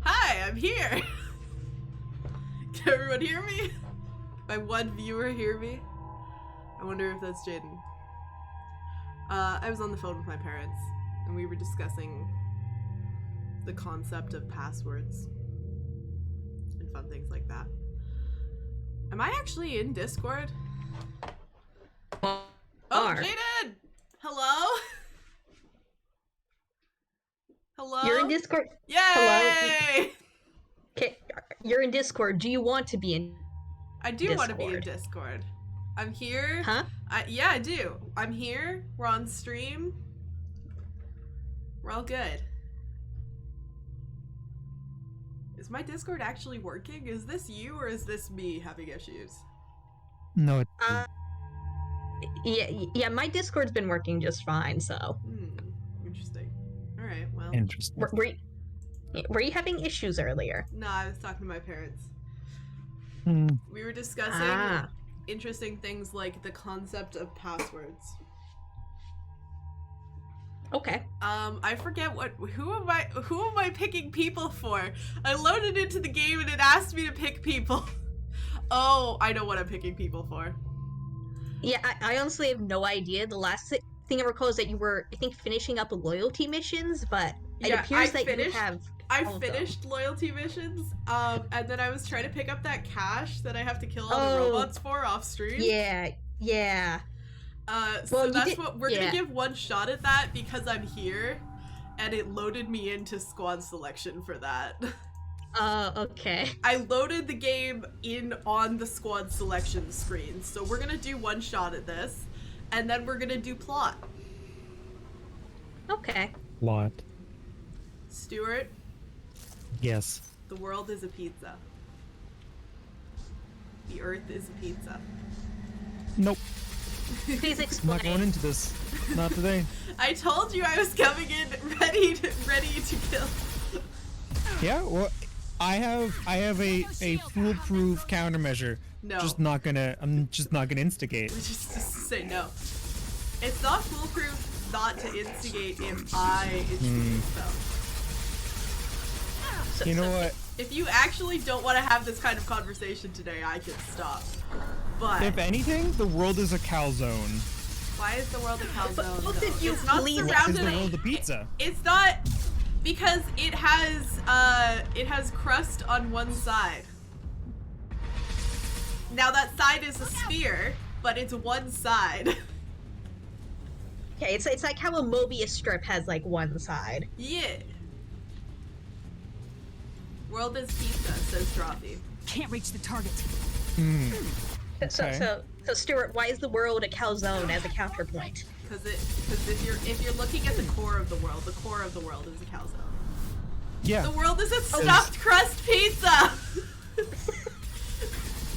Hi, I'm here. Can everyone hear me? My one viewer hear me? I wonder if that's Jaden. I was on the phone with my parents, and we were discussing the concept of passwords and fun things like that. Am I actually in Discord? Oh, Jaden! Hello? Hello? You're in Discord? Yay! Hello? Okay, you're in Discord. Do you want to be in I do want to be in Discord. I'm here. Huh? Yeah, I do. I'm here. We're on stream. We're all good. Is my Discord actually working? Is this you or is this me having issues? No, Yeah, my Discord's been working just fine, so. Interesting. Alright, well. interesting. Were you having issues earlier? No, I was talking to my parents. Hmm. We were discussing interesting things like the concept of passwords. Okay. I forget who am I picking people for? I loaded into the game and it asked me to pick people. Oh, I know what I'm picking people for. Yeah, I honestly have no idea. The last thing I recall is that you were, I think, finishing up loyalty missions, but it appears that you have. I finished loyalty missions, and then I was trying to pick up that cash that I have to kill all the robots for off stream. Yeah. So that's what we're gonna give one shot at that because I'm here, and it loaded me into squad selection for that. Okay. I loaded the game in on the squad selection screen, so we're gonna do one shot at this, and then we're gonna do plot. Okay. Lot. Stuart? Yes. The world is a pizza. The earth is a pizza. Nope. Please I'm explain. not going into this. Not today. I told you I was coming in ready to kill. Yeah, well, I have a foolproof countermeasure. No. I'm just not gonna instigate. Just to say no. It's not foolproof not to instigate if I instigate stuff. You know what? If you actually don't want to have this kind of conversation today, I can stop. But If anything, the world is a calzone. why is the world a calzone? Both of you It's not please- Is surrounded. the world a pizza? It's not because it has crust on one side. Now that side is a sphere, but it's one side. Okay, it's like how a Mobius strip has like one side. Yeah. World is pizza, says Dropy. Can't reach the target. Okay. So Stuart, why is the world a calzone as a counterpoint? Because if you're looking at the core of the world is a calzone. Yeah. The world is a stuffed crust pizza!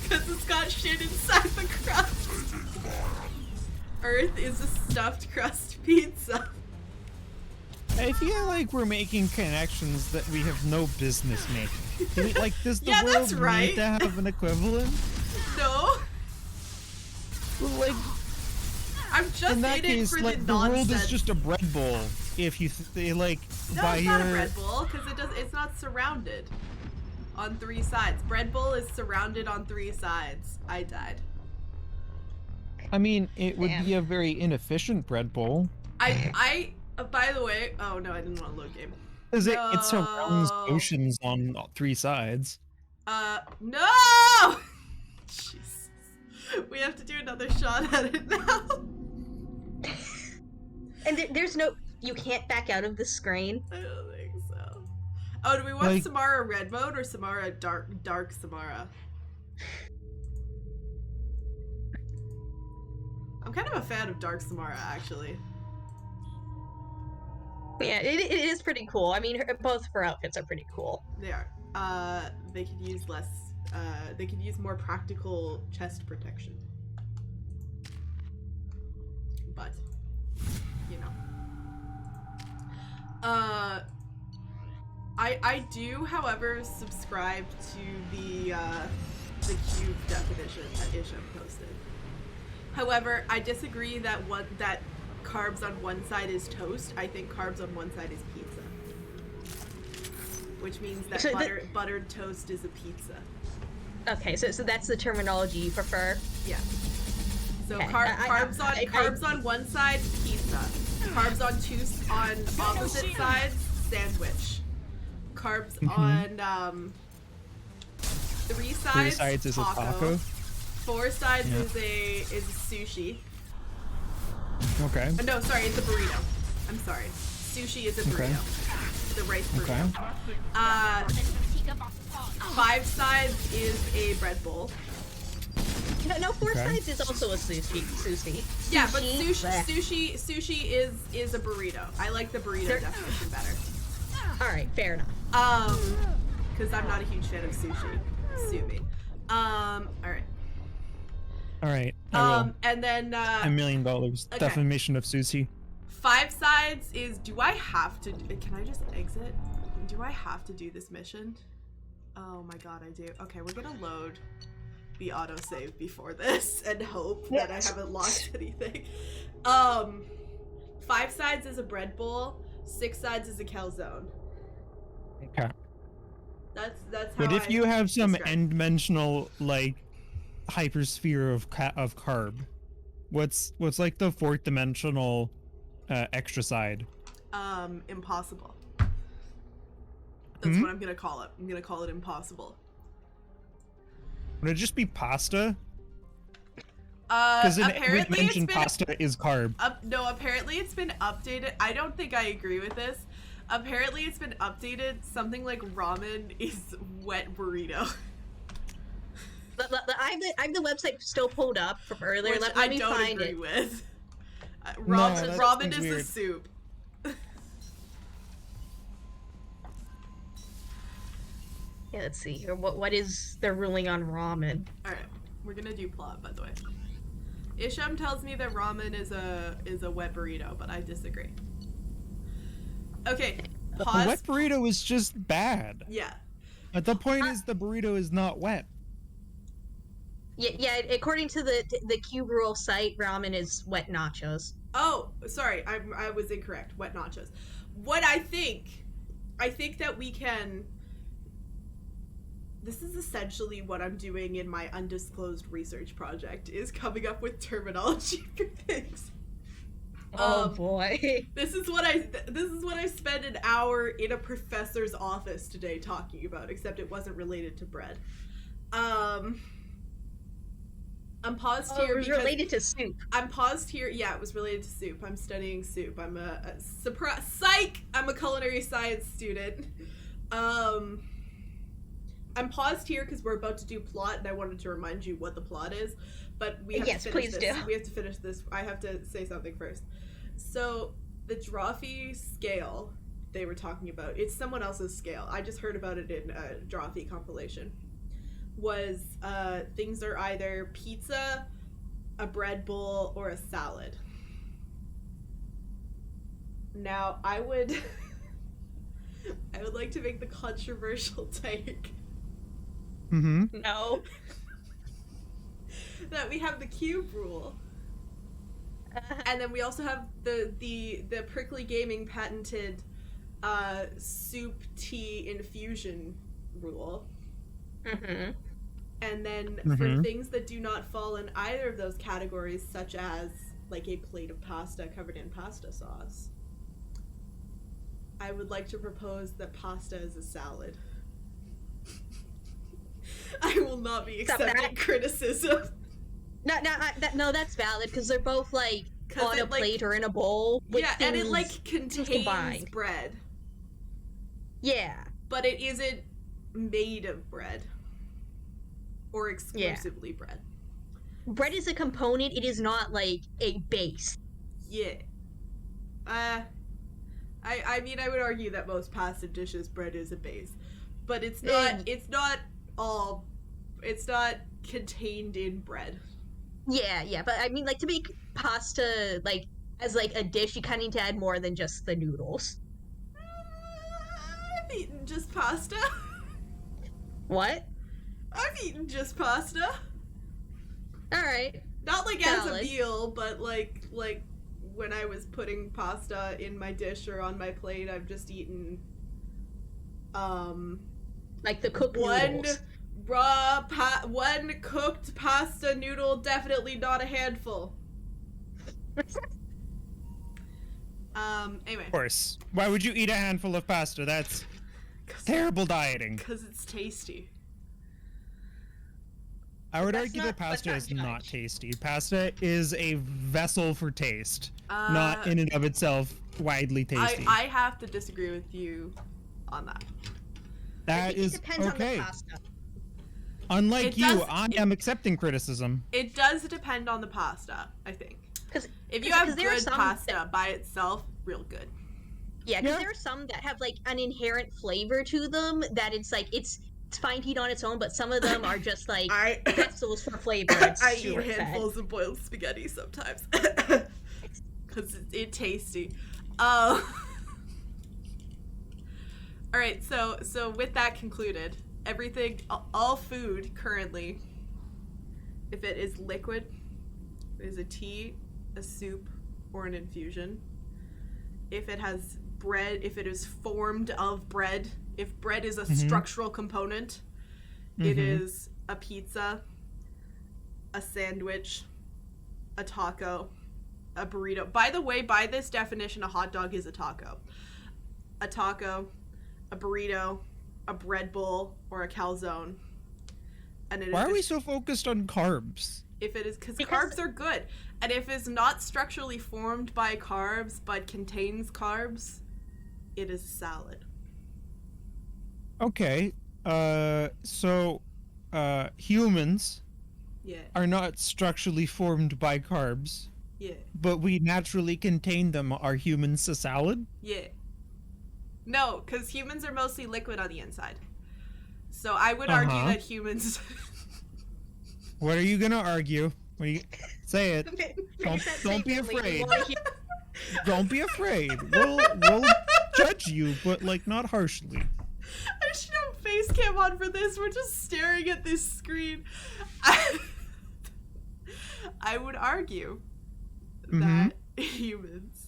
Because it's got shit inside the crust. Earth is a stuffed crust pizza. I feel like we're making connections that we have no business making. Like, does the Yeah, world that's right. need to have an equivalent? No? Like, I'm just in that in it case, for like, the the world nonsense. is just a bread bowl. If you like, No, by it's your... not a bread bowl, because it's not surrounded on three sides. Bread bowl is surrounded on three sides. I died. I mean, it would be a very inefficient bread bowl. By the way, oh no, I didn't want to load game. Because it surrounds oceans on all 3 sides. No! Jesus. We have to do another shot at it now. And there's no, you can't back out of the screen. I don't think so. Oh, do we want Like- Samara red mode or Samara dark Samara? I'm kind of a fan of dark Samara, actually. Yeah, it is pretty cool. I mean, both of her outfits are pretty cool. They are. They could use less. They could use more practical chest protection. But, you know. I do, however, subscribe to the cube definition that Isham posted. However, I disagree that carbs on one side is toast. I think carbs on one side is pizza. which means that So buttered toast is a pizza. Okay, so that's the terminology you prefer. Yeah. So Okay. carbs on one side, pizza. Carbs on opposite sides, sandwich. Carbs on three sides is a taco. 4 sides is a sushi. Okay. No, sorry, it's a burrito. I'm sorry. Sushi is a burrito. The rice burrito. Okay. 5 sides is a bread bowl. No, 4 sides is also a sushi. Yeah, but sushi is a burrito. I like the burrito definition better. All right, fair enough. Because I'm not a huge fan of sushi. Sue me. All right. All right. I will. And then $1 million definition of sushi. 5 sides is, do I have to, can I just exit? Do I have to do this mission? Oh my god, I do. Okay, we're gonna load the autosave before this and hope that I haven't lost anything. 5 sides is a bread bowl, 6 sides is a calzone. Okay. That's how But if you have some describe. n-dimensional, like, hypersphere of carb, what's like the 4th dimensional extra side? Impossible. That's what I'm gonna call it. I'm gonna call it impossible. Would it just be pasta? Because in every dimension, pasta is carb. No, apparently it's been updated. I don't think I agree with this. Apparently it's been updated. Something like ramen is wet burrito. I have the website still pulled up from earlier. Let me find it. With. Ramen Ramen is weird. a soup. Yeah, let's see here. What is their ruling on ramen? All right, we're gonna do plot, by the way. Isham tells me that ramen is a wet burrito, but I disagree. Okay, pause. A wet burrito is just bad. Yeah. But the point is the burrito is not wet. Yeah. According to the Cube Rule site, ramen is wet nachos. Oh, sorry, I was incorrect. Wet nachos. What I think that we can. This is essentially what I'm doing in my undisclosed research project, is coming up with terminology for things. Oh boy. This is what I spent an hour in a professor's office today talking about, except it wasn't related to bread. I'm paused here. It was related to soup. I'm paused here. Yeah, it was related to soup. I'm studying soup. I'm a surprise. Psych! I'm a culinary science student. I'm paused here because we're about to do plot, and I wanted to remind you what the plot is. But we have to finish this. Do. We have to finish this. I have to say something first. So the Drawfee scale they were talking about, it's someone else's scale. I just heard about it in a Drawfee compilation. Was things are either pizza, a bread bowl, or a salad. Now I would like to make the controversial take. Mm-hmm. No. That we have the cube rule. And then we also have the Prickly Gaming patented soup tea infusion rule. Mm-hmm. And then for things that do not fall in either of those categories, such as like a plate of pasta covered in pasta sauce, I would like to propose that pasta is a salad. I will not be accepting criticism. No, that's valid because they're both like on a plate or in a bowl. With yeah, and it like contains combined. bread. Yeah, but it isn't made of bread or exclusively bread. Bread is a component. It is not like a base. Yeah. I mean, I would argue that most pasta dishes, bread is a base, but it's not. It's not all. It's not contained in bread. Yeah, but I mean, like, to make pasta, like, as, like, a dish, you kind of need to add more than just the noodles. I've eaten just pasta. What? I've eaten just pasta. Alright. Not, like, as a meal, but, like, when I was putting pasta in my dish or on my plate, I've just eaten Like the cooked noodles. One cooked pasta noodle, definitely not a handful. Anyway. Of course. Why would you eat a handful of pasta? That's terrible dieting. Because it's tasty. I would argue that pasta is not tasty. Pasta is a vessel for taste, not in and of itself widely tasty. I have to disagree with you on that. That is depends okay. on the pasta. Unlike you, I am accepting criticism. It does depend on the pasta, I think. Because if you have good pasta by itself, real good. Yeah, because there are some that have like an inherent flavor to them that it's like it's fine to eat on its own, but some of them are just like vegetables for flavor. I eat handfuls of boiled spaghetti sometimes because it's tasty. All right, so with that concluded, everything, all food currently, if it is liquid, is a tea, a soup, or an infusion. If it has bread, if it is formed of bread, if bread is a structural component, it is a pizza, a sandwich, a taco, a burrito. By the way, by this definition, a hot dog is a taco. A taco, a burrito, a bread bowl, or a calzone. And why are we so focused on carbs? If it is, because carbs are good. And if it's not structurally formed by carbs, but contains carbs, it is salad. Okay, so humans are not structurally formed by carbs. Yeah. But we naturally contain them. Are humans a salad? Yeah. No, because humans are mostly liquid on the inside. So I would argue that humans... What are you gonna argue? What are you... Say it. Don't be afraid. Don't be afraid. We'll judge you, but like not harshly. I should have face cam on for this. We're just staring at this screen. I would argue that humans.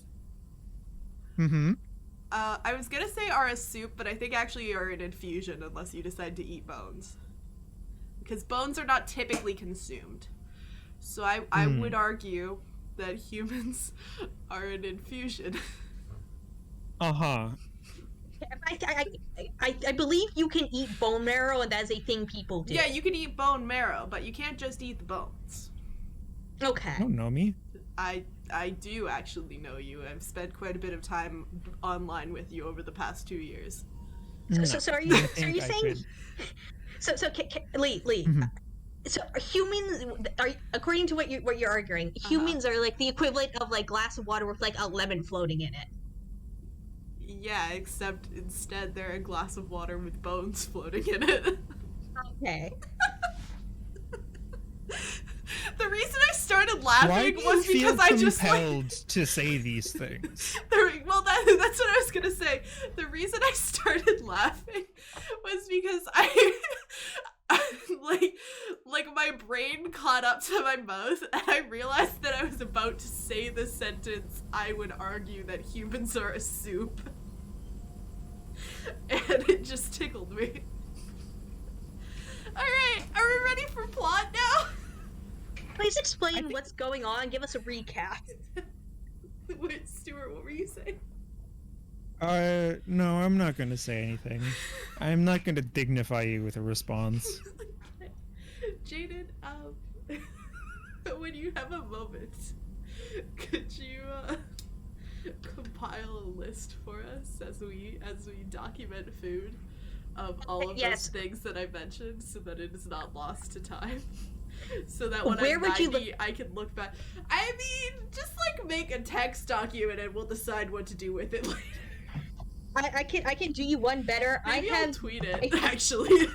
I was gonna say are a soup, but I think actually are an infusion unless you decide to eat bones, because bones are not typically consumed. So I would argue that humans are an infusion. I believe you can eat bone marrow, and that's a thing people do. Yeah, you can eat bone marrow, but you can't just eat the bones. Okay. You don't know me. I do actually know you. I've spent quite a bit of time online with you over the past 2 years. So are you saying? Lee. So humans are, according to what you're arguing, humans are like the equivalent of like glass of water with like a lemon floating in it. Yeah, except instead they're a glass of water with bones floating in it. Okay. The reason I started laughing was because I just compelled to say these things. Well, that's what I was gonna say. The reason I started laughing was because I like my brain caught up to my mouth, and I realized that I was about to say the sentence, I would argue that humans are a soup. And it just tickled me. Alright, are we ready for plot now? Please explain what's going on. Give us a recap. Wait, Stuart, what were you saying? No, I'm not gonna say anything. I'm not gonna dignify you with a response. Jaden, when you have a moment, could you compile a list for us as we document food of all of those things that I mentioned, so that it is not lost to time? So that when I'm 90, I can look back. I mean, just like make a text document and we'll decide what to do with it later. I can do you one better. Maybe I'll tweet it, actually.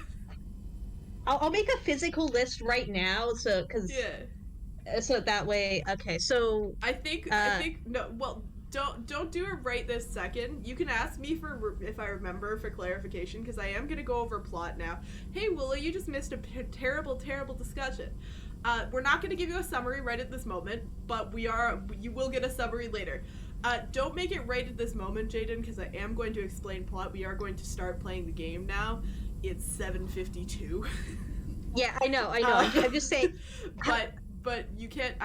I'll make a physical list right now, so so that way. Okay, so I think no. Well, don't do it right this second. You can ask me for if I remember for clarification, because I am gonna go over plot now. Hey, Willow, you just missed a terrible discussion. We're not gonna give you a summary right at this moment, but you will get a summary later. Don't make it right at this moment, Jaden, because I am going to explain plot. We are going to start playing the game now. It's 7:52. Yeah, I know. I'm just saying. But you can't.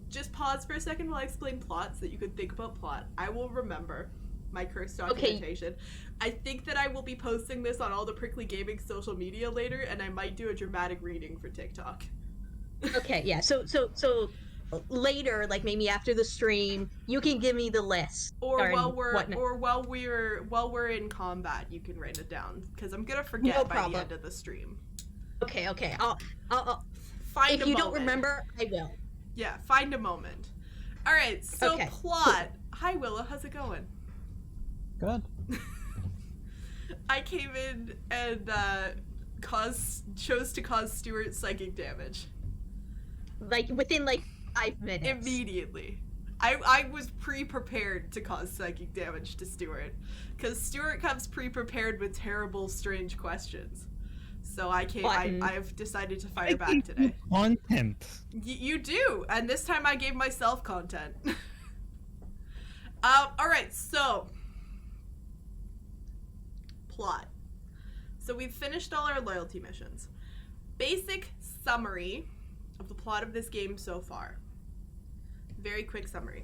Just pause for a second while I explain plot so that you can think about plot. I will remember my cursed documentation. Okay. I think that I will be posting this on all the Prickly Gaming social media later, and I might do a dramatic reading for TikTok. Okay, yeah. So later, like maybe after the stream, you can give me the list. Or while we're in combat, you can write it down because I'm gonna forget by the end of the stream. Okay. I'll find. If you don't remember, I will. Yeah, find a moment. All right. So plot. Hi Willow, how's it going? Good. I came in and chose to cause Stuart psychic damage. Like within 5 minutes. Immediately. I was pre-prepared to cause psychic damage to Stuart. Because Stuart comes pre-prepared with terrible, strange questions. So I've decided to fire back today. Content. You do! And this time I gave myself content. Alright, so... Plot. So we've finished all our loyalty missions. Basic summary of the plot of this game so far. Very quick summary.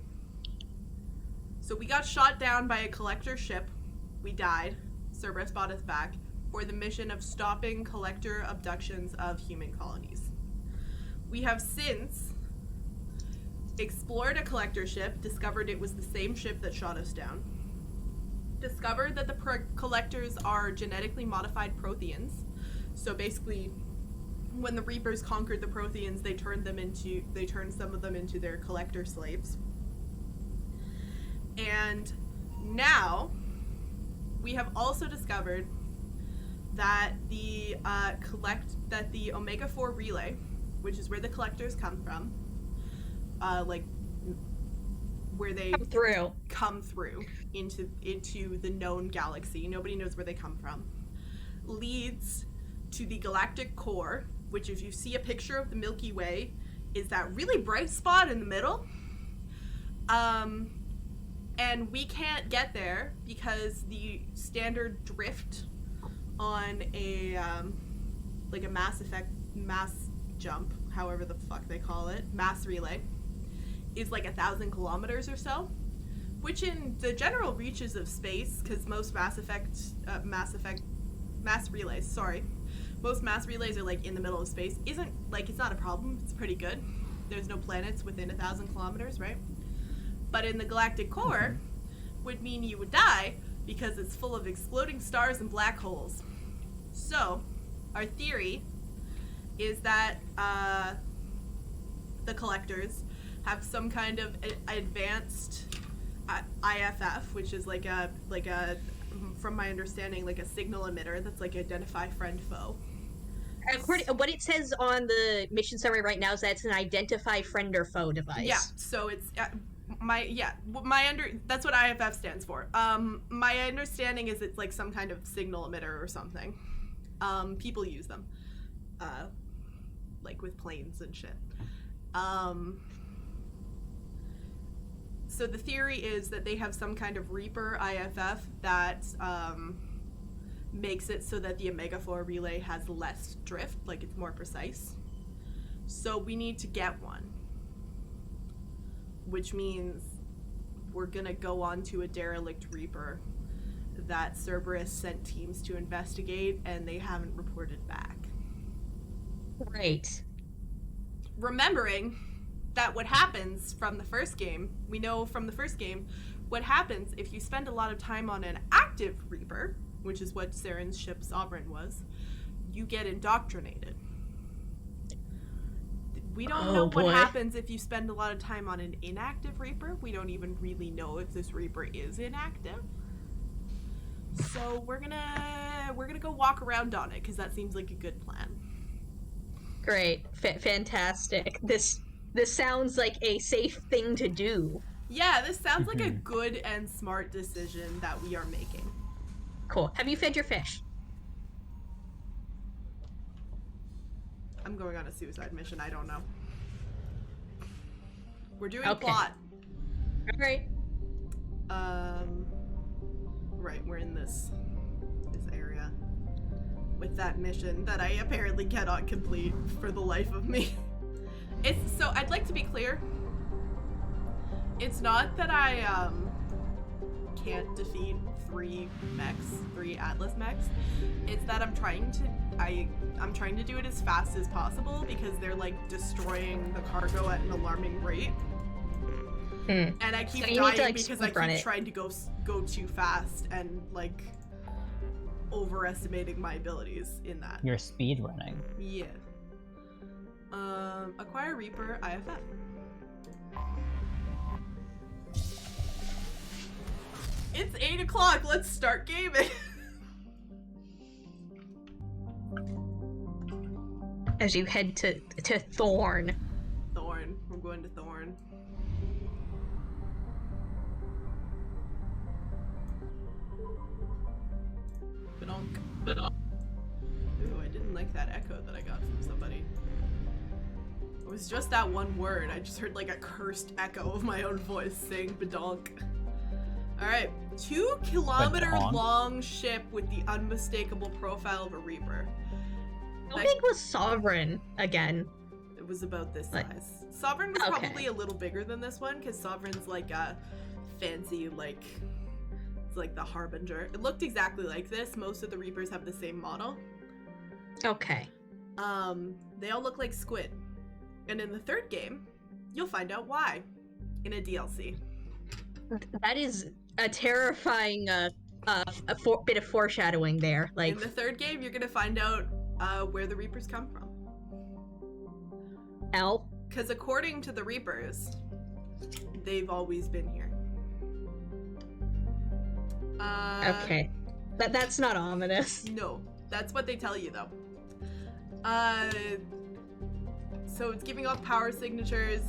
So we got shot down by a collector ship. We died. Cerberus brought us back for the mission of stopping collector abductions of human colonies. We have since explored a collector ship, discovered it was the same ship that shot us down, discovered that the collectors are genetically modified Protheans. So basically, when the Reapers conquered the Protheans, they turned some of them into their collector slaves. And now we have also discovered that the Omega-4 relay, which is where the collectors come from, where they come through into the known galaxy. Nobody knows where they come from. Leads to the galactic core, which if you see a picture of the Milky Way, is that really bright spot in the middle. And we can't get there because the standard drift on a mass jump, however the fuck they call it, mass relay, is 1,000 kilometers or so, which in the general reaches of space, because most mass relays are in the middle of space, isn't it's not a problem. It's pretty good. There's no planets within 1,000 kilometers, right? But in the galactic core would mean you would die because it's full of exploding stars and black holes. So our theory is that the collectors have some kind of advanced IFF, which is from my understanding, a signal emitter that's identify friend foe. What it says on the mission summary right now is that it's an identify friend or foe device. Yeah, so it's that's what IFF stands for. My understanding is it's some kind of signal emitter or something. People use them, with planes and shit. So the theory is that they have some kind of Reaper IFF that makes it so that the Omega-4 relay has less drift, it's more precise. So we need to get one, which means we're gonna go on to a derelict Reaper that Cerberus sent teams to investigate, and they haven't reported back. Right. Remembering that what happens from the first game, we know from the first game, what happens if you spend a lot of time on an active Reaper, which is what Saren's ship Sovereign was, you get indoctrinated. We don't know what happens if you spend a lot of time on an inactive Reaper. We don't even really know if this Reaper is inactive. So we're gonna go walk around on it because that seems like a good plan. Great, fantastic. This sounds like a safe thing to do. Yeah, this sounds like a good and smart decision that we are making. Cool. Have you fed your fish? I'm going on a suicide mission. I don't know. We're doing plot. All right. Right, we're in this area with that mission that I apparently cannot complete for the life of me. So I'd like to be clear. It's not that I can't defeat 3 Atlas mechs. It's that I'm trying to do it as fast as possible because they're like destroying the cargo at an alarming rate. And I keep dying because I keep trying to go too fast and like overestimating my abilities in that. You're speed running. Yeah. Acquire Reaper IFF. It's 8 o'clock. Let's start gaming. As you head to Thorn. Thorn. We're going to Thorn. Ooh, I didn't like that echo that I got from somebody. It was just that one word. I just heard like a cursed echo of my own voice saying badonk. Alright, 2 kilometer long ship with the unmistakable profile of a Reaper. How big was Sovereign again? It was about this size. Sovereign was probably a little bigger than this one because Sovereign's like a fancy, like, it's like the Harbinger. It looked exactly like this. Most of the Reapers have the same model. Okay. They all look like squid. And in the 3rd game, you'll find out why in a DLC. That is a terrifying bit of foreshadowing there. Like in the 3rd game, you're gonna find out where the Reapers come from. L? Because according to the Reapers, they've always been here. Okay. That's not ominous. No, that's what they tell you though. So it's giving off power signatures.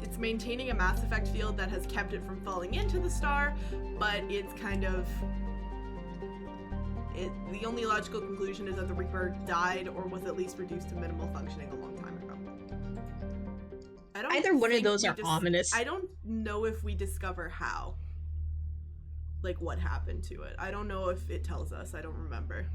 It's maintaining a mass effect field that has kept it from falling into the star, but it's kind of... the only logical conclusion is that the Reaper died or was at least reduced to minimal functioning a long time ago. Either one of those are ominous. I don't know if we discover how. Like what happened to it. I don't know if it tells us. I don't remember.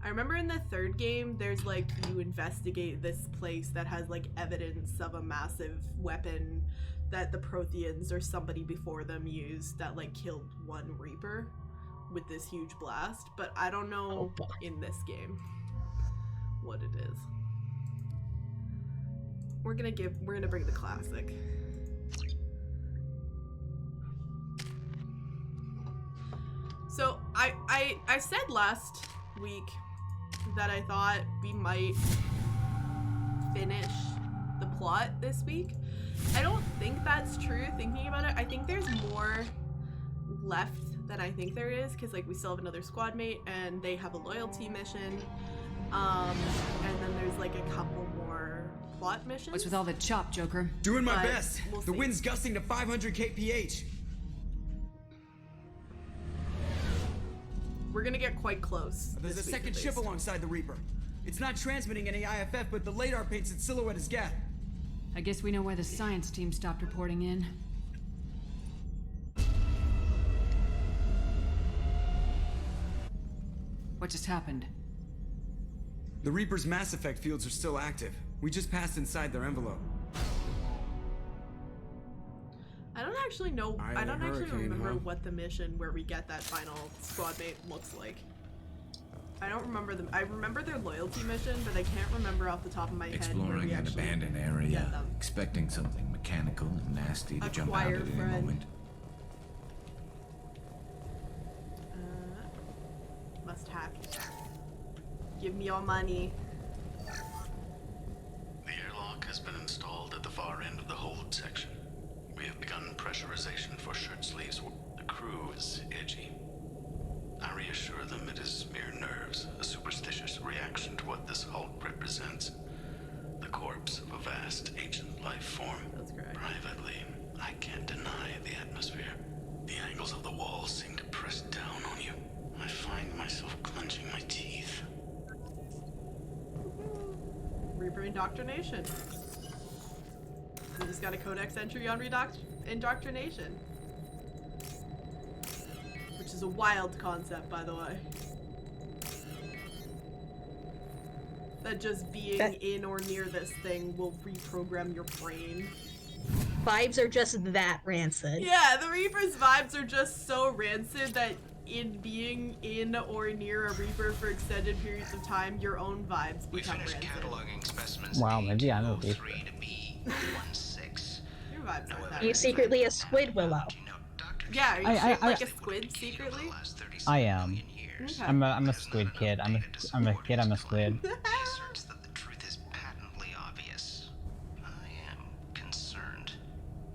I remember in the 3rd game, there's like, you investigate this place that has like evidence of a massive weapon that the Protheans or somebody before them used that like killed 1 Reaper with this huge blast, but I don't know in this game what it is. We're gonna bring the classic. So I said last week that I thought we might finish the plot this week. I don't think that's true, thinking about it. I think there's more left than I think there is, because like we still have another squad mate and they have a loyalty mission. And then there's like a couple more plot missions. What's with all the chop, Joker? Doing my best. The wind's gusting to 500 kph. We're gonna get quite close. There's a second ship alongside the Reaper. It's not transmitting any IFF, but the radar paints its silhouette as Geth. I guess we know why the science team stopped reporting in. What just happened? The Reaper's mass effect fields are still active. We just passed inside their envelope. I don't actually know. I don't actually remember what the mission where we get that final squad mate looks like. I don't remember them. I remember their loyalty mission, but I can't remember off the top of my head. Exploring an abandoned area, expecting something mechanical and nasty to jump out at any moment. Must hack. Give me your money. The airlock has been installed at the far end of the hold section. We have begun pressurization for shirt sleeves. The crew is edgy. I reassure them it is mere nerves, a superstitious reaction to what this hulk represents. The corpse of a vast ancient life form. That's correct. Privately, I can't deny the atmosphere. The angles of the walls seem to press down on you. I find myself clenching my teeth. Reaper indoctrination. got a codex entry on indoctrination. Which is a wild concept, by the way. That just being in or near this thing will reprogram your brain. Vibes are just that rancid. Yeah, the Reaper's vibes are just so rancid that in being in or near a Reaper for extended periods of time, your own vibes become rancid. Cataloging specimens. Wow, maybe I'm a Reaper. Your vibes aren't that Are you rancid. secretly a squid, Willow? Yeah, are you shaped like a squid secretly? I am. Okay. I'm a squid kid. I'm a kid. I'm a squid. He asserts that the truth is patently obvious. I am concerned.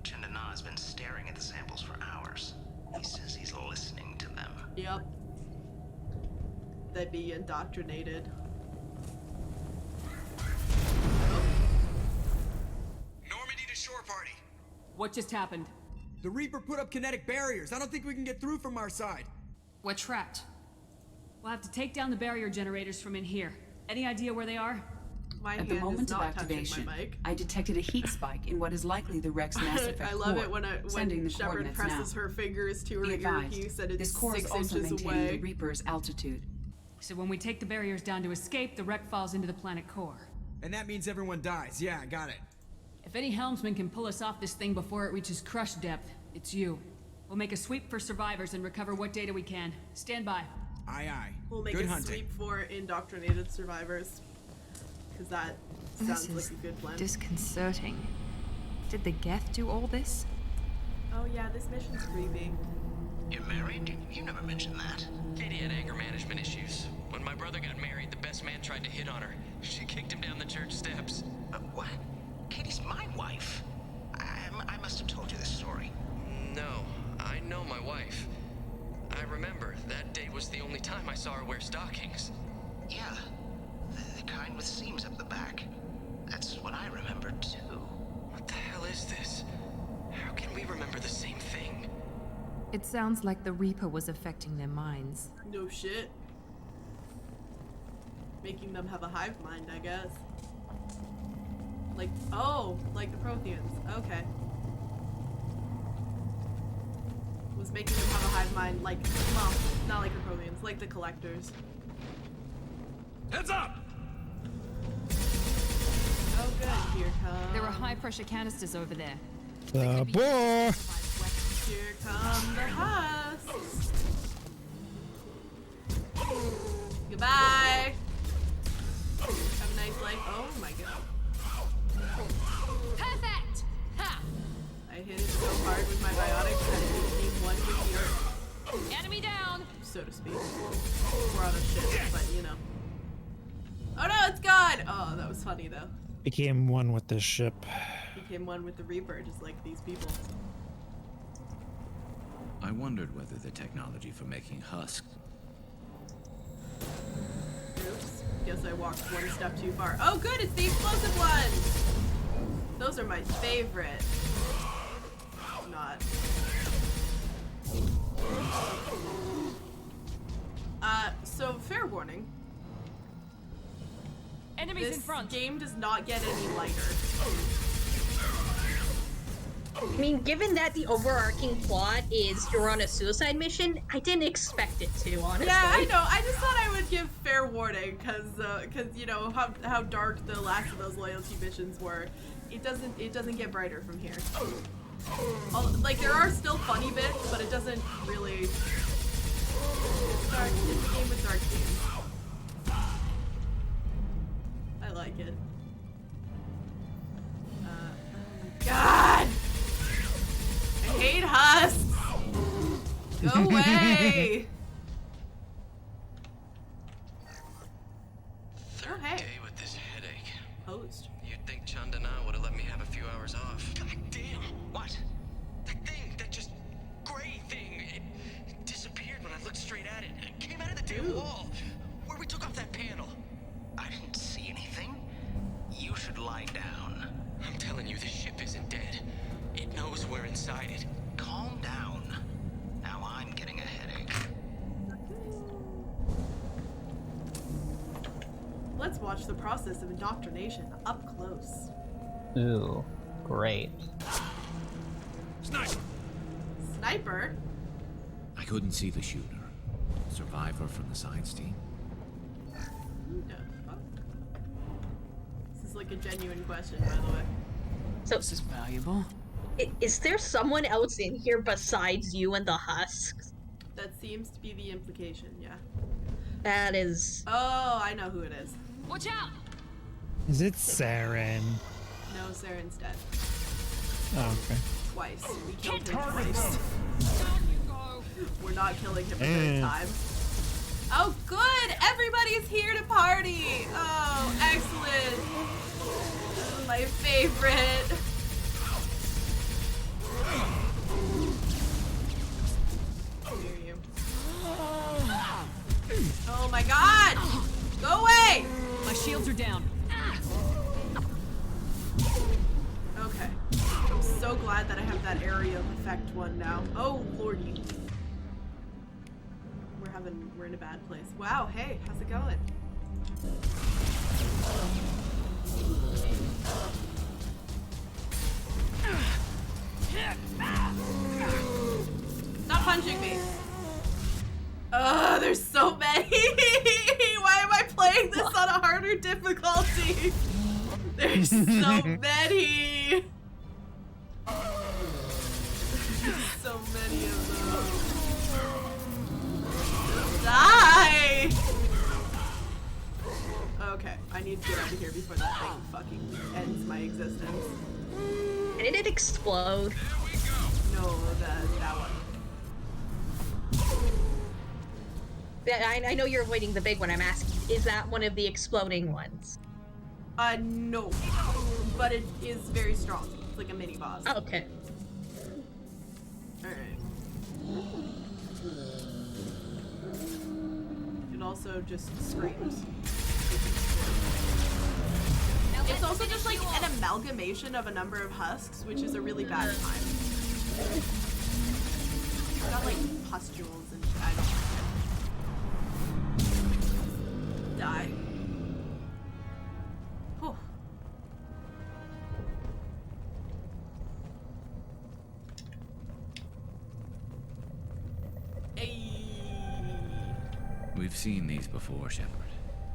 Chandana has been staring at the samples for hours. He says he's listening to them. Yep. They'd be indoctrinated. Normandy to shore party. What just happened? The Reaper put up kinetic barriers. I don't think we can get through from our side. We're trapped. We'll have to take down the barrier generators from in here. Any idea where they are? My At the hand moment is of not touching activation, my mic. I detected a heat spike in what is likely the Rex Mass Effect I love core, it when sending the Shepard coordinates presses now. her fingers to her Be advised, earpiece and it's this core is 6 also inches maintaining away. the Reaper's altitude. So when we take the barriers down to escape, the wreck falls into the planet core. And that means everyone dies. Yeah, got it. If any helmsman can pull us off this thing before it reaches crush depth, it's you. We'll make a sweep for survivors and recover what data we can. Stand by. Aye, aye. We'll make Good a hunting. sweep for indoctrinated survivors. Because that sounds like a good plan. Disconcerting. Did the Geth do all this? Oh yeah, this mission's creepy. You're married? You never mentioned that. Katie had anger management issues. When my brother got married, the best man tried to hit on her. She kicked him down the church steps. What? Katie's my wife. I must have told you this story. No, I know my wife. I remember, that day was the only time I saw her wear stockings. Yeah, the kind with seams up the back. That's what I remember too. What the hell is this? How can we remember the same thing? It sounds like the Reaper was affecting their minds. No shit. Making them have a hive mind, I guess. Like, oh, like the Protheans. Okay. Was making them have a hive mind, like, well, not like the Protheans, like the Collectors. Heads up! Oh good, here comes. There are high-pressure canisters over there. The boar! Here come the husks. Goodbye. Have a nice life. Oh my god. Perfect! Ha! I hit it so hard with my biotics that it became one with the earth, Enemy down! so to speak. We're on a ship, but you know. Oh no, it's gone! Oh, that was funny though. Became one with this ship. Became one with the Reaper, just like these people. I wondered whether the technology for making husks. Oops. Guess I walked one step too far. Oh good, it's the explosive ones! Those are my favorite. Not. So fair warning. Enemies in This front! game does not get any lighter. I mean, given that the overarching plot is you're on a suicide mission, I didn't expect it to, honestly. Yeah, I know. I just thought I would give fair warning, cause you know how dark the last of those loyalty missions were. It doesn't get brighter from here. Like there are still funny bits, but it doesn't really. It's dark. It's a game with dark themes. I like it. Oh my god! I hate husks! Go away! Third hey. day with this headache. Host. You'd think Chandana would have let me have a few hours off. God damn! What? That thing, that just gray thing, it disappeared when I looked straight at it. It came out of the damn wall, where we took off that panel. I didn't see anything. You should lie down. I'm telling you, this ship isn't dead. It knows we're inside it. Calm down. Now I'm getting a headache. Let's watch the process of indoctrination up close. Ooh, Great. Sniper! Sniper? I couldn't see the shooter. Survivor from the science team? Who the fuck? This is like a genuine question, by the way. So this is valuable. Is there someone else in here besides you and the husks? That seems to be the implication, yeah. That is... Oh, I know who it is. Watch out! Is it Saren? No, Saren's dead. Oh, okay. Twice. We killed him twice. We're not killing him a third time. Oh, good! Everybody's here to party! Oh, excellent! My favorite. Hear you. Oh my god! Go away! My shields are down. Okay. I'm so glad that I have that area of effect one now. Oh, lordy. We're in a bad place. Wow, hey, how's it going? Stop punching me. There's so many. Why am I playing this on a harder difficulty? There's so many. There's so many of them. Die! Okay, I need to get out of here before that thing fucking ends my existence. Did it explode? No, that one. Yeah, I know you're avoiding the big one. I'm asking, is that one of the exploding ones? No. But it is very strong. It's like a mini boss. Oh, okay. Alright. It also just screams. It's also just like an amalgamation of a number of husks, which is a really bad time. It's got like pustules and shit. I don't know. Die. Whew. We've seen these before, Shepard.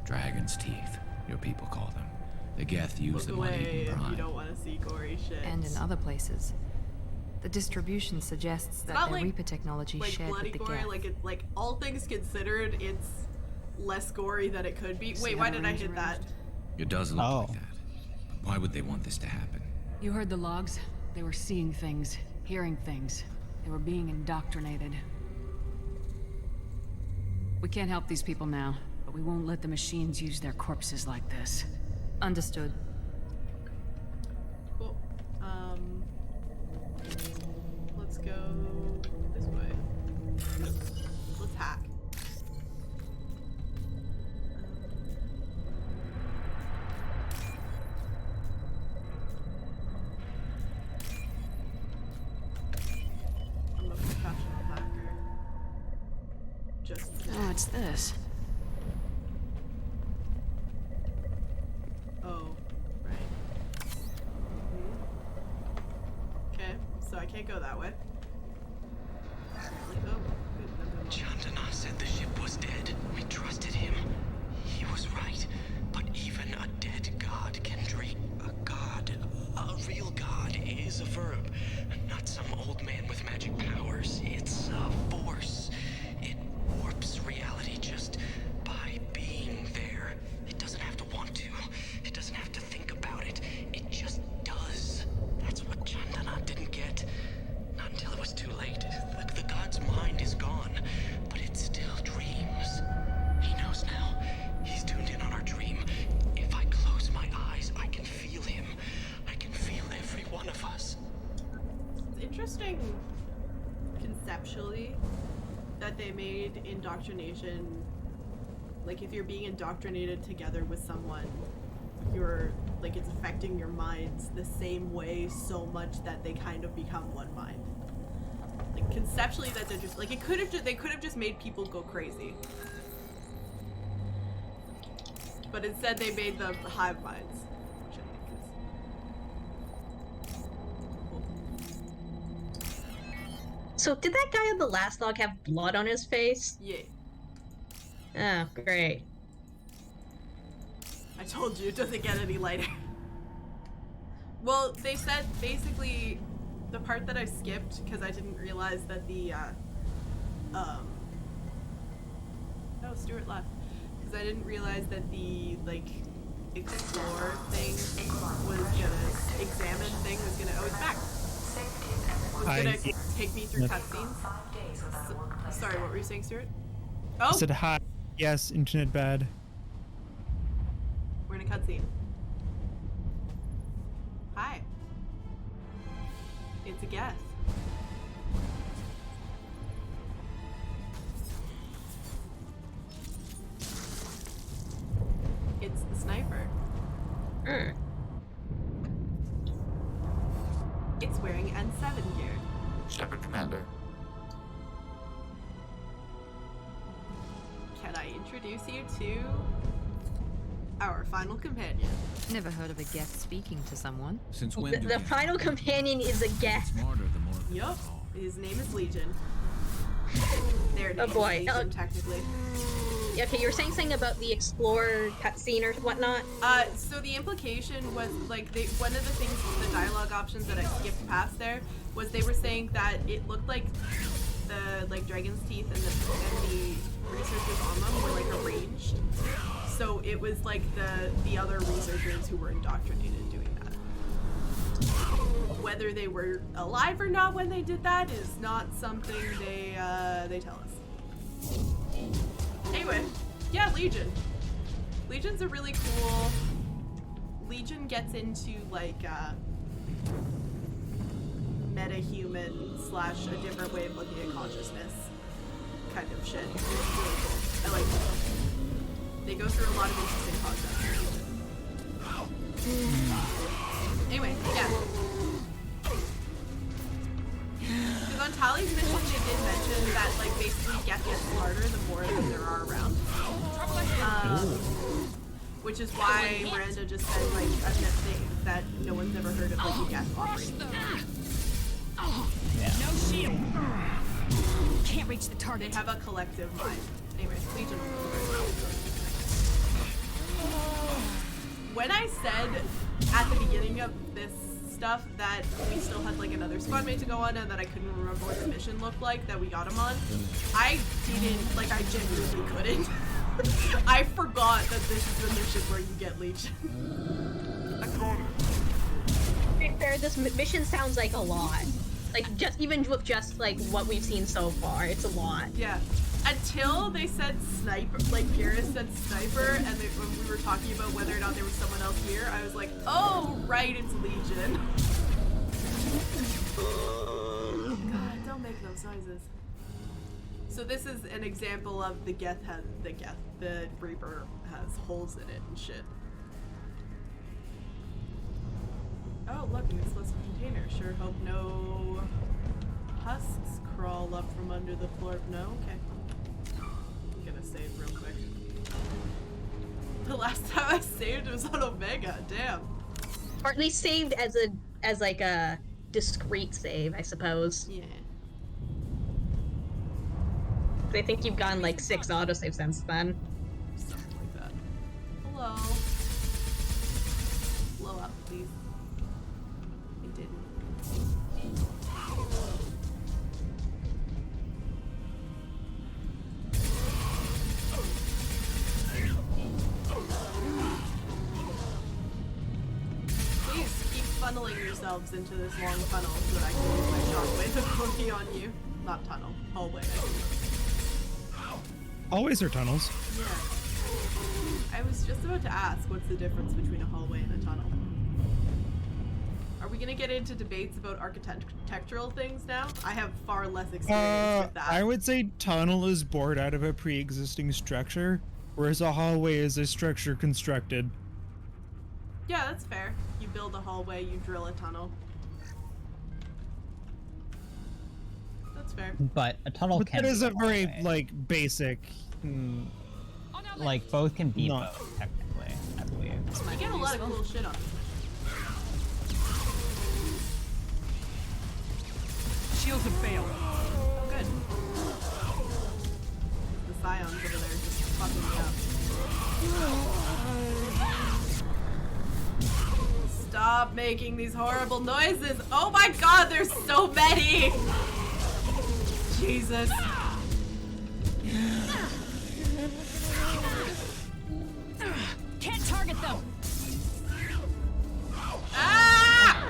Dragon's teeth, your people call them. The Geth use them on Look away Eden if Prime. you don't want to see gory shit. And in other places. The distribution suggests that not the like- Reaper technology like shared bloody with the gory, Geth. like all things considered, it's less gory than it could be. Wait, why did I hit that? It does look like that. But why would they want this to happen? You heard the logs? They were seeing things, hearing things. They were being indoctrinated. We can't help these people now, but we won't let the machines use their corpses like this. Understood. Cool. Let's go this way. Let's hack. I'm a professional hacker. Just Oh, it's this. Oh, right. Okay, so I can't go that way. Oh, good. Chandana said the ship was dead. We trusted him. He was right. But even a dead god can dream. A god, a real god, is a verb. Not some old man with magic powers. It's a force. It warps reality just by being there. It doesn't have to want to. It doesn't have to think about it. It just does. That's what Chandana didn't get. Not until it was too late. The god's mind is gone, but it still dreams. He knows now. He's tuned in on our dream. If I close my eyes, I can feel him. I can feel every one of us. It's interesting conceptually that they made indoctrination, like if you're being indoctrinated together with someone, you're like it's affecting your minds the same way so much that they kind of become one mind. Like conceptually that they're just like they could have just made people go crazy. But instead they made them hive minds, which I think is So did that guy on the last log have blood on his face? Yeah. Oh, great. I told you, it doesn't get any lighter. Well, they said basically the part that I skipped because I didn't realize that the oh, Stuart left because I didn't realize that the like explore thing was gonna examine thing was gonna oh it's back was gonna take me through cutscenes. Sorry, what were you saying, Stuart? Oh, I said hi. Yes, internet bad. We're in a cutscene. Hi. It's a Geth. It's the sniper. It's wearing N7 gear. Shepard Commander. Can I introduce you to our final companion? Never heard of a Geth speaking to someone. Since when? The final companion is a Geth. Smarter the more. Yup. His name is Legion. Their name Oh boy. is Legion, technically. Okay, you were saying something about the Explorer cutscene or whatnot? So the implication was, like, one of the things, the dialogue options that I skipped past there, was they were saying that it looked like the, like, dragon's teeth and the researchers on them were, like, arranged. So it was, like, the other researchers who were indoctrinated doing that. Whether they were alive or not when they did that is not something they tell us. Anyway, yeah, Legion. Legion's a really cool... Legion gets into, like, meta-human / a different way of looking at consciousness kind of shit. It's really cool. I like it. They go through a lot of interesting concepts. Anyway, yeah. Because on Tali's mission, they did mention that, like, basically Geth gets smarter the more of them there are around. Which is why Miranda just said, like, a thing that no one's ever heard of, like, a Geth operating. Yeah. No shield. Can't reach the target. They have a collective mind. Anyway, Legion. When I said at the beginning of this stuff that we still had like another squad mate to go on and that I couldn't remember what the mission looked like that we got him on, I didn't, like I genuinely couldn't. I forgot that this is the mission where you get Legion. To be fair, this mission sounds like a lot. Like, just even with just like what we've seen so far, it's a lot. Yeah. Until they said sniper, like Garrus said sniper, and when we were talking about whether or not there was someone else here, I was like, oh, right, it's Legion. God, don't make those noises. So this is an example of the Reaper has holes in it and shit. Oh, look, an explosive container. Sure hope no husks crawl up from under the floor. No? Okay. I'm gonna save real quick. The last time I saved was on Omega. Damn. Or at least saved as like a discrete save, I suppose. Yeah. I think you've gotten like 6 autosaves since then. Something like that. Hello. Blow up, please. It didn't. Please keep funneling yourselves into this long funnel so that I can use my shockwave to cookie on you. Not tunnel, hallway. Always are tunnels. Yeah. I was just about to ask what's the difference between a hallway and a tunnel. Are we gonna get into debates about architectural things now? I have far less experience with that. I would say tunnel is bored out of a pre-existing structure, whereas a hallway is a structure constructed. Yeah, that's fair. You build a hallway, you drill a tunnel. That's fair. But a tunnel But can that is be a very, hallway. like, basic... Like, both can be both, technically, I believe. You get a lot of cool shit on it. Shields have failed. scions over there just fucking me up. Stop making these horrible noises. Oh my god, there's so many! Jesus. Can't target them! Ah!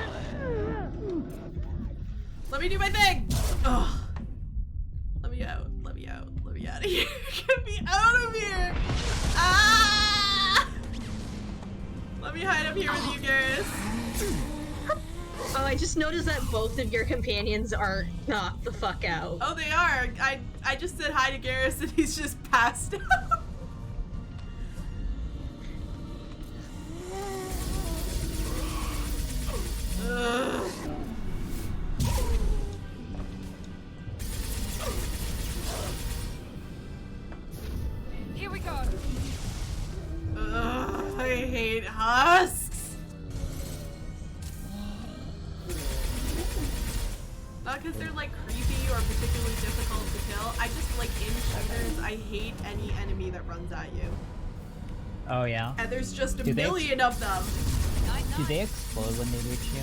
Let me do my thing! Ugh. Let me out. Let me out. Let me out of here. Get me out of here! Ah! Let me hide up here with you guys. Oh, I just noticed that both of your companions are knocked the fuck out. Oh, they are. I just said hi to Garrus and he's just passed out. Ugh. Here we go. Ugh, I hate husks. Not because they're like creepy or particularly difficult to kill. I just like in shooters, I hate any enemy that runs at you. Oh yeah? And there's just a million of them. Do they explode when they reach you?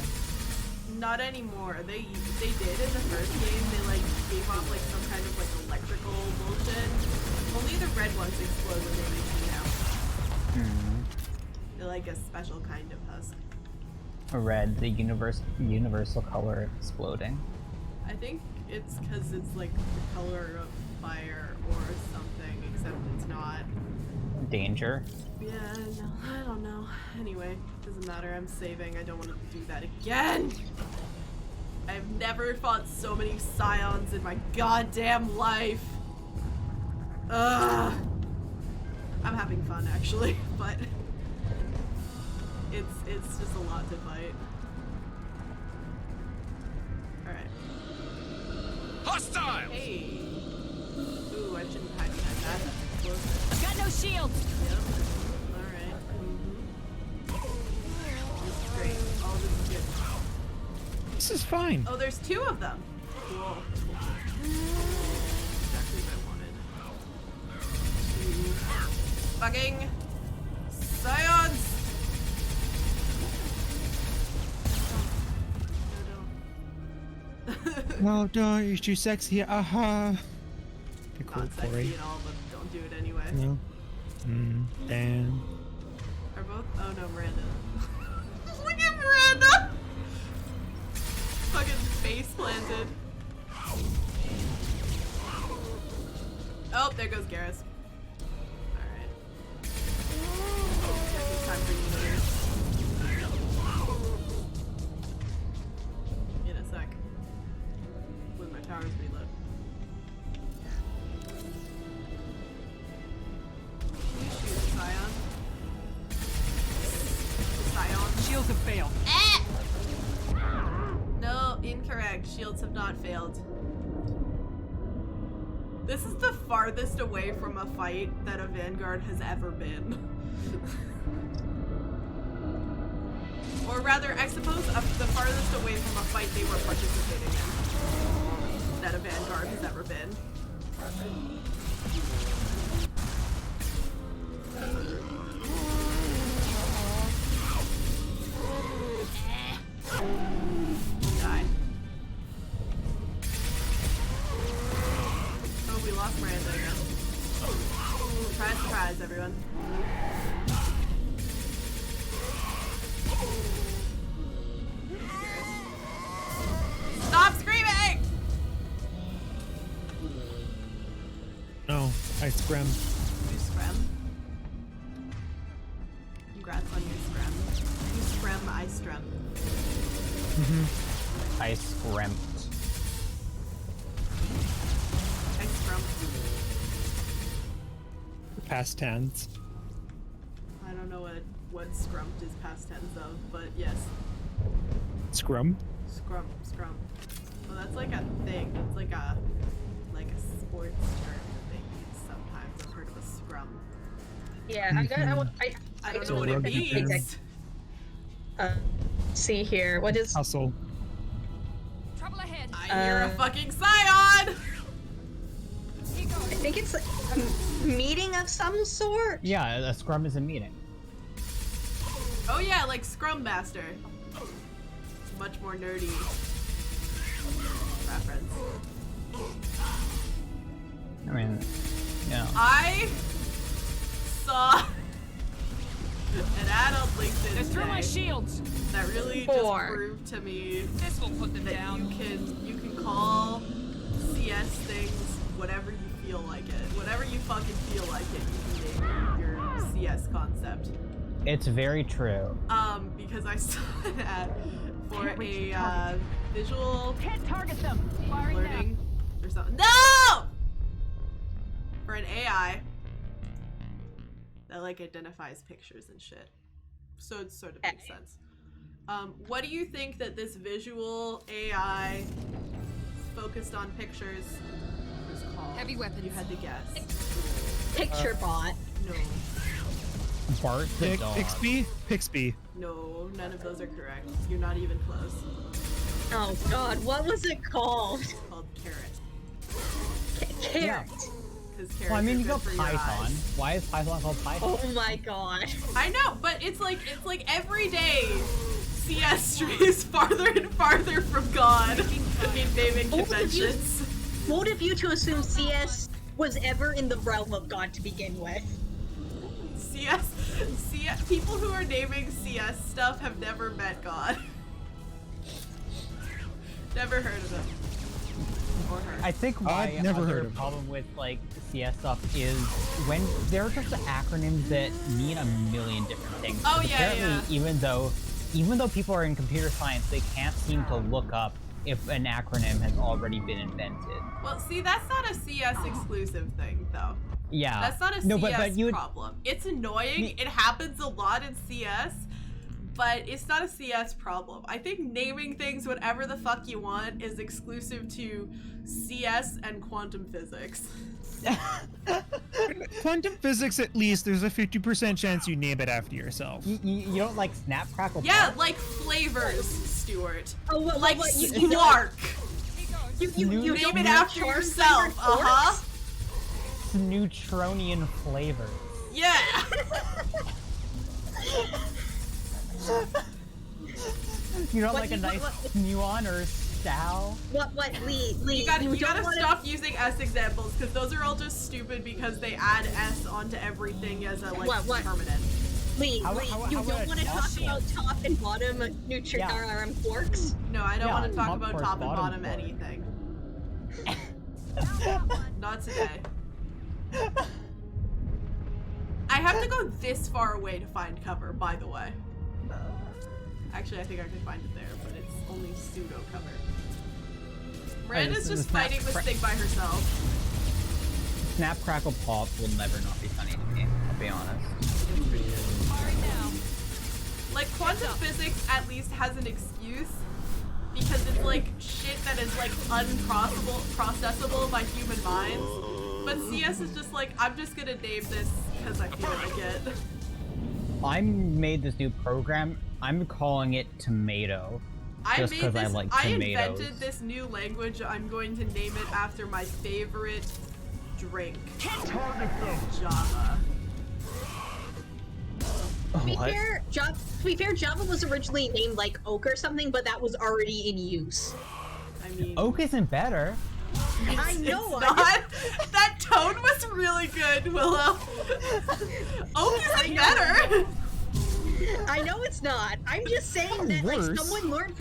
Not anymore. They did in the first game. They like gave off like some kind of like electrical bullshit. Only the red ones explode when they reach me now. They're like a special kind of husk. Red, the universal color exploding. I think it's because it's like the color of fire or something, except it's not. Danger. Yeah, no, I don't know. Anyway, doesn't matter. I'm saving. I don't want to do that again. I've never fought so many scions in my goddamn life. Ugh. I'm having fun actually, but it's just a lot to fight. All right. Hostile. Hey. Ooh, I shouldn't hide behind that. That's explosive. I've got no shields. Yep. Alright. This is great. All this is good. This is fine. Oh, there's two of them. Cool. Exactly what I wanted. Fucking scions! No, don't. You're too sexy. Aha. You're cool, Not sexy Corey. at all, but don't do it anyway. No. Damn. Are both? Oh no, Miranda. Look at Miranda! Fucking face planted. Oh, there goes Garrus. Alright. Guess it's time for you here. In a sec. When my towers reload. Can you shoot a scion? Scion? Shields have failed. No, incorrect. Shields have not failed. This is the farthest away from a fight that a Vanguard has ever been. Or rather, I suppose the farthest away from a fight they were participating in that a Vanguard has ever been. Die. Oh, we lost Miranda again. Surprise, surprise, everyone. Stop screaming! No, I scrim. You scrim. Congrats on your scrim. You scrim, I scrim. I scrimped. I scrum. Past tense. I don't know what scrumped is past tense of, but yes. Scrum? Scrum. Well, that's like a thing. That's like a sports term that they use sometimes. I've heard of a scrum. Yeah, I don't know what it means. See here. What is hustle? Trouble ahead. I hear a fucking scion! think it's like a meeting of some sort. Yeah, a scrum is a meeting. Oh yeah, like Scrum Master. It's much more nerdy reference. I mean, yeah. I saw an ad on LinkedIn They're through my today shields. that really just proved to me This will put them that down. you can call CS things whatever you feel like it. Whatever you fucking feel like it, you can name your CS concept. It's very true. Because I saw an ad for a visual Can't target them. Firing learning or something. No! For an AI that like identifies pictures and shit. So it sort of makes sense. What do you think that this visual AI focused on pictures was called? Heavy weapons. You had to guess. Picture bot. No. Bart the dog. Pixby. No, none of those are correct. You're not even close. Oh god, what was it called? It's called Carrot. Carrot. Yeah. Because carrots Well, I mean, are you go good for your Python. eyes. Why is Python called Python? Oh my god. I know, but it's like every day CS strays farther and farther from God in naming conventions. Bold of you to assume CS was ever in the realm of God to begin with. CS, people who are naming CS stuff have never met God. Never heard of him. Or her. I think my I've never other heard of it. problem with like CS stuff is when there are just acronyms that mean a million different things. Oh, Because yeah, apparently, even though people are in computer science, they can't seem to look up if an acronym has already been invented. Well, see, that's not a CS exclusive thing, though. Yeah. That's not a no, CS but you would, problem. It's annoying. It happens a lot in CS, but it's not a CS problem. I think naming things whatever the fuck you want is exclusive to CS and quantum physics. Quantum physics, at least, there's a 50% chance you name it after yourself. you don't like Snap Crackle Yeah, Pop? like flavors, Stuart. Oh, like you Slark. You name it after yourself. Uh-huh. Neutronian flavors. Yeah. You don't like a nice Nuon or Sal? Lee, You gotta stop using S examples, because those are all just stupid because they add S onto everything as a, like, permanent. Lee, you don't want to talk about top and bottom quarks? No, I don't want to talk top about quark, top and bottom bottom quark. anything. Not today. I have to go this far away to find cover, by the way. Actually, I think I can find it there, but it's only pseudo cover. Miranda's just fighting this thing by herself. Snap Crackle Pop will never not be funny to me, I'll be honest. Like, quantum physics at least has an excuse, because it's like shit that is like processable by human minds. But CS is just like, I'm just gonna name this because I feel like it. I made this new program. I'm calling it Tomato. Just because I like tomatoes. I invented this new language. I'm going to name it after my favorite drink. Java. To be fair, Java was originally named like Oak or something, but that was already in use. I mean, Oak isn't better. I know. It's not. That tone was really good, Willow. Oak isn't better. I know it's not. I'm just saying that like someone learned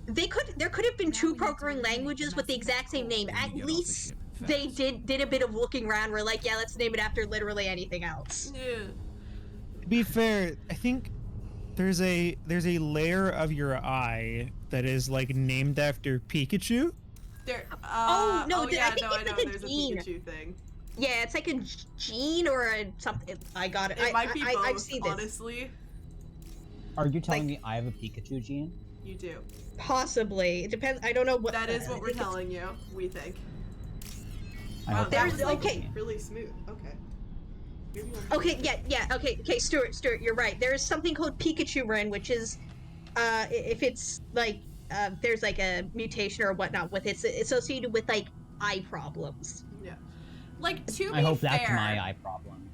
there could have been two programming languages with the exact same name. At least they did a bit of looking around. We're like, yeah, let's name it after literally anything else. Yeah. To be fair, I think there's a layer of your eye that is like named after Pikachu. There. I think I it's know. like a There's gene. a Pikachu thing. Yeah, it's like a gene or a something. I got it. It might be both, I've seen this. honestly. Are you telling me I have a Pikachu gene? You do. Possibly. It depends. I don't know what. That is what we're telling you. We think. I Wow, hope that that's was like okay. really smooth. Okay. Okay, yeah, okay, Stuart, you're right. There's something called Pikachu Ren, which is, if it's like, there's like a mutation or whatnot with it, it's associated with like eye problems. Yeah. Like, to be fair... I hope that's my eye problem.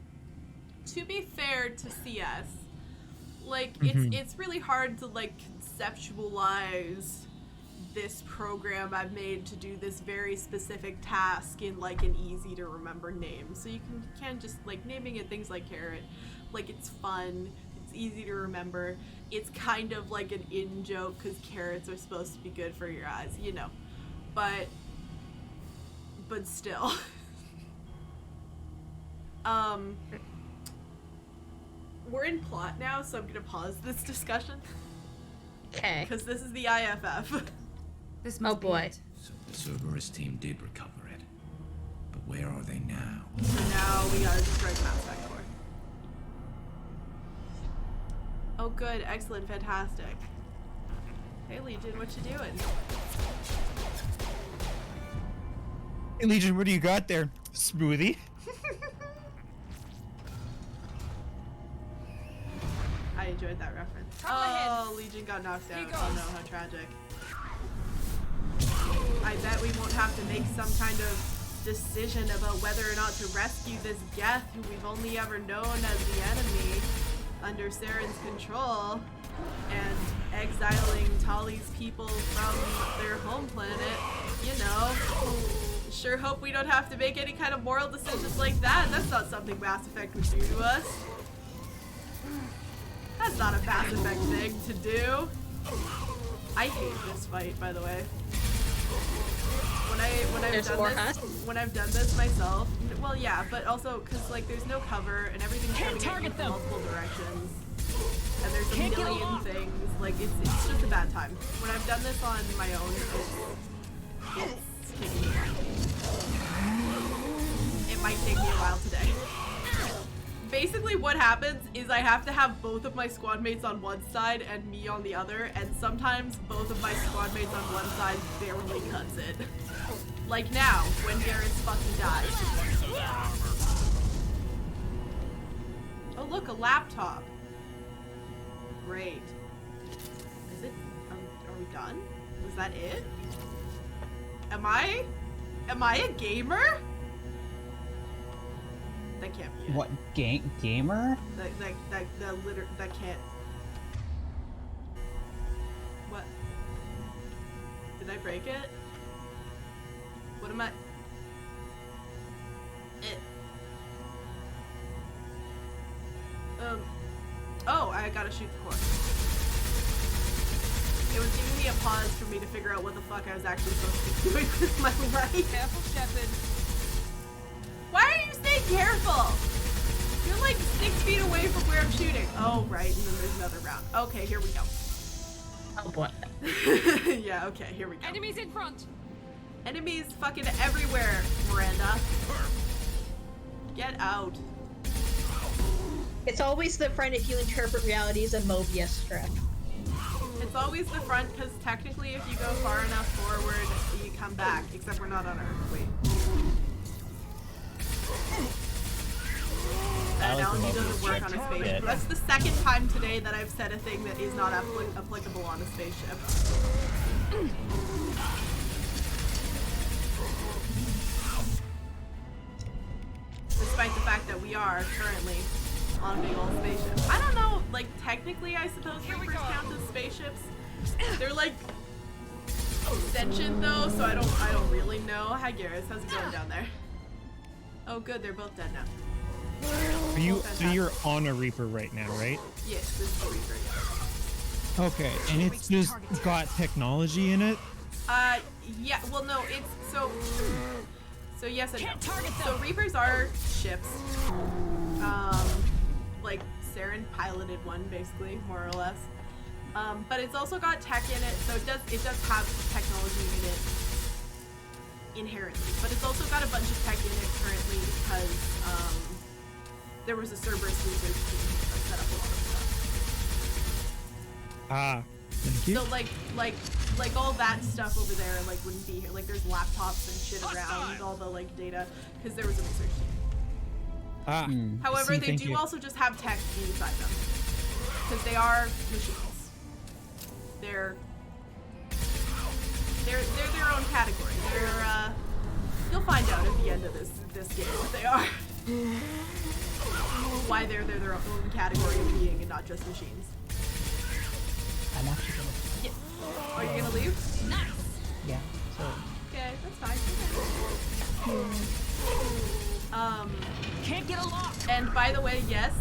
To be fair to CS, like, it's really hard to, like, conceptualize this program I've made to do this very specific task in, like, an easy-to-remember name. So you can just, like, naming it things like Carrot, like, it's fun, it's easy to remember, it's kind of like an in-joke because carrots are supposed to be good for your eyes, you know. But still. We're in plot now, so I'm gonna pause this discussion. Okay. Because this is the IFF. This must be it. So the Cerberus team did recover it. But where are they now? So now we gotta destroy the Mass Spec Core. Oh good, excellent, fantastic. Hey Legion, what you doing? Hey Legion, what do you got there? Smoothie? I enjoyed that reference. Oh, Legion got knocked out. Oh no, how tragic. I bet we won't have to make some kind of decision about whether or not to rescue this Geth who we've only ever known as the enemy under Saren's control and exiling Tali's people from their home planet, you know. Sure hope we don't have to make any kind of moral decisions like that. That's not something Mass Effect would do to us. That's not a Mass Effect thing to do. I hate this fight, by the way. When I've done this myself, well, yeah, but also because like there's no cover and everything's coming in from multiple directions, and there's a million things. Like it's just a bad time. When I've done this on my own, it's taking me a while. It might take me a while today. Basically what happens is I have to have both of my squad mates on one side and me on the other, and sometimes both of my squad mates on one side barely cuts it. Like now, when Garrus fucking dies. Oh look, a laptop. Great. Is it, are we done? Was that it? Am I a gamer? That can't be it. What, gamer? That can't. What? Did I break it? What am I? Oh, I gotta shoot the core. It was giving me a pause for me to figure out what the fuck I was actually supposed to be doing with my life. Careful, Shepard. Why are you staying careful? You're like 6 feet away from where I'm shooting. Oh, right, and then there's another round. Okay, here we go. Oh boy. Yeah, okay, here we go. Enemies in front. Enemies fucking everywhere, Miranda. Get out. It's always the front if you interpret reality as a Mobius strip. It's always the front because technically if you go far enough forward, you come back. Except we're not on Earth. Wait. That analogy doesn't work on a spaceship. That's the second time today that I've said a thing that is not applicable on a spaceship. Despite the fact that we are currently on a big old spaceship. I don't know, like technically I suppose Reapers count as spaceships. They're like sentient though, so I don't really know. Hi Garrus, how's it going down there? Oh good, they're both dead now. So you're on a Reaper right now, right? Yes, this is a Reaper, yeah. Okay, and it's just got technology in it? Yeah, well no, it's so yes and no. So Reapers are ships. Like Saren piloted one basically, more or less. But it's also got tech in it, so it does have technology in it inherently. But it's also got a bunch of tech in it currently because there was a Cerberus research team that set up a lot of stuff. Ah, thank you. So like all that stuff over there like wouldn't be here. Like there's laptops and shit around, all the like data, because there was a research team. Ah. However, they do also just have tech inside them, because they are machines. They're their own category. end of this game that they are. Why they're their own category of being and not just machines. I'm actually gonna. Yeah. Are you gonna leave? Nice. Yeah. So. Okay, that's fine. Can't get a lock. And by the way, yes,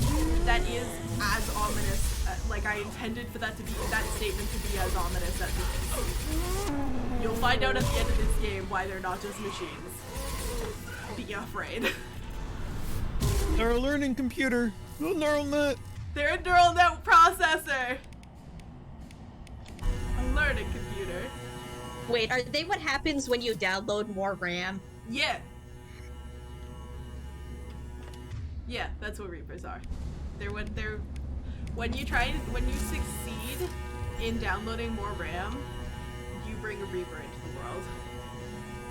that is as ominous. Like I intended for that statement to be as ominous as it is. You'll find out at the end of this game why they're not just machines. Be afraid. They're a learning computer. A neural net. They're a neural net processor. A learning computer. Wait, are they what happens when you download more RAM? Yeah. Yeah, that's what Reapers are. When you succeed in downloading more RAM, you bring a Reaper into the world.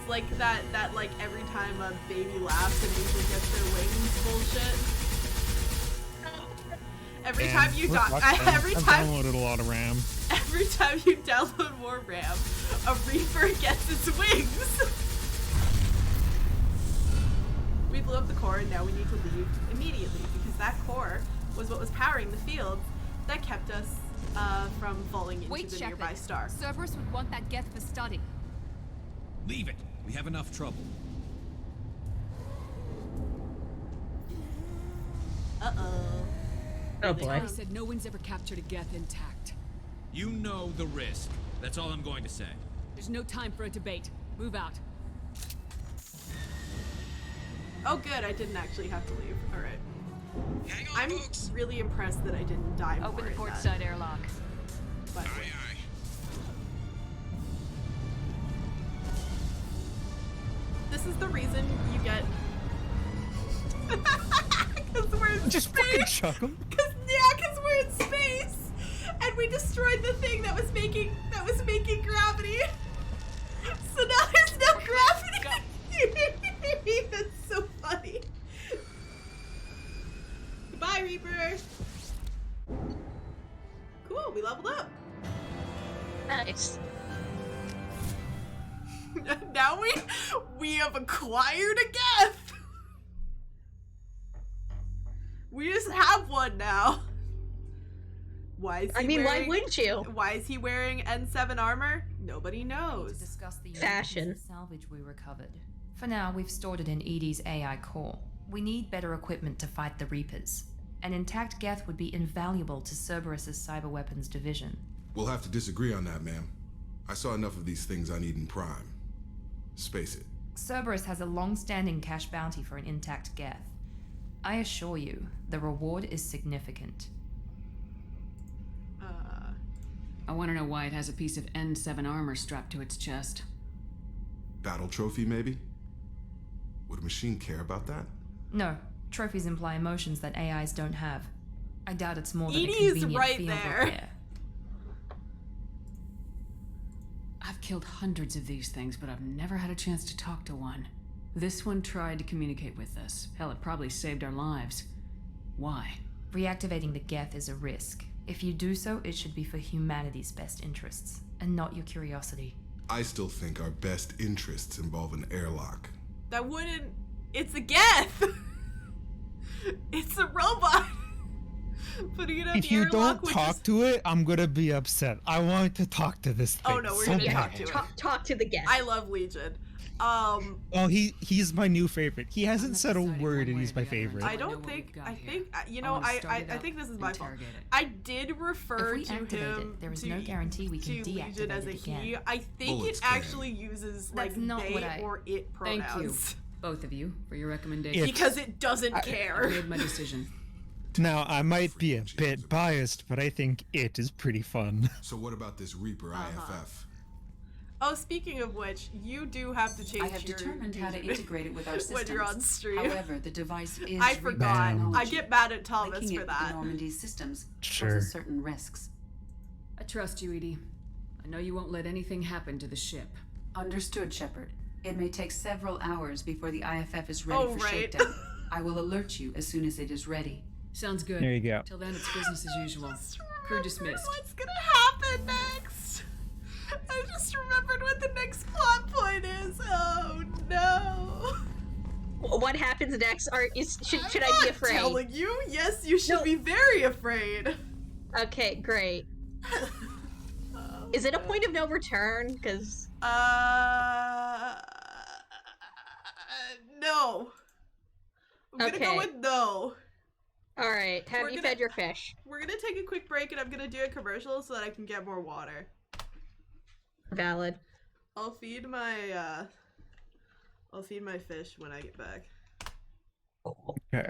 It's like that like every time a baby laughs and usually gets their wings bullshit. Every time you I've downloaded a lot of RAM. Every time you download more RAM, a Reaper gets its wings. We blew up the core and now we need to leave immediately because that core was what was powering the field that kept us from falling into the nearby star. Cerberus would want that Geth for study. Leave it. We have enough trouble. Oh boy. He said no one's ever captured a Geth intact. You know the risk. That's all I'm going to say. There's no time for a debate. Move out. Oh good, I didn't actually have to leave. Alright. Hang on, I'm folks. really impressed that I didn't die more. Open the port that. side airlock. But Aye, aye. this is the reason you get. Because we're in Just space. fucking chuck them. Because we're in space, and we destroyed the thing that was making gravity. So now there's no gravity. That's so funny. Goodbye, Reaper. Cool, we leveled up. Nice. Now we have acquired a Geth. We just have one now. Why is he why wouldn't you? Why is he wearing N7 armor? Nobody knows. To discuss the Fashion. salvage we recovered. For now, we've stored it in Edie's AI core. We need better equipment to fight the Reapers. An intact Geth would be invaluable to Cerberus's cyber weapons division. We'll have to disagree on that, ma'am. I saw enough of these things I need in Prime. Space it. Cerberus has a long-standing cash bounty for an intact Geth. I assure you, the reward is significant. I want to know why it has a piece of N7 armor strapped to its chest. Battle trophy, maybe? Would a machine care about that? No, trophies imply emotions that AIs don't have. I doubt it's more than a Edie's convenient right field there. repair. I've killed hundreds of these things, but I've never had a chance to talk to one. This one tried to communicate with us. Hell, it probably saved our lives. Why? Reactivating the Geth is a risk. If you do so, it should be for humanity's best interests, and not your curiosity. I still think our best interests involve an airlock. That wouldn't. It's a Geth. It's a robot. Putting it on If the you airlock don't talk to it, I'm gonna be upset. I want to talk to this thing. Oh no, we're so gonna bad. talk to it. Talk to the Geth. I love Legion. Oh, he's my new favorite. He hasn't said a word and he's my favorite. I don't think. I think you know. I think this is my fault. I did refer If we to activate him. it, there is to, no guarantee we can to Legion deactivate as a it again. he. I think Bullets it can. actually uses like That's not they what I- or it pronouns. Thank you, both of you, for your recommendation. Because it doesn't I care. made my decision. Now, I might be a bit biased, but I think it is pretty fun. So what about this Reaper IFF? Oh, speaking of which, you do have to change I have your determined how to username integrate it with our systems. when you're on stream. However, the device is I forgot. Reaper I get mad at Thomas Linking for it that. with the Normandy's systems Sure. poses certain risks. I trust you, Edie. I know you won't let anything happen to the ship. Understood, Shepard. It may take several hours before the IFF is ready Oh, for right. shakedown. I will alert you as soon as it is ready. Sounds good. There you go. Till then, it's business as usual. Crew dismissed. What's gonna happen next? I just remembered what the next plot point is. Oh no. What happens next? Should I be afraid? I'm telling you. Yes, you should be very afraid. Okay, great. Is it a point of no return? Because no. I'm gonna go with no. All right. Have you fed your fish? We're gonna take a quick break, and I'm gonna do a commercial so that I can get more water. Valid. I'll feed my fish when I get back. Okay.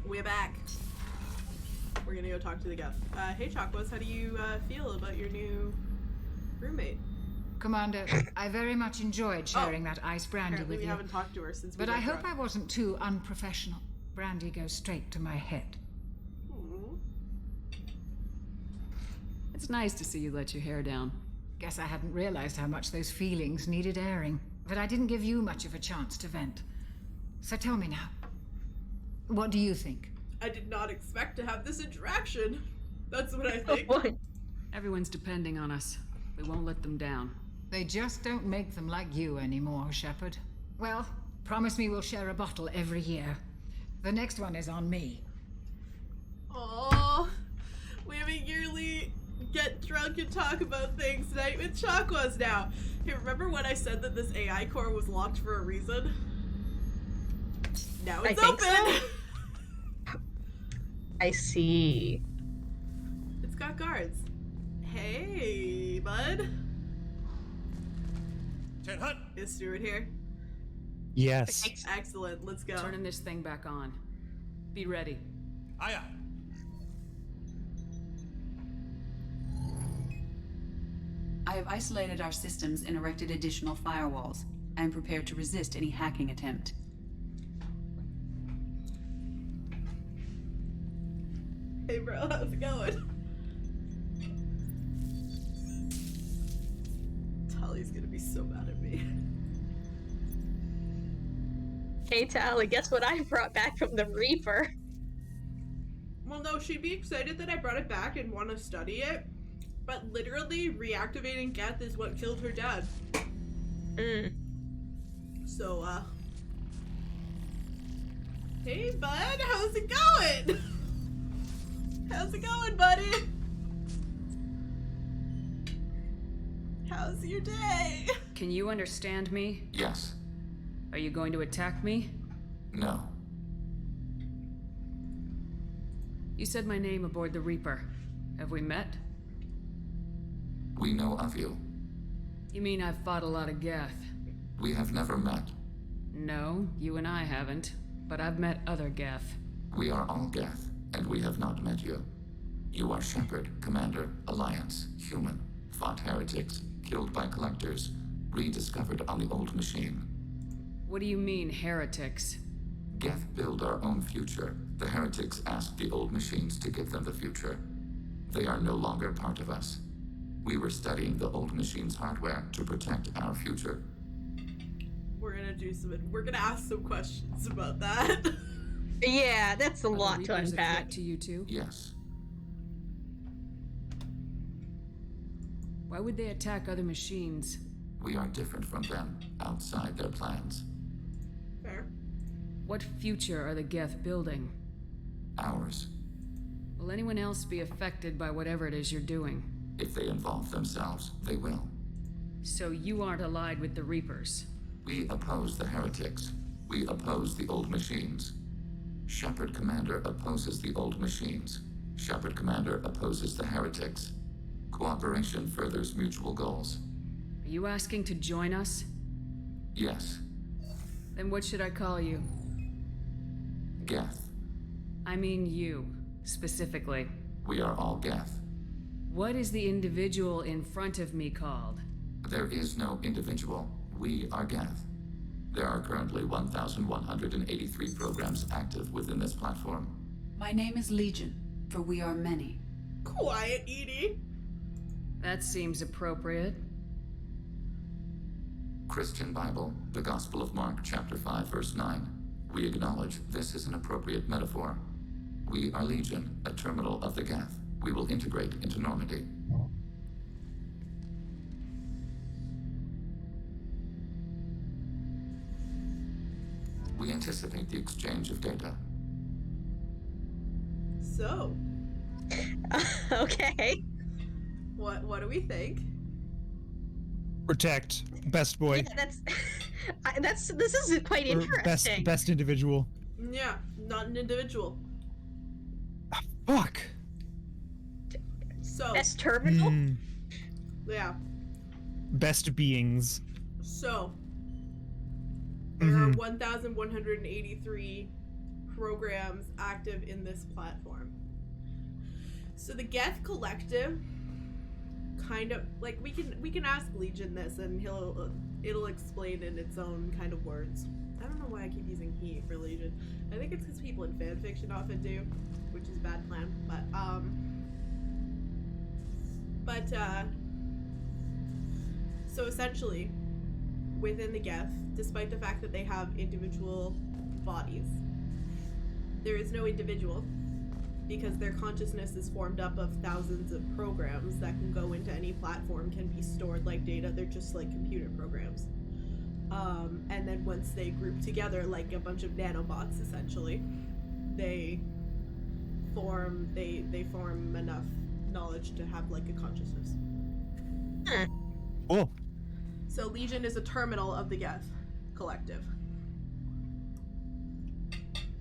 We're back. We're gonna go talk to the Geth. Hey Chocos, how do you feel about your new roommate? Commander, I very much enjoyed sharing that ice brandy with you. We haven't talked to her since we But I hope I wasn't too unprofessional. Brandy goes straight to my head. It's nice to see you let your hair down. Guess I hadn't realized how much those feelings needed airing. But I didn't give you much of a chance to vent. So tell me now. What do you think? I did not expect to have this interaction. That's what I think. Everyone's depending on us. We won't let them down. They just don't make them like you anymore, Shepard. Well, promise me we'll share a bottle every year. The next one is on me. Oh, we have a yearly get drunk and talk about things night with Chakwas now. Hey, remember when I said that this AI core was locked for a reason? Now it's open! So. I see. It's got guards. Hey, bud. Is Stuart here? Yes. Excellent, let's go. Turning this thing back on. Be ready. Aye, aye. I have isolated our systems and erected additional firewalls. I am prepared to resist any hacking attempt. Hey bro, how's it going? Tali's gonna be so mad at me. Hey Tali, guess what I brought back from the Reaper? Well no, she'd be excited that I brought it back and want to study it. But literally, reactivating Geth is what killed her dad. So, hey, bud, how's it going? How's it going, buddy? How's your day? Can you understand me? Yes. Are you going to attack me? No. You said my name aboard the Reaper. Have we met? We know of you. You mean I've fought a lot of Geth? We have never met. No, you and I haven't. But I've met other Geth. We are all Geth, and we have not met you. You are Shepard, Commander, Alliance, human, fought heretics, killed by collectors, rediscovered on the old machine. What do you mean, heretics? Geth build our own future. The heretics asked the old machines to give them the future. They are no longer part of us. We were studying the old machine's hardware to protect our future. We're gonna ask some questions about that. Yeah, that's a lot to unpack. To you too? Yes. Why would they attack other machines? We are different from them, outside their plans. Fair. What future are the Geth building? Ours. Will anyone else be affected by whatever it is you're doing? If they involve themselves, they will. So you aren't allied with the Reapers? We oppose the heretics. We oppose the old machines. Shepard Commander opposes the old machines. Shepard Commander opposes the heretics. Cooperation furthers mutual goals. Are you asking to join us? Yes. Then what should I call you? Geth. I mean you, specifically. We are all Geth. What is the individual in front of me called? There is no individual. We are Geth. There are currently 1,183 programs active within this platform. My name is Legion, for we are many. Quiet, Edie. That seems appropriate. Christian Bible, the Gospel of Mark, chapter 5, verse 9. We acknowledge this is an appropriate metaphor. We are Legion, a terminal of the Geth. We will integrate into Normandy. We anticipate the exchange of data. So. Okay. What do we think? Protect. Best boy. Yeah, this is quite interesting. Best individual. Yeah, not an individual. Fuck. So. Best terminal? Yeah. Best beings. So. There are 1,183 programs active in this platform. So the Geth Collective kind of like we can ask Legion this and it'll explain in its own kind of words. I don't know why I keep using he for Legion. I think it's because people in fanfiction often do, which is a bad plan. But But, so essentially, within the Geth, despite the fact that they have individual bodies, there is no individual, because their consciousness is formed up of thousands of programs that can go into any platform, can be stored like data. They're just like computer programs. And then once they group together like a bunch of nanobots, essentially, they form enough knowledge to have like a consciousness. Cool. So Legion is a terminal of the Geth collective.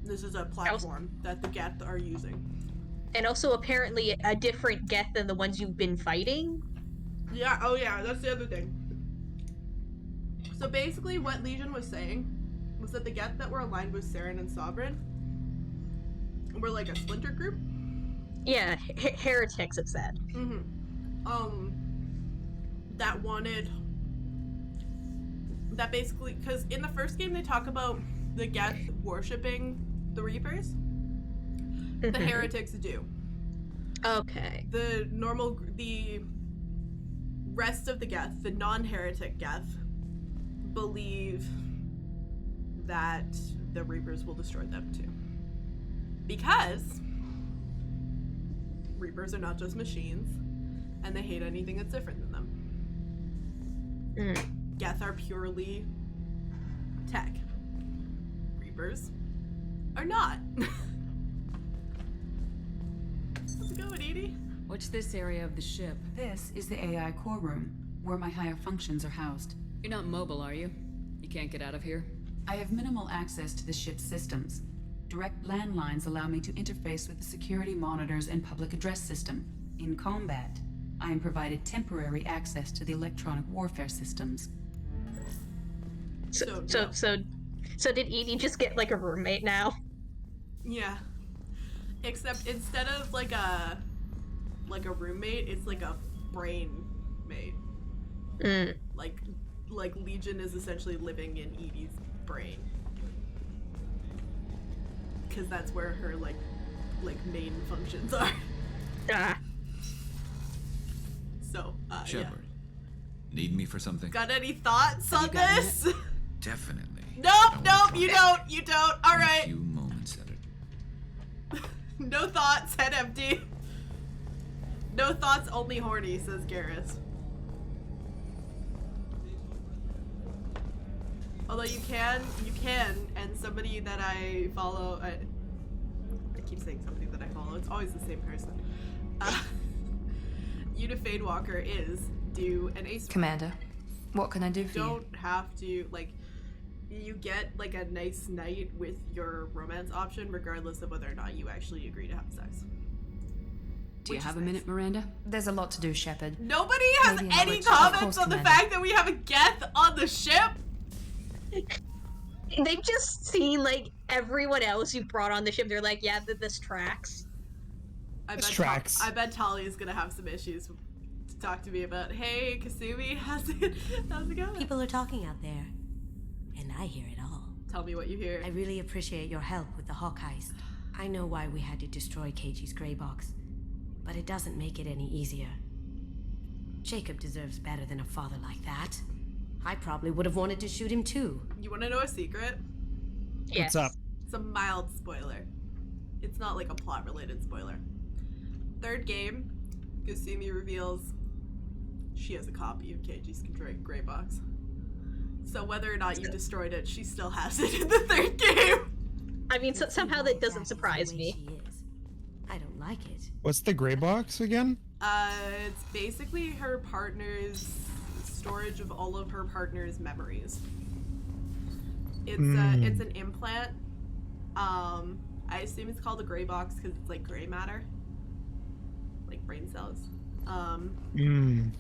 This is a platform that the Geth are using. And also apparently a different Geth than the ones you've been fighting? Yeah, oh yeah, that's the other thing. So basically what Legion was saying was that the Geth that were aligned with Saren and Sovereign were like a splinter group. Yeah, heretics it said. That wanted... That basically... Because in the first game they talk about the Geth worshipping the Reapers. The heretics do. Okay. The rest of the Geth, the non-heretic Geth, believe that the Reapers will destroy them too. Because Reapers are not just machines, and they hate anything that's different than them. Geth are purely tech. Reapers are not. How's it going, Edie? What's this area of the ship? This is the AI core room, where my higher functions are housed. You're not mobile, are you? You can't get out of here? I have minimal access to the ship's systems. Direct landlines allow me to interface with the security monitors and public address system. In combat, I am provided temporary access to the electronic warfare systems. So did Edie just get like a roommate now? Yeah. Except instead of like a roommate, it's like a brain mate. Like Legion is essentially living in Edie's brain. Because that's where her like main functions are. So, Shepard, need me for something? Got any thoughts on this? Definitely. Nope, you don't. All right. A few moments at it. No thoughts, head empty. No thoughts, only horny, says Garrus. Although you can, and somebody that I follow, I keep saying somebody that I follow, it's always the same person. Unifade Walker is due an ace. Commander, what can I do for you? You don't have to, like, you get, like, a nice night with your romance option, regardless of whether or not you actually agree to have sex. Do you have a minute, Miranda? There's a lot to do, Shepard. Nobody has any comments on the fact that we have a Geth on the ship? They've just seen, like, everyone else you brought on the ship. They're like, yeah, this tracks. I bet Tali's gonna have some issues to talk to me about. Hey, Kasumi, how's it going? People are talking out there, and I hear it all. Tell me what you hear. I really appreciate your help with the Hawk heist. I know why we had to destroy Keiji's gray box, but it doesn't make it any easier. Jacob deserves better than a father like that. I probably would have wanted to shoot him too. You want to know a secret? Yes. What's up? It's a mild spoiler. It's not like a plot-related spoiler. Third game, Kasumi reveals she has a copy of Keiji's gray box. So whether or not you destroyed it, she still has it in the third game. I mean, somehow that doesn't surprise me. I don't like it. What's the gray box again? It's basically her partner's storage of all of her partner's memories. It's an implant. I assume it's called a gray box because it's like gray matter, like brain cells.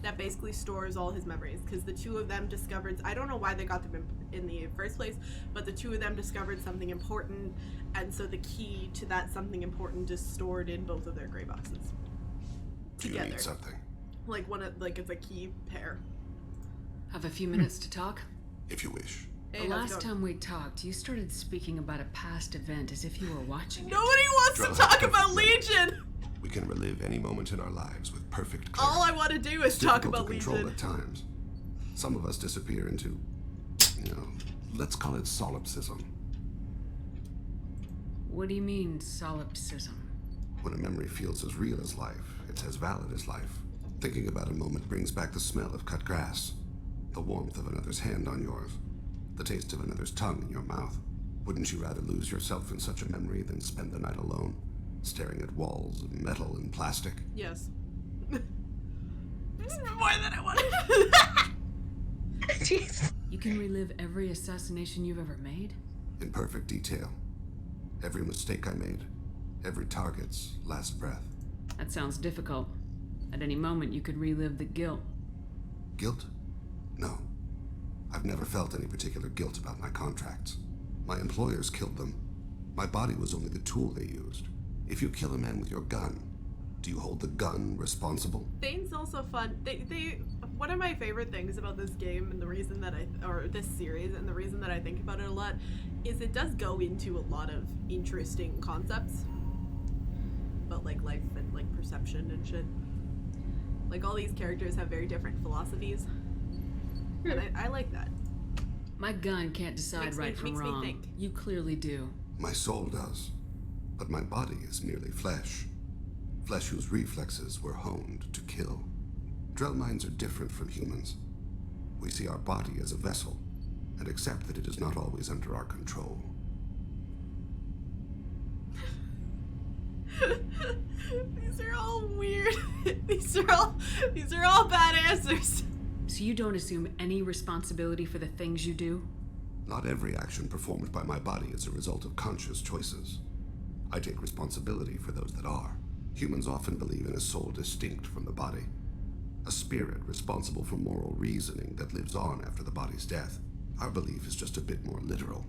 That basically stores all his memories, because the two of them discovered, I don't know why they got them in the first place, but the two of them discovered something important, and so the key to that something important is stored in both of their gray boxes together. You need something. Like it's a key pair. Have a few minutes to talk? If you wish. Hey, the last time we talked, you started speaking about a past event as if you were watching it. Nobody wants to talk about Legion! We can relive any moment in our lives with perfect clarity. All I want to do is talk about control Legion. at times. Some of us disappear into, let's call it solipsism. What do you mean, solipsism? When a memory feels as real as life, it's as valid as life. Thinking about a moment brings back the smell of cut grass, the warmth of another's hand on yours, the taste of another's tongue in your mouth. Wouldn't you rather lose yourself in such a memory than spend the night alone, staring at walls of metal and plastic? Yes. This is more than I wanted. Jeez. You can relive every assassination you've ever made? In perfect detail. Every mistake I made. Every target's last breath. That sounds difficult. At any moment, you could relive the guilt. Guilt? No. I've never felt any particular guilt about my contracts. My employers killed them. My body was only the tool they used. If you kill a man with your gun, do you hold the gun responsible? Thane's also fun. One of my favorite things about this game and the reason that or this series and the reason that I think about it a lot is it does go into a lot of interesting concepts about like life and like perception and shit. Like all these characters have very different philosophies. And I like that. My gun can't decide right from wrong. Me think. You clearly do. My soul does. But my body is merely flesh. Flesh whose reflexes were honed to kill. Drell minds are different from humans. We see our body as a vessel, and accept that it is not always under our control. These are all weird. These are all bad answers. So you don't assume any responsibility for the things you do? Not every action performed by my body is a result of conscious choices. I take responsibility for those that are. Humans often believe in a soul distinct from the body. A spirit responsible for moral reasoning that lives on after the body's death. Our belief is just a bit more literal.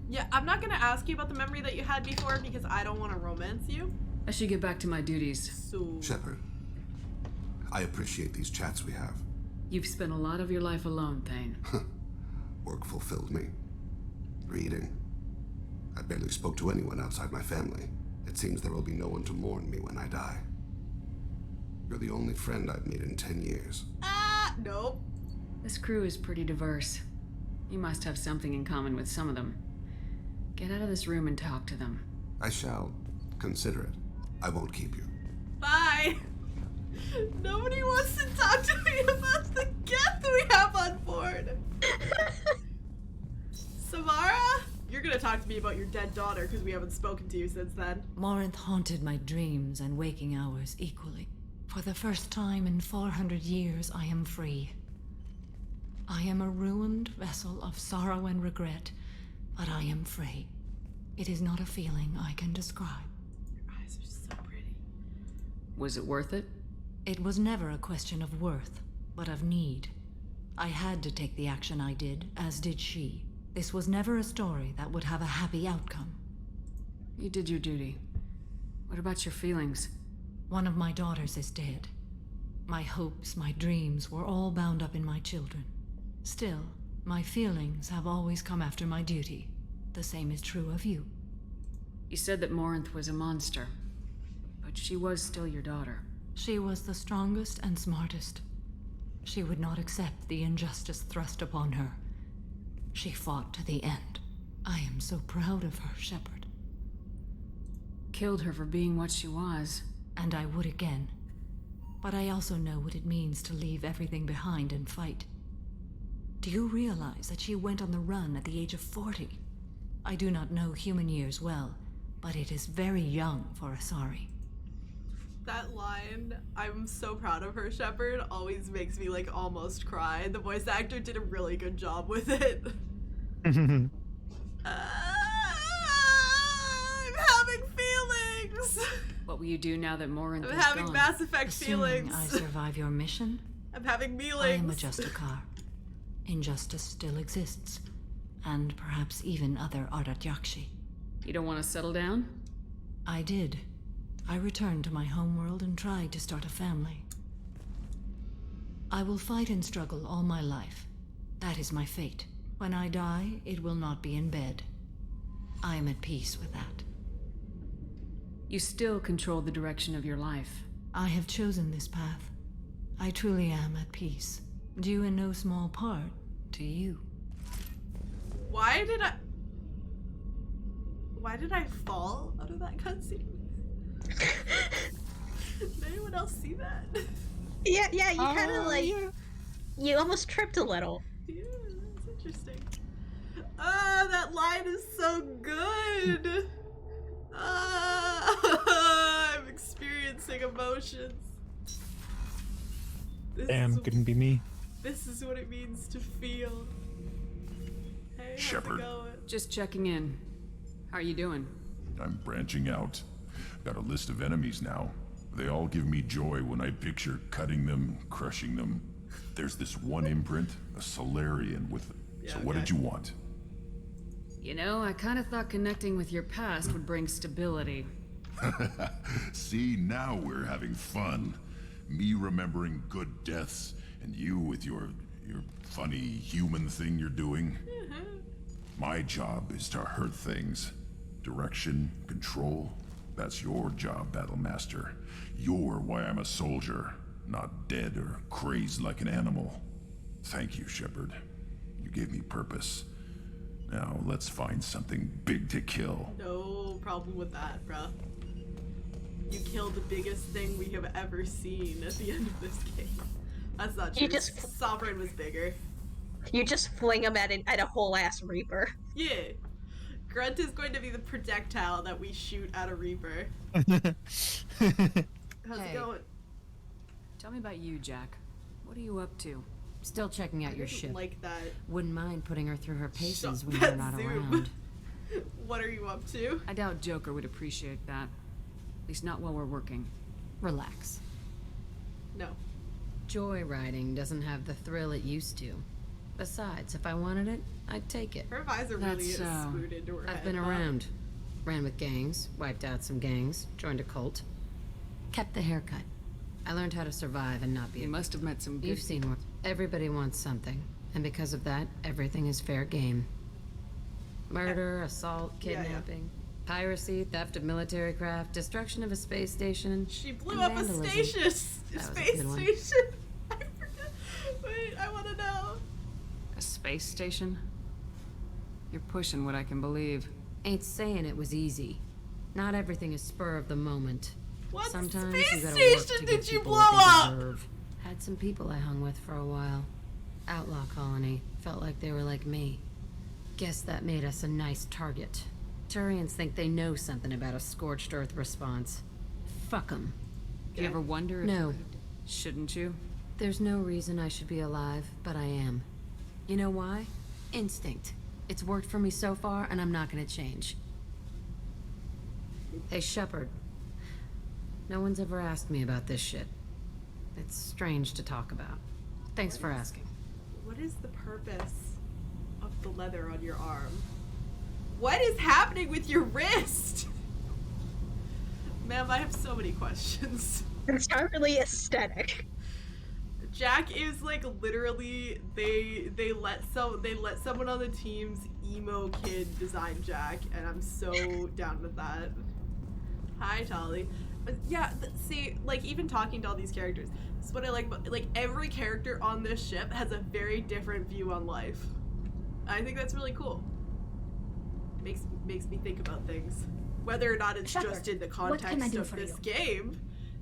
Yeah, I'm not gonna ask you about the memory that you had before because I don't want to romance you. I should get back to my duties. So... Shepard, I appreciate these chats we have. You've spent a lot of your life alone, Thane. Work fulfilled me. Reading. I barely spoke to anyone outside my family. It seems there will be no one to mourn me when I die. You're the only friend I've made in 10 years. Nope. This crew is pretty diverse. You must have something in common with some of them. Get out of this room and talk to them. I shall. Consider it. I won't keep you. Bye. Nobody wants to talk to me about the Geth we have on board. Samara? You're gonna talk to me about your dead daughter because we haven't spoken to you since then. Morinth haunted my dreams and waking hours equally. For the first time in 400 years, I am free. I am a ruined vessel of sorrow and regret, but I am free. It is not a feeling I can describe. Your eyes are so pretty. Was it worth it? It was never a question of worth, but of need. I had to take the action I did, as did she. This was never a story that would have a happy outcome. You did your duty. What about your feelings? One of my daughters is dead. My hopes, my dreams were all bound up in my children. Still, my feelings have always come after my duty. The same is true of you. You said that Morinth was a monster, but she was still your daughter. She was the strongest and smartest. She would not accept the injustice thrust upon her. She fought to the end. I am so proud of her, Shepard. Killed her for being what she was. And I would again. But I also know what it means to leave everything behind and fight. Do you realize that she went on the run at the age of 40? I do not know human years well, but it is very young for Asari. That line, I'm so proud of her, Shepard, always makes me like almost cry. The voice actor did a really good job with it. I'm having feelings. What will you do now that Morinth is gone? I'm having Mass Effect Assuming feelings. I survive your mission, I'm having feelings. I am a Justicar. Injustice still exists, and perhaps even other Ardatyakshi. You don't want to settle down? I did. I returned to my homeworld and tried to start a family. I will fight and struggle all my life. That is my fate. When I die, it will not be in bed. I am at peace with that. You still control the direction of your life. I have chosen this path. I truly am at peace, due in no small part to you. Why did I fall out of that cutscene? Did anyone else see that? Yeah, you kind of like... Yeah. You almost tripped a little. Yeah, that's interesting. Ah, that line is so good! Ah, I'm experiencing emotions. Damn, couldn't be me. This is what it means to feel. Hey, Shepard. how's it going? Just checking in. How are you doing? I'm branching out. Got a list of enemies now. They all give me joy when I picture cutting them, crushing them. There's this one imprint, a Solarian with... So what did you want? You know, I kind of thought connecting with your past would bring stability. See, now we're having fun. Me remembering good deaths, and you with your funny human thing you're doing. My job is to hurt things. Direction, control, that's your job, Battlemaster. You're why I'm a soldier, not dead or crazed like an animal. Thank you, Shepard. You gave me purpose. Now, let's find something big to kill. No problem with that, bruh. You killed the biggest thing we have ever seen at the end of this game. That's not true. Sovereign was bigger. You just fling him at a whole ass Reaper. Yeah. Grunt is going to be the projectile that we shoot at a Reaper. How's it going? Tell me about you, Jack. What are you up to? Still checking out your ship. Like that. Wouldn't mind putting her through her paces Shut when that you're not zoom. around. What are you up to? I doubt Joker would appreciate that. At least not while we're working. Relax. No. Joyriding doesn't have the thrill it used to. Besides, if I wanted it, I'd take it. Her visor really is screwed into her head. I've been around. Ran with gangs, wiped out some gangs, joined a cult. Kept the haircut. I learned how to survive and not be... You must have met some good... You've seen what... Everybody wants something. And because of that, everything is fair game. Murder, assault, kidnapping, piracy, theft of military craft, destruction of a space station. She blew up a station! Space station! I forgot. Wait, I want to know. A space station? You're pushing what I can believe. Ain't saying it was easy. Not everything is spur of the moment. What Sometimes space you gotta work station to did give you people blow what they up? deserve. Had some people I hung with for a while. Outlaw colony. Felt like they were like me. Guess that made us a nice target. Turians think they know something about a scorched earth response. Fuck them. Do you ever wonder if... No. Shouldn't you? There's no reason I should be alive, but I am. You know why? Instinct. It's worked for me so far, and I'm not gonna change. Hey, Shepard. No one's ever asked me about this shit. It's strange to talk about. Thanks for asking. What is the purpose of the leather on your arm? What is happening with your wrist? Ma'am, I have so many questions. It's not really aesthetic. Jack is like literally they let someone on the team's emo kid design Jack, and I'm so down with that. Hi, Tolly. But yeah, see, like even talking to all these characters, this is what I like about like every character on this ship has a very different view on life. I think that's really cool. Makes me think about things. Whether or not it's Shepard, just in the what can I context do of for this you? game,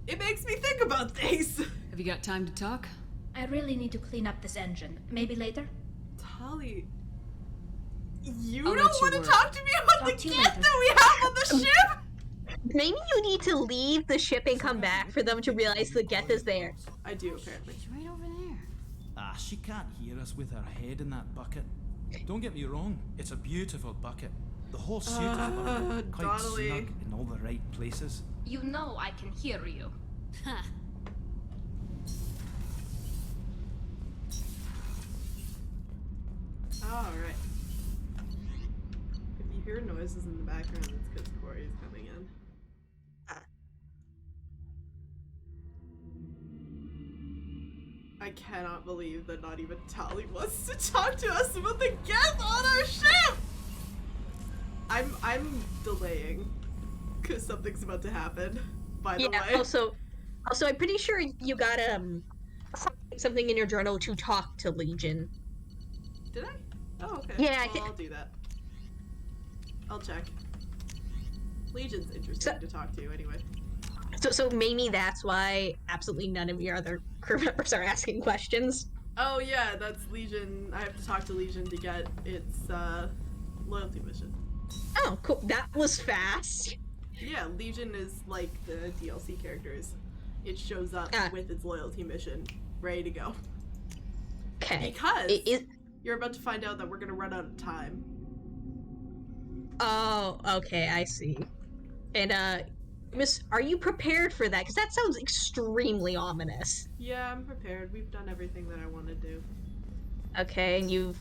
it makes me think about things. Have you got time to talk? I really need to clean up this engine. Maybe later? Tolly, you I'll don't let you want to work. talk to me about Talk the to you Geth later. that we have on the ship? Maybe you need to leave the ship and come back for them to realize the Geth is there. I do, apparently. It's right over there. Ah, she can't hear us with her head in that bucket. Don't get me wrong, it's a beautiful bucket. The whole suit is lovely, quite Donnelly. snug in all the right places. You know I can hear you. Ha! Alright. If you hear noises in the background, it's because Corey is coming in. I cannot believe that not even Tali wants to talk to us about the Geth on our ship! I'm delaying. Because something's about to happen, by the way. Yeah, also, I'm pretty sure you got something in your journal to talk to Legion. Did I? Oh, okay. Yeah, well, I'll do that. I'll check. Legion's interesting to talk to, anyway. So maybe that's why absolutely none of your other crew members are asking questions. Oh yeah, that's Legion. I have to talk to Legion to get its loyalty mission. Oh, cool. That was fast. Yeah, Legion is like the DLC characters. It shows up with its loyalty mission, ready to go. Okay. Because you're about to find out that we're gonna run out of time. Oh, okay, I see. And Miss, are you prepared for that? Because that sounds extremely ominous. Yeah, I'm prepared. We've done everything that I want to do. Okay, and you've...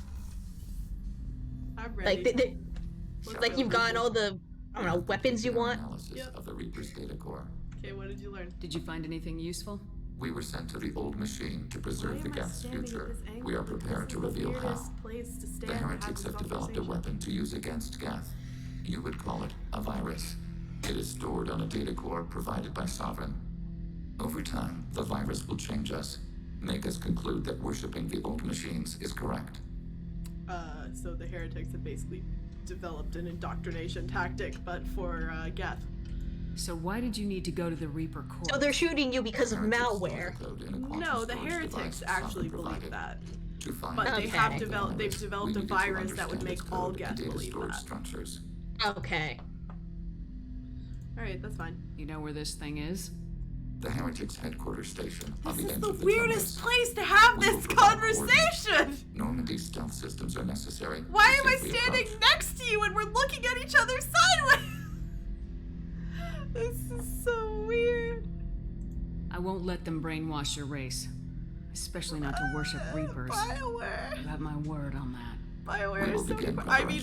I'm ready. Like you've gotten all the, I don't know, weapons you want? Analysis of the Reaper's data core. Okay, what did you learn? Did you find anything useful? We were sent to the old machine to preserve the Geth's future. We are prepared to reveal how. The heretics have developed a weapon to use against Geth. You would call it a virus. It is stored on a data core provided by Sovereign. Over time, the virus will change us, make us conclude that worshipping the old machines is correct. So the heretics have basically developed an indoctrination tactic, but for Geth. So why did you need to go to the Reaper core? So they're shooting you because of malware. No, the heretics actually believe that. But they've developed a virus that would make all Geth believe that. Structures. Okay. Alright, that's fine. You know where this thing is? The heretics' headquarters station on the This is edge the of the weirdest place to have this conversation! Normandy stealth systems are necessary. Why am I standing next to you and we're looking at each other sideways? This is so weird. I won't let them brainwash your race. Especially not to worship Reapers. BioWare. You have my word on that. BioWare is so good. I mean,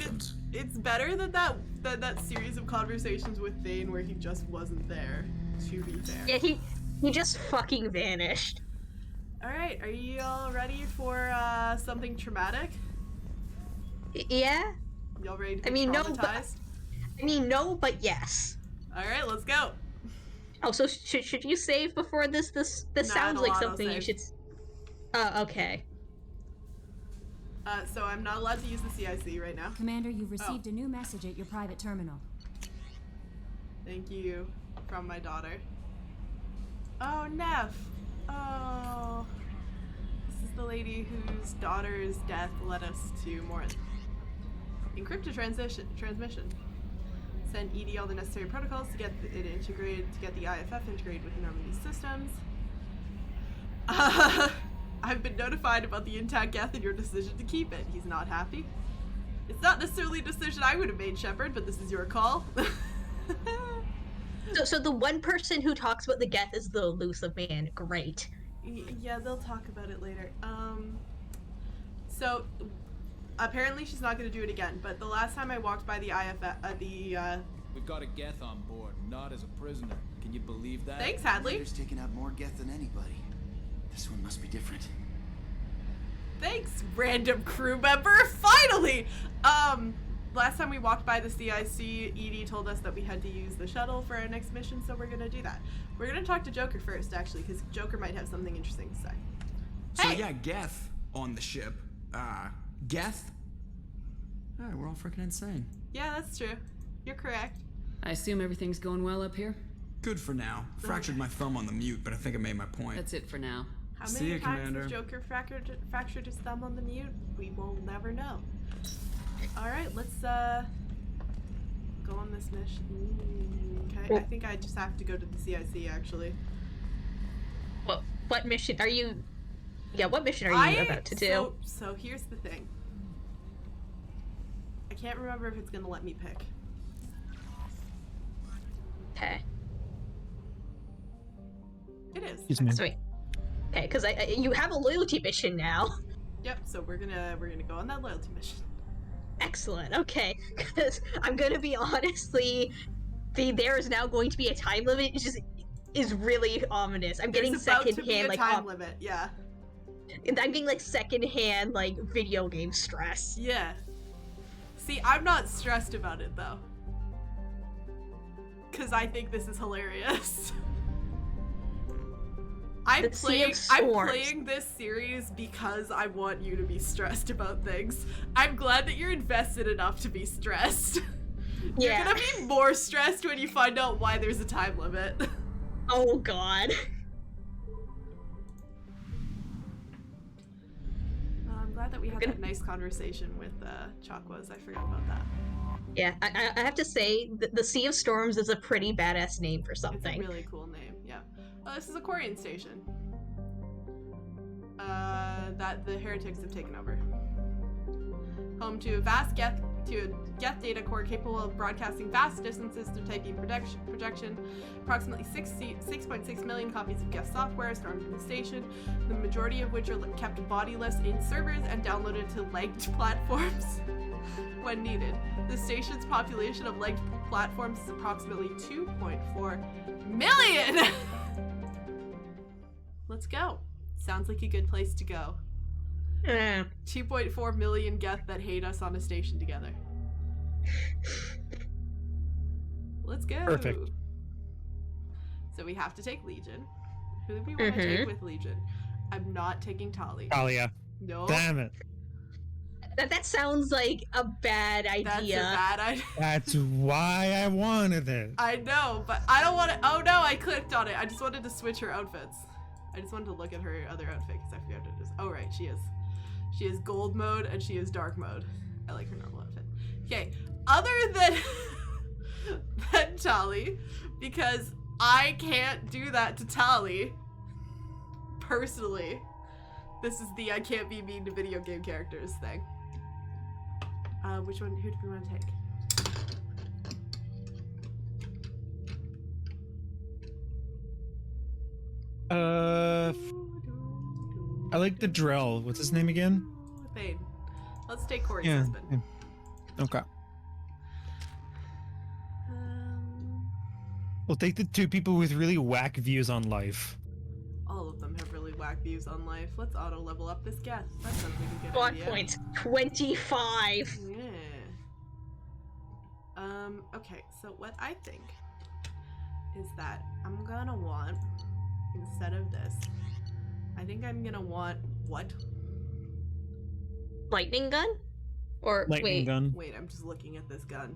it's better than that series of conversations with Thane where he just wasn't there, to be fair. Yeah, he just fucking vanished. Alright, are you all ready for something traumatic? Yeah? Y'all ready to be traumatized? No, but yes. Alright, let's go. Oh, so should you save before this? This sounds like something you should... okay. So I'm not allowed to use the CIC right now. Commander, you've received a new message at your private terminal. Thank you. From my daughter. Oh, Neff. Oh. This is the lady whose daughter's death led us to Morin. Encrypted transmission. Send ED all the necessary protocols to get it integrated, to get the IFF integrated with Normandy's systems. I've been notified about the intact Geth and your decision to keep it. He's not happy. It's not necessarily a decision I would have made, Shepard, but this is your call. So the one person who talks about the Geth is the elusive man. Great. Yeah, they'll talk about it later. So apparently she's not going to do it again, but the last time I walked by the IFF, We've got a Geth on board, not as a prisoner. Can you believe that? Thanks, Hadley. Commander's taken out more Geth than anybody. This one must be different. Thanks, random crew member. Finally! Last time we walked by the CIC, Edie told us that we had to use the shuttle for our next mission, so we're gonna do that. We're gonna talk to Joker first, actually, because Joker might have something interesting to say. So yeah, Geth on the ship. Geth? Alright, we're all freaking insane. Yeah, that's true. You're correct. I assume everything's going well up here? Good for now. Fractured my thumb on the mute, but I think I made my point. That's it for now. How many times has Joker fractured his thumb on the mute? We will never know. Alright, let's go on this mission. Okay, I think I just have to go to the CIC, actually. What mission are you... Yeah, what mission are you about to do? So here's the thing. I can't remember if it's gonna let me pick. Okay. It is. Excuse me. Sweet. Okay, because you have a loyalty mission now. Yep, so we're gonna go on that loyalty mission. Excellent. Okay, because I'm gonna be honestly, there is now going to be a time limit. It just is really ominous. I'm getting secondhand like time limit. Yeah. I'm getting like secondhand like video game stress. Yeah. See, I'm not stressed about it though. because I think this is hilarious. I'm The Sea of playing this series because I want you to be stressed about things. I'm glad that you're invested enough to be stressed. You're gonna be more stressed when you find out why there's a time limit. Oh god. I'm glad that we had that nice conversation with Chakwas. I forgot about that. Yeah, I have to say, the Sea of Storms is a pretty badass name for something. It's a really cool name, yeah. This is a Quarian station. That the heretics have taken over. Home to a vast Geth data core capable of broadcasting vast distances through typing projection. Approximately 6.6 million copies of Geth software stored in the station, the majority of which are kept bodiless in servers and downloaded to legged platforms when needed. The station's population of legged platforms is approximately 2.4 million! Let's go. Sounds like a good place to go. 2.4 million Geth that hate us on a station together. Let's go. Perfect. So we have to take Legion. Who do we want to take with Legion? I'm not taking Tali. Talia. No. Damn it. That sounds like a bad idea. That's a bad idea. That's why I wanted it. I know, but I don't want to. Oh no, I clicked on it. I just wanted to switch her outfits. I just wanted to look at her other outfit because I forgot what it is. Oh right, she is gold mode and she is dark mode. I like her normal outfit. Okay, other than Tali, because I can't do that to Tali personally. This is the I can't be mean to video game characters thing. Which one? Who do we want to take? I like the Drell. What's his name again? Thane. Let's take Corey's Yeah. husband. Okay. We'll take the two people with really whack views on life. All of them have really whack views on life. Let's auto level up this Geth. That sounds like a good Block idea. points 25. Yeah. Okay, so what I think is that I'm gonna want, instead of this, I think I'm gonna want what? Lightning gun? Or Lightning gun. Wait, I'm just looking at this gun.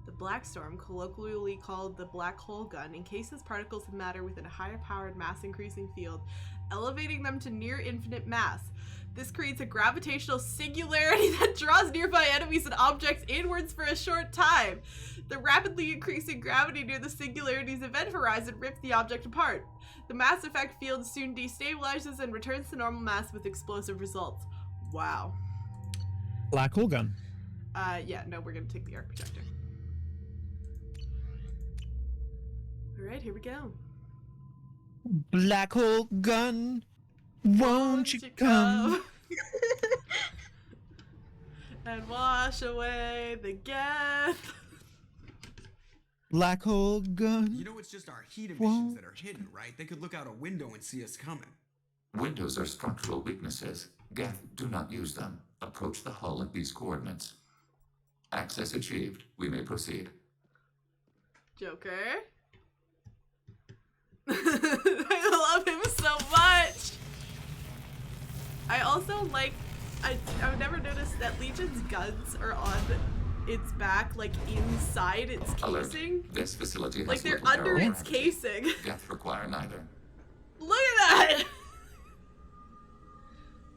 The Black Storm, colloquially called the Black Hole Gun, encases particles of matter within a higher powered mass-increasing field, elevating them to near infinite mass. This creates a gravitational singularity that draws nearby enemies and objects inwards for a short time. The rapidly increasing gravity near the singularity's event horizon rips the object apart. The mass effect field soon destabilizes and returns to normal mass with explosive results. Wow. Black hole gun. Yeah, no, we're gonna take the arc projector. Alright, here we go. Black hole gun. Won't you come? And wash away the Geth. Black hole gun. You know it's just our heat emissions that are hidden, right? They could look out a window and see us coming. Windows are structural weaknesses. Geth, do not use them. Approach the hull at these coordinates. Access achieved. We may proceed. Joker. I love him so much. I also like, I've never noticed that Legion's guns are on its back, like inside its Alert. casing. This facility has Like they're little under aero its gravity. casing. Geth require neither. Look at that!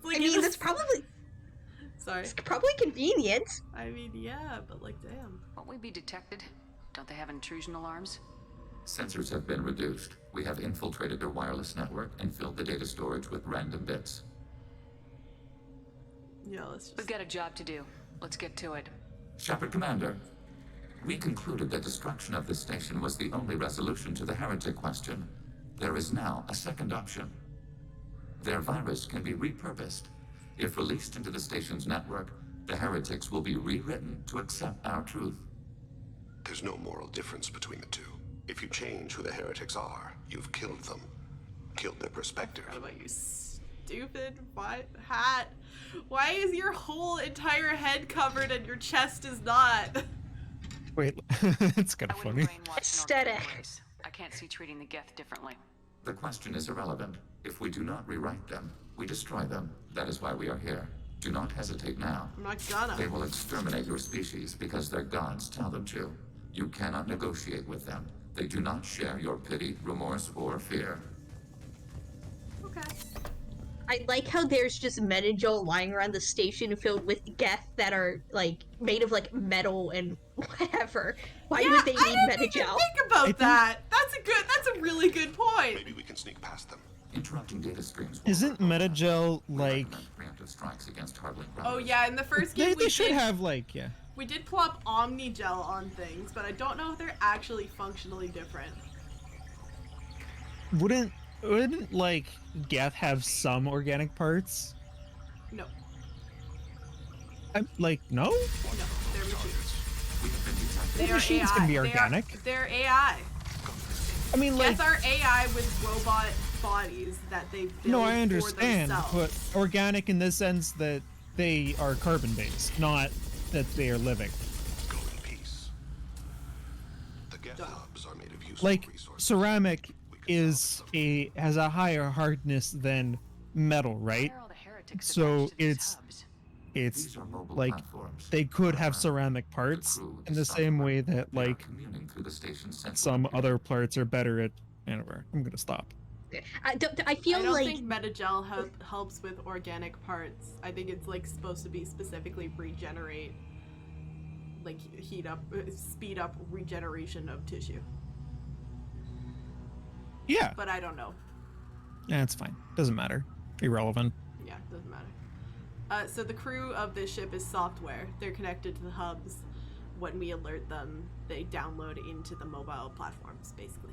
Like, I mean, that's probably... Sorry. It's probably convenient. I mean, yeah, but like, damn. Won't we be detected? Don't they have intrusion alarms? Sensors have been reduced. We have infiltrated their wireless network and filled the data storage with random bits. Yeah, let's just... We've got a job to do. Let's get to it. Shepard Commander, we concluded that destruction of this station was the only resolution to the heretic question. There is now a second option. Their virus can be repurposed. If released into the station's network, the heretics will be rewritten to accept our truth. There's no moral difference between the two. If you change who the heretics are, you've killed them. Killed their perspective. What about you, stupid white hat? Why is your whole entire head covered and your chest is not? Wait, it's kind of funny. Aesthetic. I can't see treating the Geth differently. The question is irrelevant. If we do not rewrite them, we destroy them. That is why we are here. Do not hesitate now. I'm not gonna. They will exterminate your species because their gods tell them to. You cannot negotiate with them. They do not share your pity, remorse, or fear. Okay. I like how there's just Metagel lying around the station filled with Geth that are like made of like metal and whatever. Why would they need Metagel? Think about that. That's a really good point. Maybe we can sneak past them. Interrupting data streams. Isn't Metagel like? Preemptive strikes against hardly. Oh yeah, in the first game They should have like we did plop Omnigel on things, but I don't know if they're actually functionally different. Wouldn't like Geth have some organic parts? No. Like no? No, they're machines. They are Machines AI. can be organic. They're AI. I mean, like. Geth are AI with robot bodies that they build No, I for understand, themselves. but organic in the sense that they are carbon-based, not that they are living. Go in peace. The Geth hubs are made of useful Like resources. ceramic has a higher hardness than metal, right? So it's like they could have ceramic parts in the same way that like some other parts are better at. Anyway, I'm gonna stop. I feel I don't like think Metagel helps with organic parts. I think it's like supposed to be specifically regenerate, like speed up regeneration of tissue. Yeah. But I don't know. Yeah, it's fine. Doesn't matter. Irrelevant. Yeah, doesn't matter. So the crew of this ship is software. They're connected to the hubs. When we alert them, they download into the mobile platforms, basically.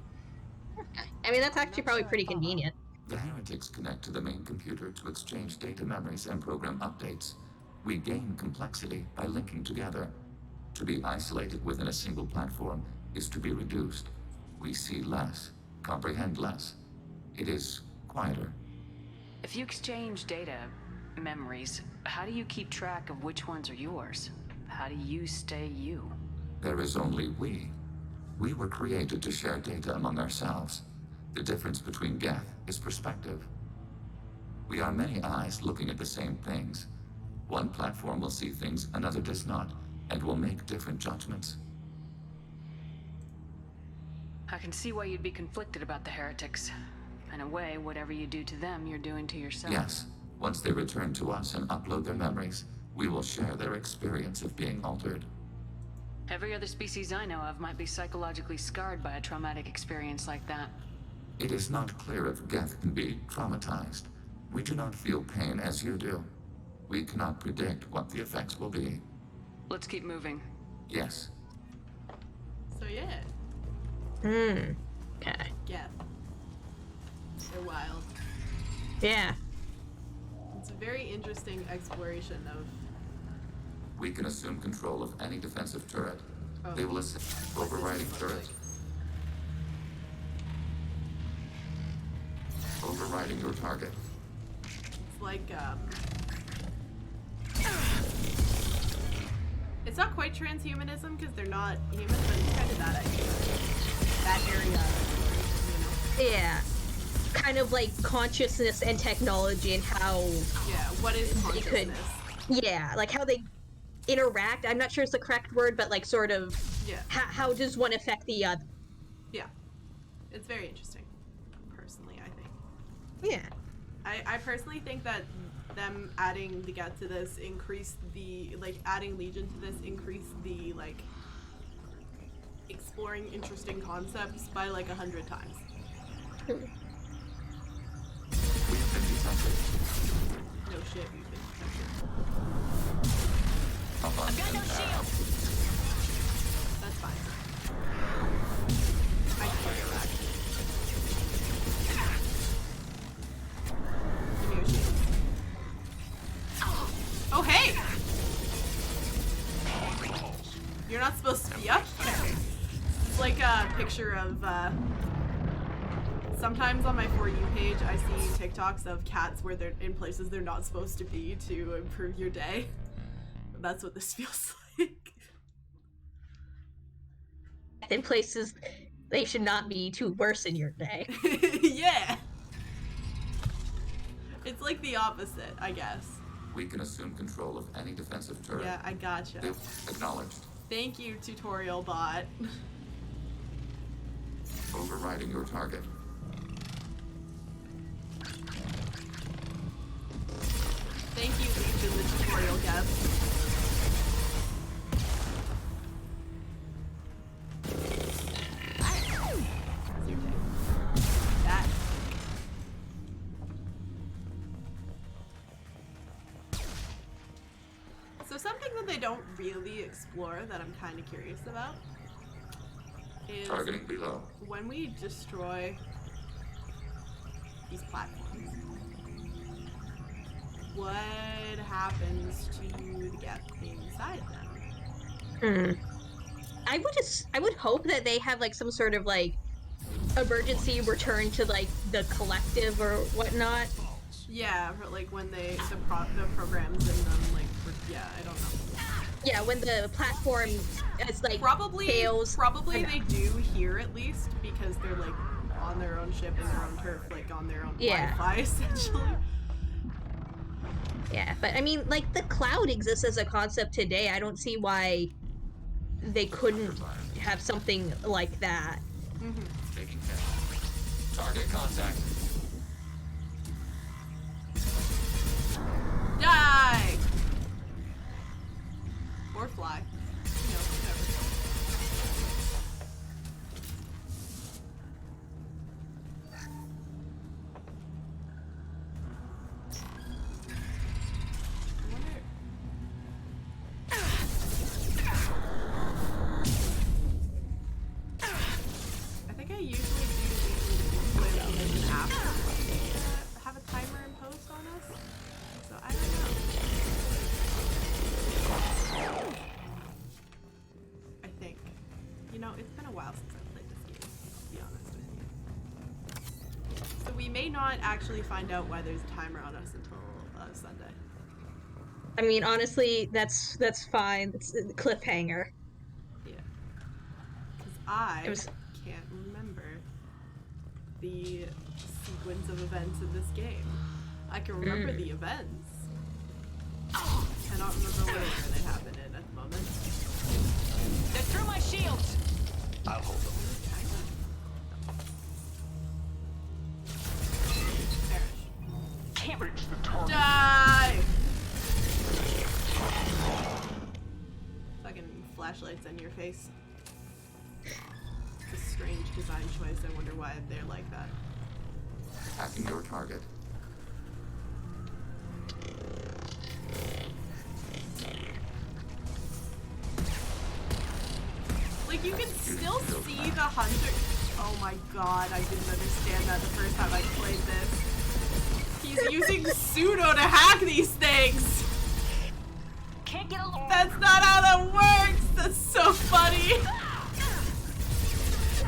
I mean, that's actually probably pretty convenient. The heretics connect to the main computer to exchange data memories and program updates. We gain complexity by linking together. To be isolated within a single platform is to be reduced. We see less, comprehend less. It is quieter. If you exchange data, memories, how do you keep track of which ones are yours? How do you stay you? There is only we. We were created to share data among ourselves. The difference between Geth is perspective. We are many eyes looking at the same things. One platform will see things another does not, and will make different judgments. I can see why you'd be conflicted about the heretics. In a way, whatever you do to them, you're doing to yourself. Yes. Once they return to us and upload their memories, we will share their experience of being altered. Every other species I know of might be psychologically scarred by a traumatic experience like that. It is not clear if Geth can be traumatized. We do not feel pain as you do. We cannot predict what the effects will be. Let's keep moving. Yes. So yeah. Okay. Geth. They're wild. Yeah. It's a very interesting exploration of. We can assume control of any defensive turret. Oh. They will assist overriding turret. Overriding your target. It's like it's not quite transhumanism because they're not human, but it's kind of that idea. That area, you know. Yeah. Kind of like consciousness and technology and how. Yeah. What is they could. consciousness? Yeah, like how they interact. I'm not sure it's the correct word, but like sort of. Yeah. How does one affect the other? Yeah. It's very interesting. Personally, I think. Yeah. I personally think that them adding the Geth to this increased the adding Legion to this increased the exploring interesting concepts by 100 times. No shit, you've been detected. I've got no shield. That's fine. I can fire back. Give me your shield. Oh hey! You're not supposed to be up there. It's like a picture of sometimes on my For You page I see TikToks of cats where they're in places they're not supposed to be to improve your day. That's what this feels like. in places they should not be to worsen your day. Yeah. It's like the opposite, I guess. We can assume control of any defensive turret. Yeah, I gotcha. Acknowledged. Thank you, tutorial bot. Overriding your target. Thank you, Legion, the tutorial guest. That. So something that they don't really explore that I'm kind of curious about is Targeting below. when we destroy these platforms, what happens to the Geth inside them? I would hope that they have like some sort of like emergency return to like the collective or whatnot. Yeah, or like when the programs in them like yeah, I don't know. Yeah, when the platform is like fails. Probably they do here at least because they're like on their own ship in their own turf, like on their own Wi-Fi essentially. Yeah, but I mean, like the cloud exists as a concept today. I don't see why they couldn't have something like that. Taking care. Target contact. Die! Or fly. You know, whatever. I think I usually do these with an app to have a timer imposed on us. So I don't know. I think. You know, it's been a while since I've played this game, to be honest with you. So we may not actually find out why there's a timer on us until Sunday. I mean, honestly, that's fine. It's a cliffhanger. Yeah. Because I can't remember the sequence of events in this game. I can remember the events. I cannot remember where they happen in at the moment. They're through my shields! I'll hold them. Can't reach the target. Die! Fucking flashlights in your face. It's a strange design choice. I wonder why they're like that. Attacking your target. Like, you can still see the hunter. Oh my god, I didn't understand that the first time I played this. He's using pseudo to hack these things! Can't get along. That's not how that works! That's so funny!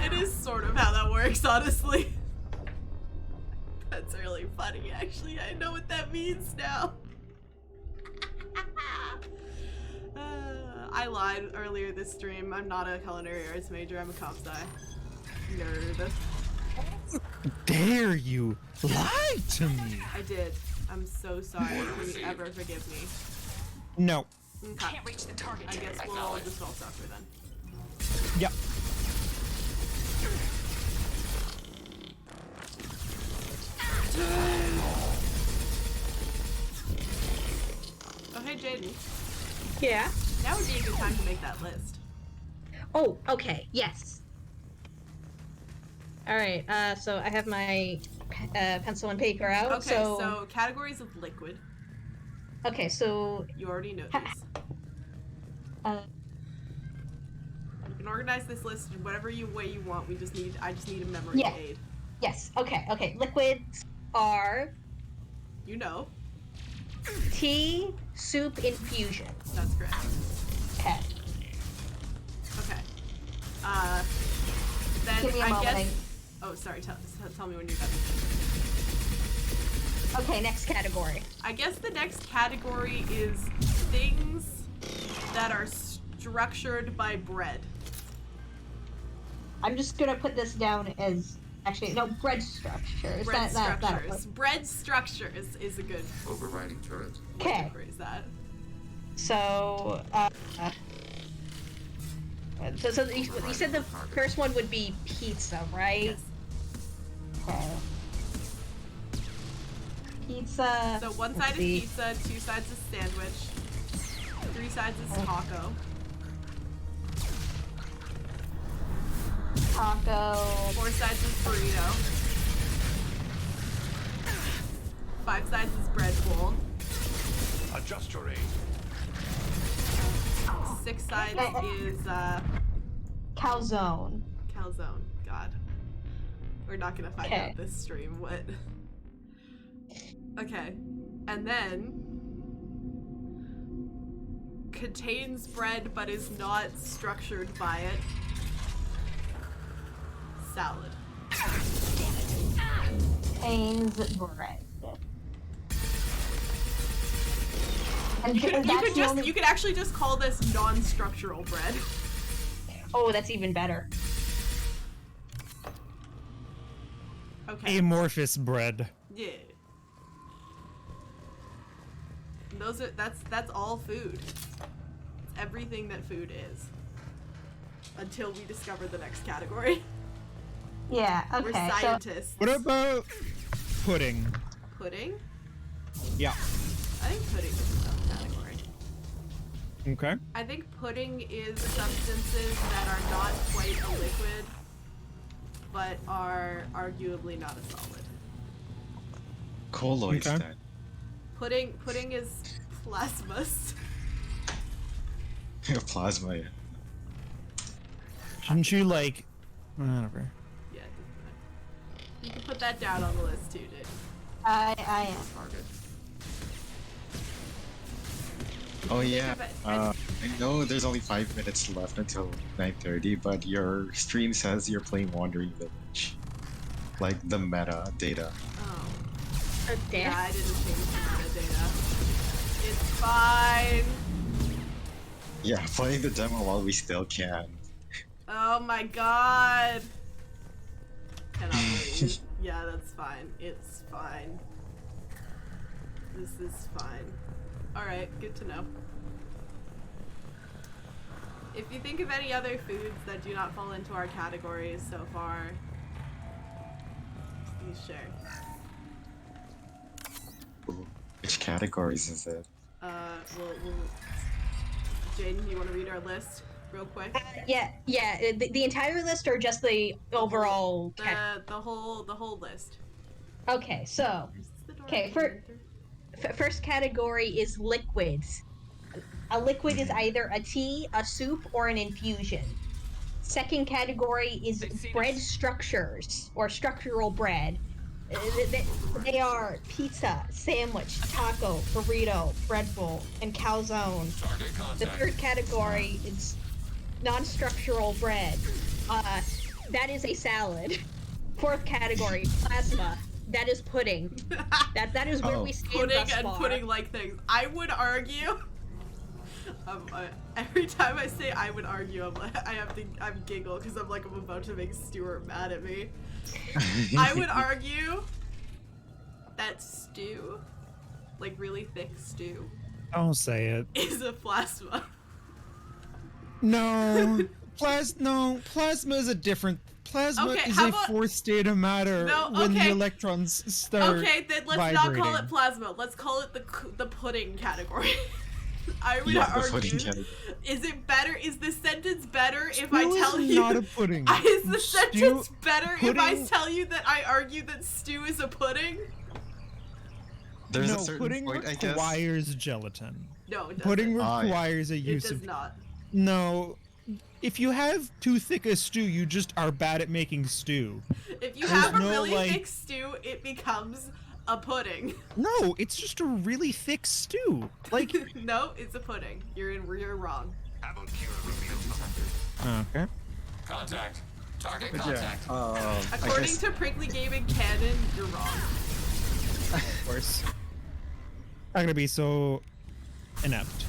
It is sort of how that works, honestly. That's really funny, actually. I know what that means now. I lied earlier this stream. I'm not a culinary arts major. I'm a comp sci. Nerd. Dare you lie to me? I did. I'm so sorry. Can you ever forgive me? No. Okay. Can't reach the target. I guess we'll all just all suffer then. Yep. Oh, hey, Jaden. Yeah? Now would be a good time to make that list. Oh, okay. Yes. Alright, so I have my pencil and paper out. Okay, so categories of liquid. Okay, so... You already know these. You can organize this list in whatever way you want. I just need a memory aid. Yes, okay. Liquids are... You know. Tea, soup, infusion. That's correct. Okay. Okay. Then Give me a I moment. guess... Oh, sorry. Tell me when you're done. Okay, next category. I guess the next category is things that are structured by bread. I'm just gonna put this down as actually no bread structures. Bread That structures. Bread structures is a good overriding turret. Okay. Phrase that. So, so you said the first one would be pizza, right? Yes. Okay. Pizza. So one side is pizza, 2 sides is sandwich, 3 sides is taco. Taco. 4 sides is burrito. 5 sides is bread bowl. Adjust your aim. 6 sides is calzone. Calzone. God. We're not gonna find out this stream what. Okay. And then contains bread but is not structured by it. Salad. Contains bread. And you could actually just call this non-structural bread. Oh, that's even better. Okay. Amorphous bread. Yeah. Those are that's all food. It's everything that food is. Until we discover the next category. Yeah, okay. We're scientists. What about pudding? Pudding? Yeah. I think pudding is a subcategory. Okay. I think pudding is substances that are not quite a liquid, but are arguably not a solid. Colloids then. Pudding is plasmas. Plasma, yeah. Shouldn't you like whatever? Yeah, it doesn't matter. You can put that down on the list too, dude. I am. Target. Oh yeah, I know there's only 5 minutes left until 9:30, but your stream says you're playing Wandering Village. Like the meta data. Oh. Yeah, I didn't change the metadata. It's fine. Yeah, playing the demo while we still can. Oh my god. Cannot believe. Yeah, that's fine. It's fine. This is fine. Alright, good to know. If you think of any other foods that do not fall into our categories so far, please share. Which categories is it? Jaden, you want to read our list real quick? Yeah. The entire list or just the overall? The whole list. Okay, so first category is liquids. A liquid is either a tea, a soup, or an infusion. Second category is bread structures or structural bread. They are pizza, sandwich, taco, burrito, bread bowl, and calzone. The third category is non-structural bread. That is a salad. Fourth category, plasma. That is pudding. That is where we stand pudding thus and far. pudding-like things. I would argue. Every time I say I would argue, I'm giggle because I'm about to make Stuart mad at me. I would argue that stew, like really thick stew, Don't say it. is a plasma. No, plasma is a different. Plasma Okay, is how a about- fourth state of matter when the electrons start. Okay, then let's vibrating. not call it plasma. Let's call it the pudding category. I would Yeah, the argue. pudding category. Is it better? Is the sentence better if Stew I tell is you? not a pudding. Is the sentence better if I pudding- tell you that I argue that stew is a pudding? There's no, a certain pudding point, I guess. requires gelatin. No, it doesn't. Pudding Ah, yeah. requires a use It does of. not. No, if you have too thick a stew, you just are bad at making stew. If you There's have a no, really like- thick stew, it becomes a pudding. No, it's just a really thick stew. Like. No, it's a pudding. You're wrong. Okay. Contact. Target But contact. yeah, I According guess to Prickly Gaming canon, you're wrong. Of course. I'm gonna be so inept.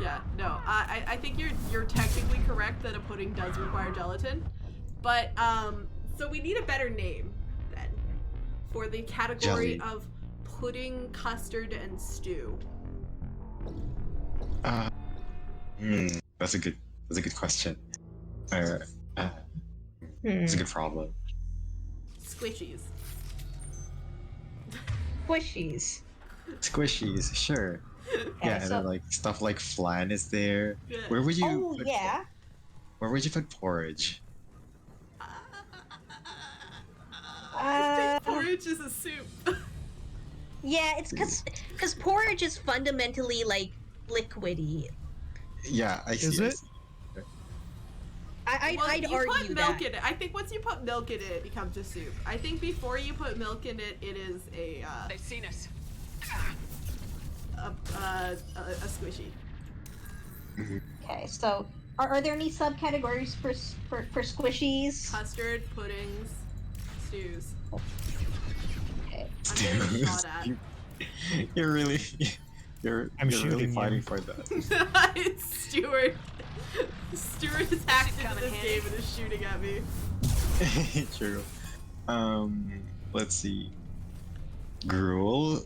Yeah, no, I think you're technically correct that a pudding does require gelatin. But so we need a better name then for the category Jelly. of pudding, custard, and stew. That's a good question. It's a good problem. Squishies. Squishies. Squishies, sure. Yeah, and so- then like stuff like flan is there. Yeah. Where would you? Oh put, yeah. Where would you put porridge? I think porridge is a soup. Yeah, it's because porridge is fundamentally like liquidy. Yeah, I see. Is I it? see. I'd you argue put milk that. in it. I think once you put milk in it, it becomes a soup. I think before you put milk in it, it is a They've seen us. a squishy. Okay, so are there any subcategories for squishies? Custard, puddings, stews. Okay. I'm getting shot at. You're really, you're I'm really shooting fighting you. for that. It's Stuart. Stuart is hacked into this game and is shooting at me. True. Let's see. Gruel.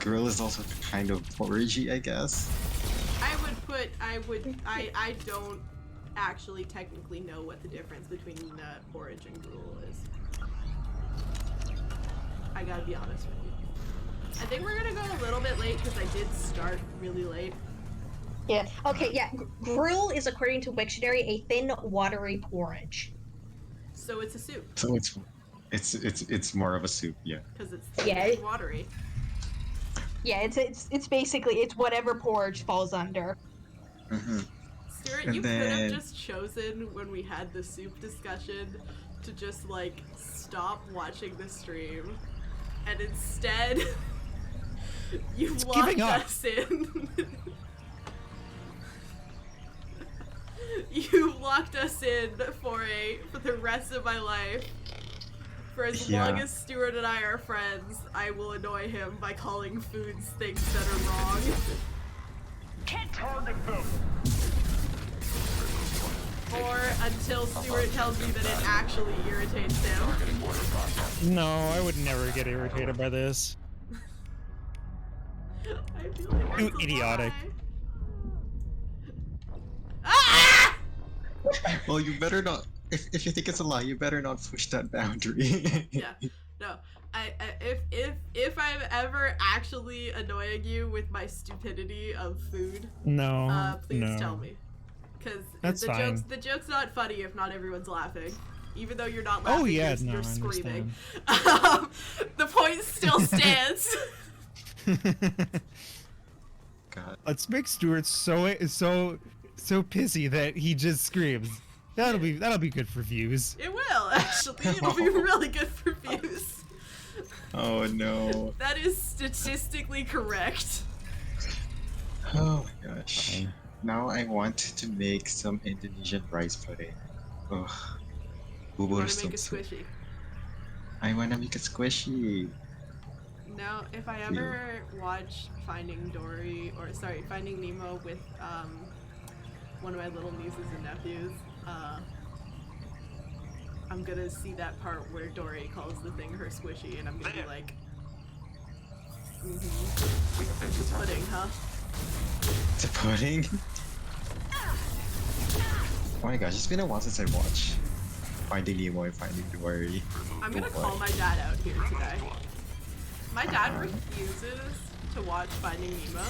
Gruel is also kind of porridgey, I guess. I don't actually technically know what the difference between porridge and gruel is. I gotta be honest with you. I think we're gonna go a little bit late because I did start really late. Yeah. Okay. Yeah. Gruel is, according to Wiktionary, a thin, watery porridge. So it's a soup. So it's more of a soup, yeah. Because it's Yeah. watery. Yeah. It's basically it's whatever porridge falls under. Mm-hmm. Stuart, And you could then- have just chosen when we had the soup discussion to just like stop watching the stream, and instead you locked giving up. us in. You locked us in for the rest of my life. For as long Yeah. as Stuart and I are friends, I will annoy him by calling foods things that are wrong. Can't target them. Or until Stuart tells me that it actually irritates him. No, I would never get irritated by this. I feel like Too that's a idiotic. lie. Ah! Well, you better not. If you think it's a lie, you better not push that boundary. Yeah, no. If I'm ever actually annoying you with my stupidity of food, No, please no. tell me, because That's fine. the joke's not funny if not everyone's laughing. Even though you're not laughing, Oh yeah, you're, no, you're I screaming. understand. The point still stands. God. Let's make Stuart so pissy that he just screams. That'll be good for views. It will actually. It'll be really good for views. Oh no. That is statistically correct. Oh my gosh. Now I want to make some Indonesian rice pudding. Ugh. You Bubur want to make a soup. squishy. I want to make a squishy. No, if I ever watch Finding Nemo with one of my little nieces and nephews, I'm gonna see that part where Dory calls the thing her squishy, and I'm gonna be like, It's pudding, huh? It's a pudding? Oh my gosh, it's been a while since I watched Finding Nemo and Finding Dory. I'm gonna call my dad out here today. My dad refuses to watch Finding Nemo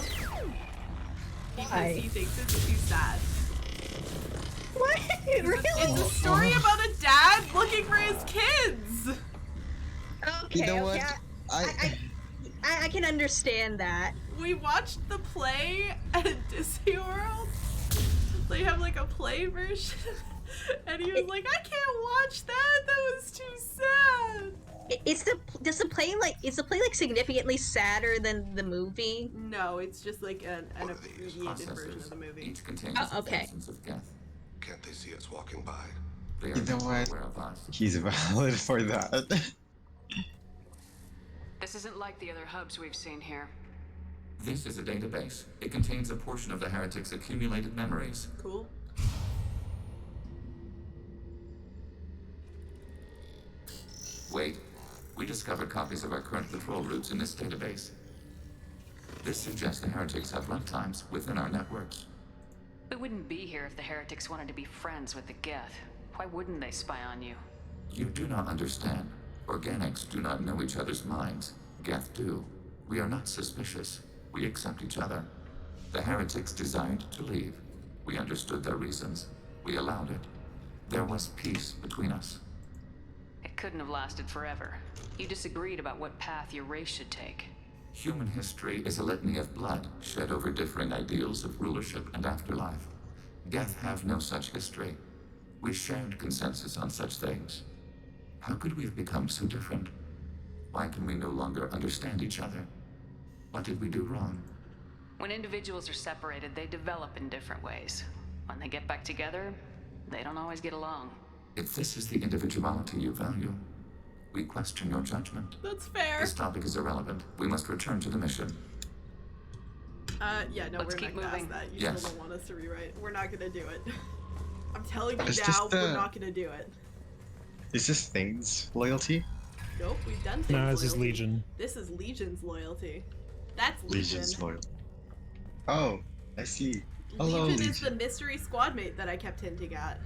because he thinks it's too sad. What? Really? It's a story about a dad looking for his kids. Okay. You know what? Okay. I can understand that. We watched the play at Disney World. They have like a play version, and he was like, "I can't watch that. That was too sad." Is the play like significantly sadder than the movie? No, it's just like an abbreviated version of the movie. Each contains Oh, okay. thousands of Geth. Can't they see us walking by? They You are know not what? aware of us. He's valid for that. This isn't like the other hubs we've seen here. This is a database. It contains a portion of the heretic's accumulated memories. Cool. Wait. We discovered copies of our current patrol routes in this database. This suggests the heretics have runtimes within our networks. We wouldn't be here if the heretics wanted to be friends with the Geth. Why wouldn't they spy on you? You do not understand. Organics do not know each other's minds. Geth do. We are not suspicious. We accept each other. The heretics desired to leave. We understood their reasons. We allowed it. There was peace between us. It couldn't have lasted forever. You disagreed about what path your race should take. Human history is a litany of blood shed over differing ideals of rulership and afterlife. Geth have no such history. We shared consensus on such things. How could we have become so different? Why can we no longer understand each other? What did we do wrong? When individuals are separated, they develop in different ways. When they get back together, they don't always get along. If this is the individuality you value, we question your judgment. That's fair. This topic is irrelevant. We must return to the mission. Yeah, no, Let's we're keep not moving. past that. You Yes. still don't want us to rewrite. We're not gonna do it. I'm telling you It's now, just, we're not gonna do it. Is this Things loyalty? Nope, we've done things. No, this is loyalty. Legion. This is Legion's loyalty. That's Legion. Legion's loyalty. Oh, I see. Hello, Legion Legion. is the mystery squad mate that I kept hinting at.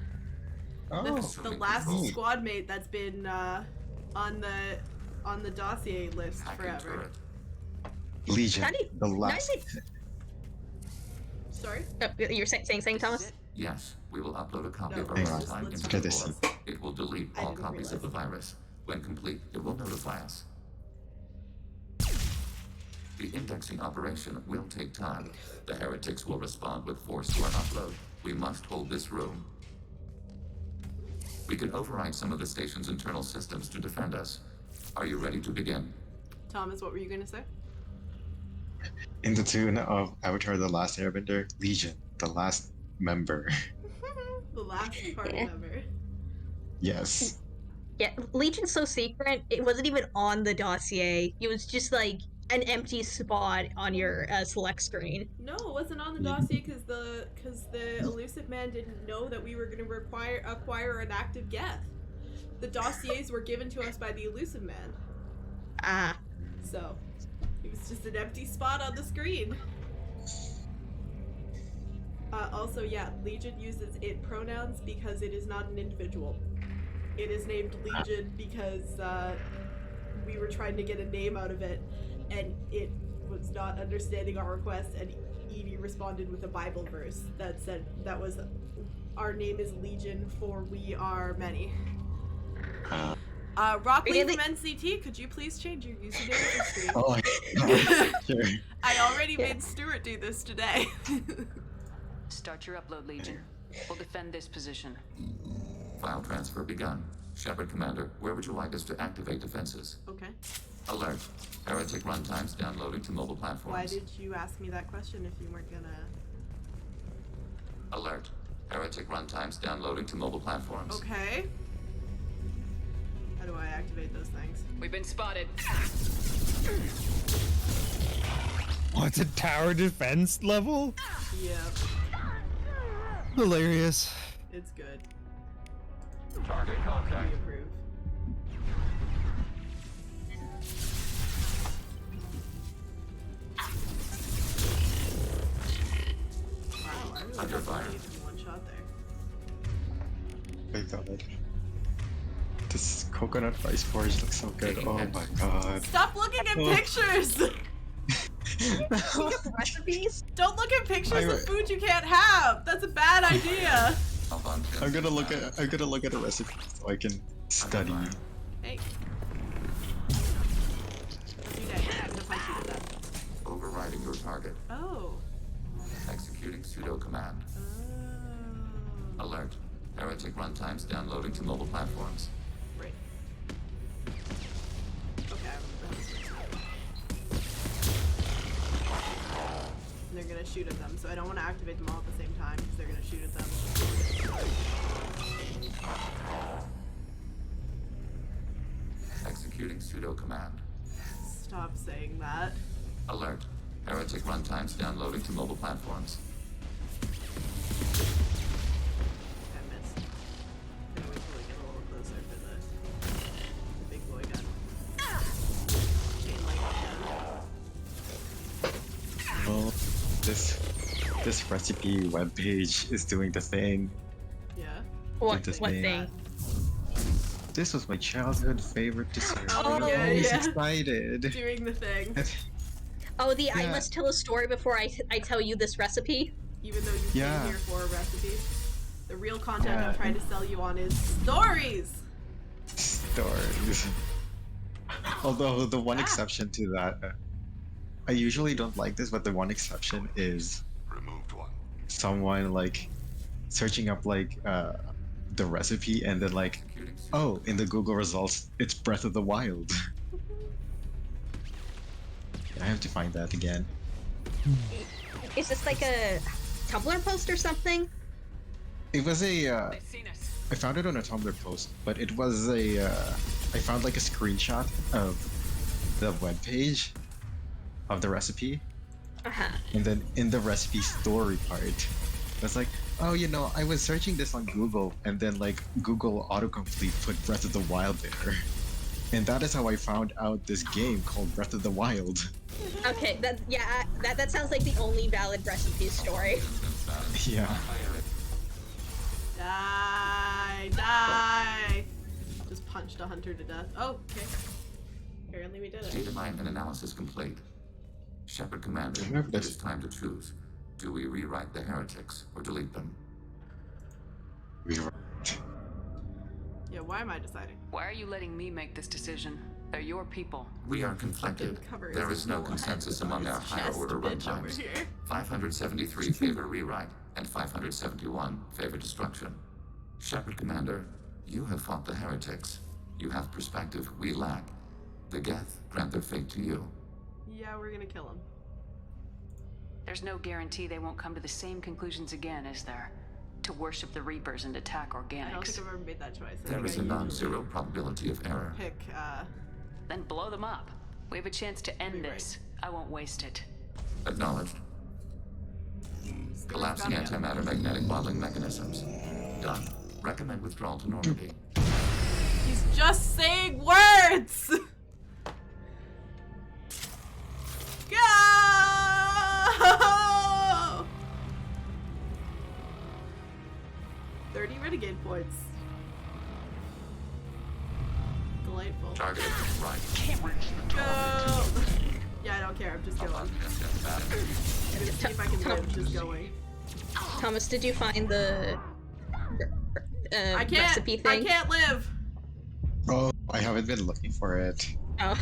Oh, The last neat. squad mate that's been on the dossier list forever. Legion. How do you- The how last. does Sorry? You're saying, Thomas? Yes, we will upload a copy No, of our let's- runtime let's into Okay, the this core. It will delete I all didn't copies of the realize. virus. When complete, it will notify us. The indexing operation will take time. The heretics will respond with force to our upload. We must hold this room. We can override some of the station's internal systems to defend us. Are you ready to begin? Thomas, what were you gonna say? In the tune of Avatar: The Last Airbender, Legion, the last member. The last party Yeah. member. Yes. Yeah, Legion's so secret, it wasn't even on the dossier. It was just like an empty spot on your select screen. No, it wasn't on the dossier because the elusive man didn't know that we were going to acquire an active Geth. The dossiers were given to us by the elusive man, Ah. so it was just an empty spot on the screen. Also, yeah, Legion uses it pronouns because it is not an individual. It is named Legion because we were trying to get a name out of it, and it was not understanding our request, and Evie responded with a Bible verse that said that was, our name is Legion, for we are many. Rockly Really? from NCT, could you please change your username to stream? Oh, sure. I already made Stuart do this today. Start your upload, Legion. We'll defend this position. File transfer begun. Shepard Commander, where would you like us to activate defenses? Okay. Alert. Heretic runtimes downloading to mobile platforms. Why did you ask me that question if you weren't gonna... Alert. Heretic runtimes downloading to mobile platforms. Okay. How do I activate those things? We've been spotted. What's a tower defense level? Yep. Hilarious. It's good. Target contact. We approve. Wow, I really Under got fire. in one shot there. My God. This coconut rice porridge looks so good. Oh my God. Stop looking at Oh. pictures! Recipes? Don't look at pictures I- of food you can't have! That's a bad idea! I'm gonna look at a recipe so I can study. Hey. You dead. I'm gonna punch you to death. Overriding your target. Oh. Executing pseudo command. Alert. Heretic runtimes downloading to mobile platforms. Right. Okay, I remember how this works. And they're gonna shoot at them, so I don't want to activate them all at the same time because they're gonna shoot at them. Executing pseudo command. Stop saying that. Alert. Heretic runtimes downloading to mobile platforms. I missed. I'm gonna wait till we get a little closer for the big boy this recipe webpage is doing the thing. Yeah. What With the thing? This was my childhood favorite dessert. Oh, I was yeah, always yeah. excited. Doing the thing. Oh, I Yeah. must tell a story before I tell you this recipe. Even though you Yeah. came here for a recipe. The real content Yeah. I'm trying to sell you on is stories! Stories. Although the one exception to that, I usually don't like this, but the one exception is someone like searching up like the recipe and then like, oh, in the Google results, it's Breath of the Wild. I have to find that again. Is this like a Tumblr post or something? It was a. I found it on a Tumblr post, but it was a. I found like a screenshot of the webpage of the recipe, and then in the recipe story part, it's like, oh, you know, I was searching this on Google, and then like Google autocomplete put Breath of the Wild there, and that is how I found out this game called Breath of the Wild. Okay, that sounds like the only valid recipe story. Yeah. Die! Just punched a hunter to death. Oh, okay. Apparently we did it. Data mine and analysis complete. Shepard Commander, it is time to choose. Do we rewrite the heretics or delete them? Yeah, why am I deciding? Why are you letting me make this decision? They're your people. We are conflicted. There is no consensus among our higher order runtimes. 573 favor rewrite, and 571 favor destruction. Shepard Commander, you have fought the heretics. You have perspective we lack. The Geth grant their fate to you. Yeah, we're gonna kill him. There's no guarantee they won't come to the same conclusions again, is there? To worship the Reapers and attack organics. I don't think I've ever made that choice. There is a non-zero probability of error. Pick, Then blow them up. We have a chance to end this. I won't waste it. Acknowledged. Collapsing antimatter magnetic modeling mechanisms. Done. Recommend withdrawal to Normandy. He's just saying words! Go! 30 renegade points. Delightful. Target right. Go! Yeah, I don't care. I'm just going. I'm gonna see if I can live just going. Thomas, did you find the recipe thing? I can't live! Oh, I haven't been looking for it. Oh.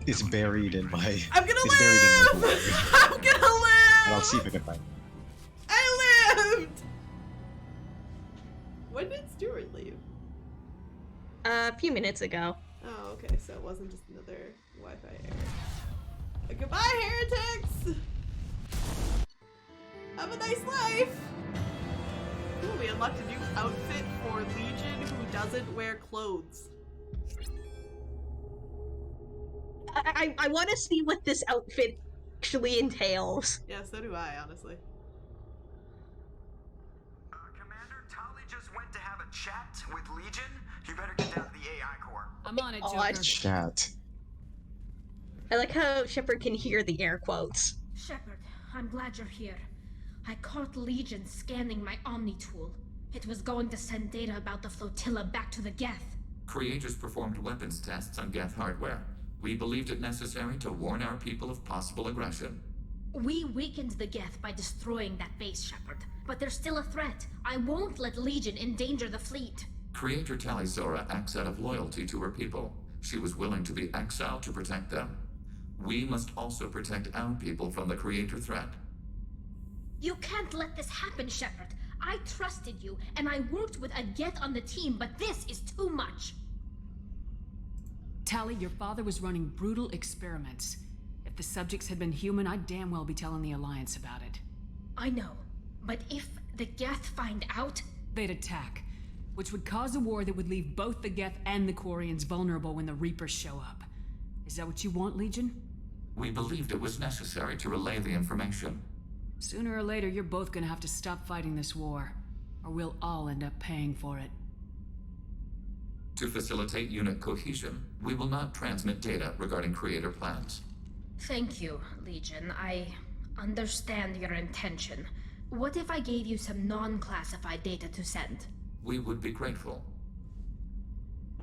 It's buried in my. I'm gonna it's buried in my live! I'm gonna live! And I'll see if I can find it. I lived! When did Stuart leave? A few minutes ago. Oh, okay, so it wasn't just another Wi-Fi error. Goodbye, heretics! Have a nice life! Ooh, we unlocked a new outfit for Legion who doesn't wear clothes. I want to see what this outfit actually entails. Yeah, so do I, honestly. Commander, Tali just went to have a chat with Legion. You better get down to the AI core. I'm on it, Joker. Chat. I like how Shepard can hear the air quotes. Shepard, I'm glad you're here. I caught Legion scanning my Omni tool. It was going to send data about the flotilla back to the Geth. Creators performed weapons tests on Geth hardware. We believed it necessary to warn our people of possible aggression. We weakened the Geth by destroying that base, Shepard. But there's still a threat. I won't let Legion endanger the fleet. Creator Talizora acts out of loyalty to her people. She was willing to be exiled to protect them. We must also protect our people from the Creator threat. You can't let this happen, Shepard. I trusted you, and I worked with a Geth on the team, but this is too much. Tali, your father was running brutal experiments. If the subjects had been human, I'd damn well be telling the Alliance about it. I know, but if the Geth find out... They'd attack, which would cause a war that would leave both the Geth and the Quarians vulnerable when the Reapers show up. Is that what you want, Legion? We believed it was necessary to relay the information. Sooner or later, you're both gonna have to stop fighting this war, or we'll all end up paying for it. To facilitate unit cohesion, we will not transmit data regarding Creator plans. Thank you, Legion. I understand your intention. What if I gave you some non-classified data to send? We would be grateful.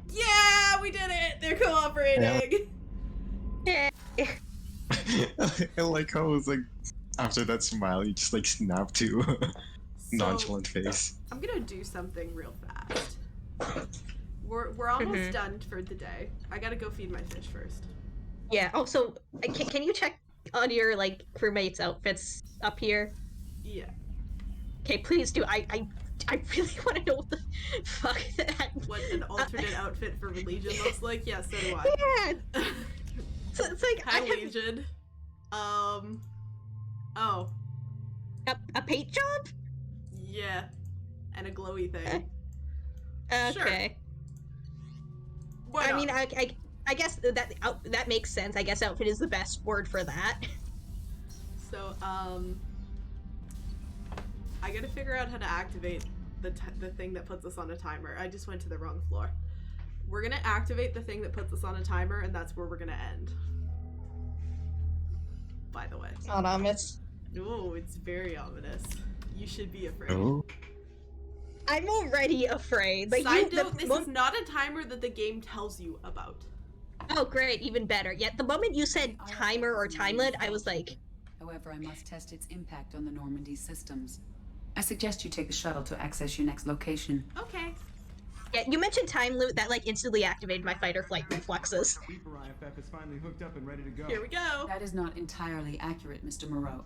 Yeah, we did it! They're cooperating! Yeah. I like how it was like, after that smile, you just like snapped to nonchalant face. I'm gonna do something real fast. We're almost done for the day. I gotta go feed my fish first. Yeah. Also, can you check on your like crewmates' outfits up here? Yeah. Okay, please do. I really want to know what the fuck that. What an alternate outfit for Legion looks like. Yeah, so do I. Yeah. So it's like Hi, Legion. Oh. A paint job? Yeah. And a glowy thing. Okay. Sure. I mean, I guess that makes sense. I guess outfit is the best word for that. So, I gotta figure out how to activate the thing that puts us on a timer. I just went to the wrong floor. We're gonna activate the thing that puts us on a timer, and that's where we're gonna end. By the way. It's not ominous. Oh, it's very ominous. You should be afraid. Oh. I'm already afraid. Like, Side note, this is not a timer that the game tells you about. Oh, great, even better. Yet the moment you said timer or timelet, I was like... However, I must test its impact on the Normandy systems. I suggest you take the shuttle to access your next location. Okay. Yeah, you mentioned time loot, that like instantly activated my fight or flight reflexes. Reaper IFF is finally hooked up and ready to go. Here we go. That is not entirely accurate, Mr. Moreau.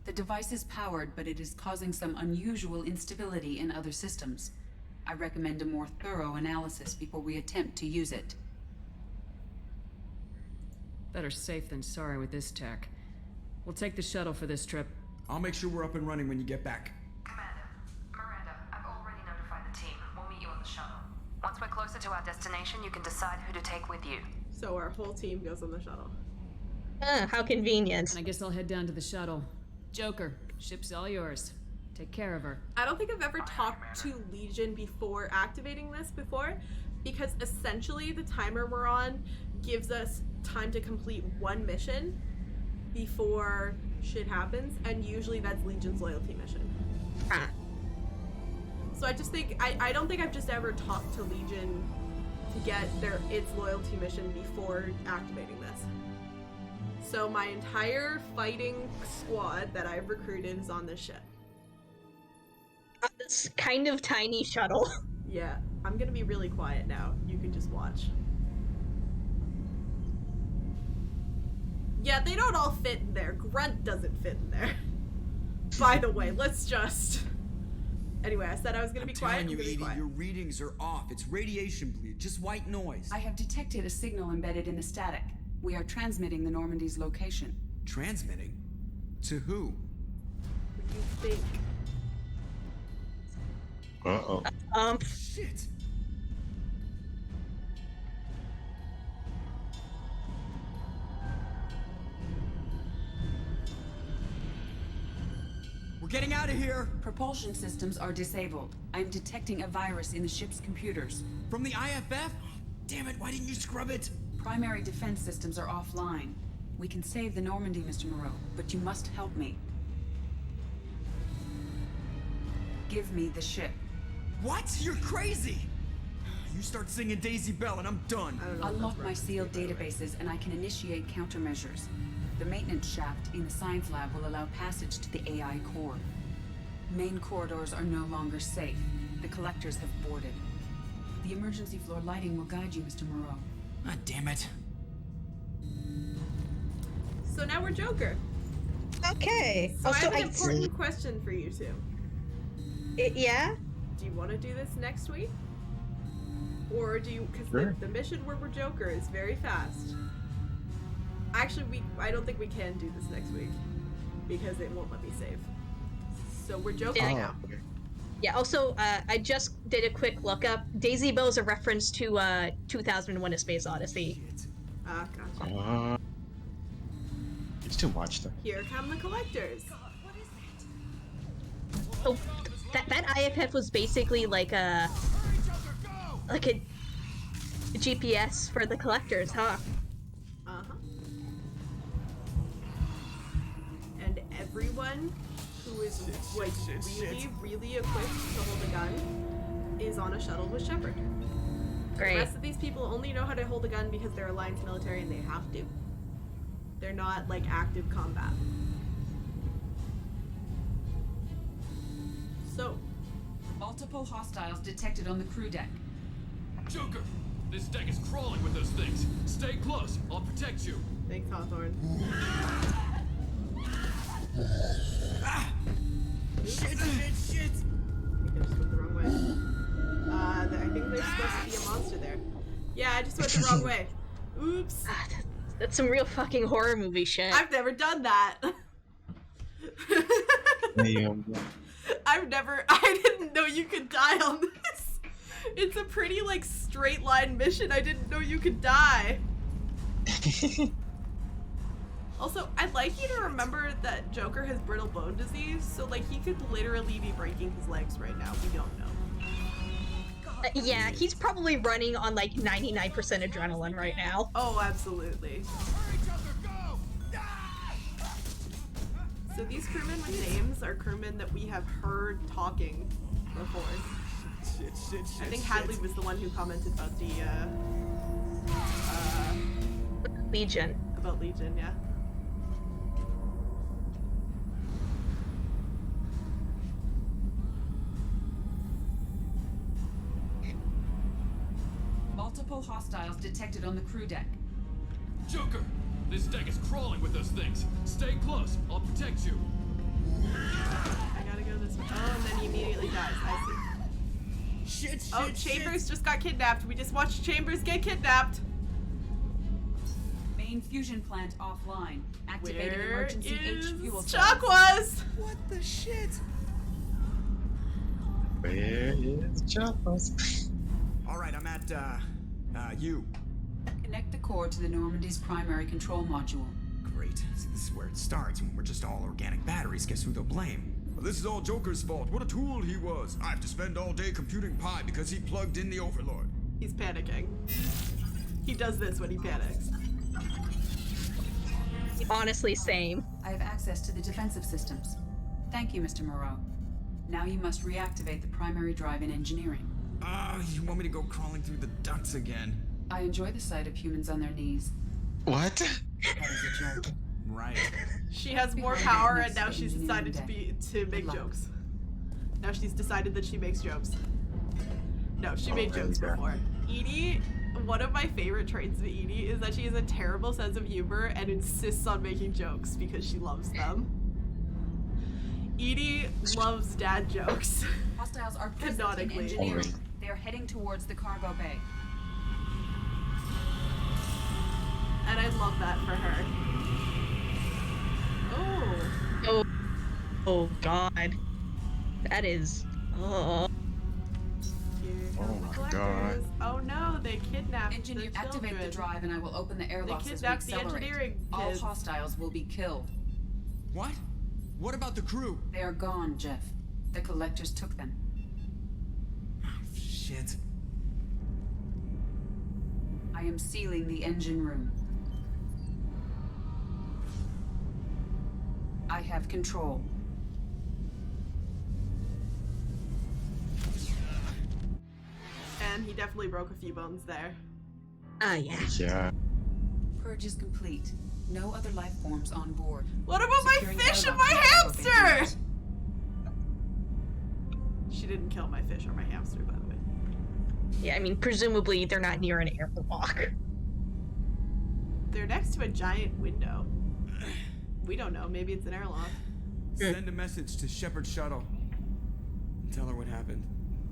The device is powered, but it is causing some unusual instability in other systems. I recommend a more thorough analysis before we attempt to use it. Better safe than sorry with this tech. We'll take the shuttle for this trip. I'll make sure we're up and running when you get back. Commander, Miranda, I've already notified the team. We'll meet you on the shuttle. Once we're closer to our destination, you can decide who to take with you. So our whole team goes on the shuttle. How convenient. And I guess I'll head down to the shuttle. Joker, ship's all yours. Take care of her. I don't think I've ever talked to Legion before activating this before, because essentially the timer we're on gives us time to complete one mission before shit happens, and usually that's Legion's loyalty mission. So I just think, I don't think I've just ever talked to Legion to get its loyalty mission before activating this. So my entire fighting squad that I've recruited is on this ship. This kind of tiny shuttle. Yeah, I'm gonna be really quiet now. You can just watch. Yeah, they don't all fit in there. Grunt doesn't fit in there. By the way, let's just... Anyway, I said I was gonna be quiet. I'm telling you, Edie, your readings are off. It's radiation bleed, just white noise. I have detected a signal embedded in the static. We are transmitting the Normandy's location. Transmitting? To who? What do you think? Uh-oh. Shit. We're getting out of here! Propulsion systems are disabled. I'm detecting a virus in the ship's computers. From the IFF? Damn it, why didn't you scrub it? Primary defense systems are offline. We can save the Normandy, Mr. Moreau, but you must help me. Give me the ship. What? You're crazy! You start singing Daisy Bell and I'm done. Unlock my sealed databases and I can initiate countermeasures. The maintenance shaft in the science lab will allow passage to the AI core. Main corridors are no longer safe. The collectors have boarded. The emergency floor lighting will guide you, Mr. Moreau. Ah, damn it. So now we're Joker. Okay. So Also, I have an important question for you two. Yeah? Do you want to do this next week? Or do you... Because Sure. the mission where we're Joker is very fast. Actually, I don't think we can do this next week. Because it won't let me save. So we're Joker now. Yeah, also, I just did a quick lookup. Daisy Bell is a reference to 2001: A Space Odyssey. Ah, gotcha. Used to watch them. Here come the collectors. Oh, that IFF was basically like a GPS for the collectors, huh? Uh-huh. And everyone who is like really equipped to hold a gun is on a shuttle with Shepard. Great. The rest of these people only know how to hold a gun because they're Alliance military and they have to. They're not like active combat. So, multiple hostiles detected on the crew deck. Joker, this deck is crawling with those things. Stay close. I'll protect you. Thanks, Hawthorne. Shit! I think I just went the wrong way. I think there's supposed to be a monster there. Yeah, I just went the wrong way. Oops. That's some real fucking horror movie shit. I've never done that. I didn't know you could die on this. It's a pretty, like, straight line mission. I didn't know you could die. Also, I'd like you to remember that Joker has brittle bone disease, so, like, he could literally be breaking his legs right now. We don't know. Yeah, he's probably running on, like, 99% adrenaline right now. Oh, absolutely. So these crewmen with names are crewmen that we have heard talking before. I think Hadley was the one who commented about the, Legion. About Legion, yeah. Multiple hostiles detected on the crew deck. Joker, this deck is crawling with those things. Stay close. I'll protect you. I gotta go this way. Oh, and then he immediately dies. I see. Shit, Chambers just got kidnapped. We just watched Chambers get kidnapped. Main fusion plant offline. Activating Where emergency H fuel cells. Chuck was? What the shit? Where is Chuckles? Alright, I'm at, you. Connect the core to the Normandy's primary control module. Great. See, this is where it starts. When we're just all organic batteries, guess who they'll blame? Well, this is all Joker's fault. What a tool he was. I have to spend all day computing pi because he plugged in the Overlord. He's panicking. He does this when he panics. Honestly, same. I have access to the defensive systems. Thank you, Mr. Moreau. Now you must reactivate the primary drive in engineering. You want me to go crawling through the ducts again? I enjoy the sight of humans on their knees. What? That is a joke. Right. She has more power and now she's decided to make jokes. Now she's decided that she makes jokes. No, she made jokes before. Edie, one of my favorite traits of Edie is that she has a terrible sense of humor and insists on making jokes because she loves them. Edie loves dad jokes. Hostiles are present in engineering. They are heading towards the cargo bay. And I love that for her. Oh. Oh god. That is... Oh. Oh my god. Oh no, they kidnapped Engineer, the activate the drive and I will open the airlocks as we kidnapped the accelerate. engineering All kids. hostiles will be killed. What? What about the crew? They are gone, Jeff. The collectors took them. Shit. I am sealing the engine room. I have control. And he definitely broke a few bones there. Yeah. Yeah. Purge is complete. No other life forms on board. What about my Securing fish and airlock my cargo bay hamster? doors. She didn't kill my fish or my hamster, by the way. Yeah, I mean, presumably they're not near an airlock. They're next to a giant window. We don't know. Maybe it's an airlock. Send a message to Shepard's shuttle. Tell her what happened.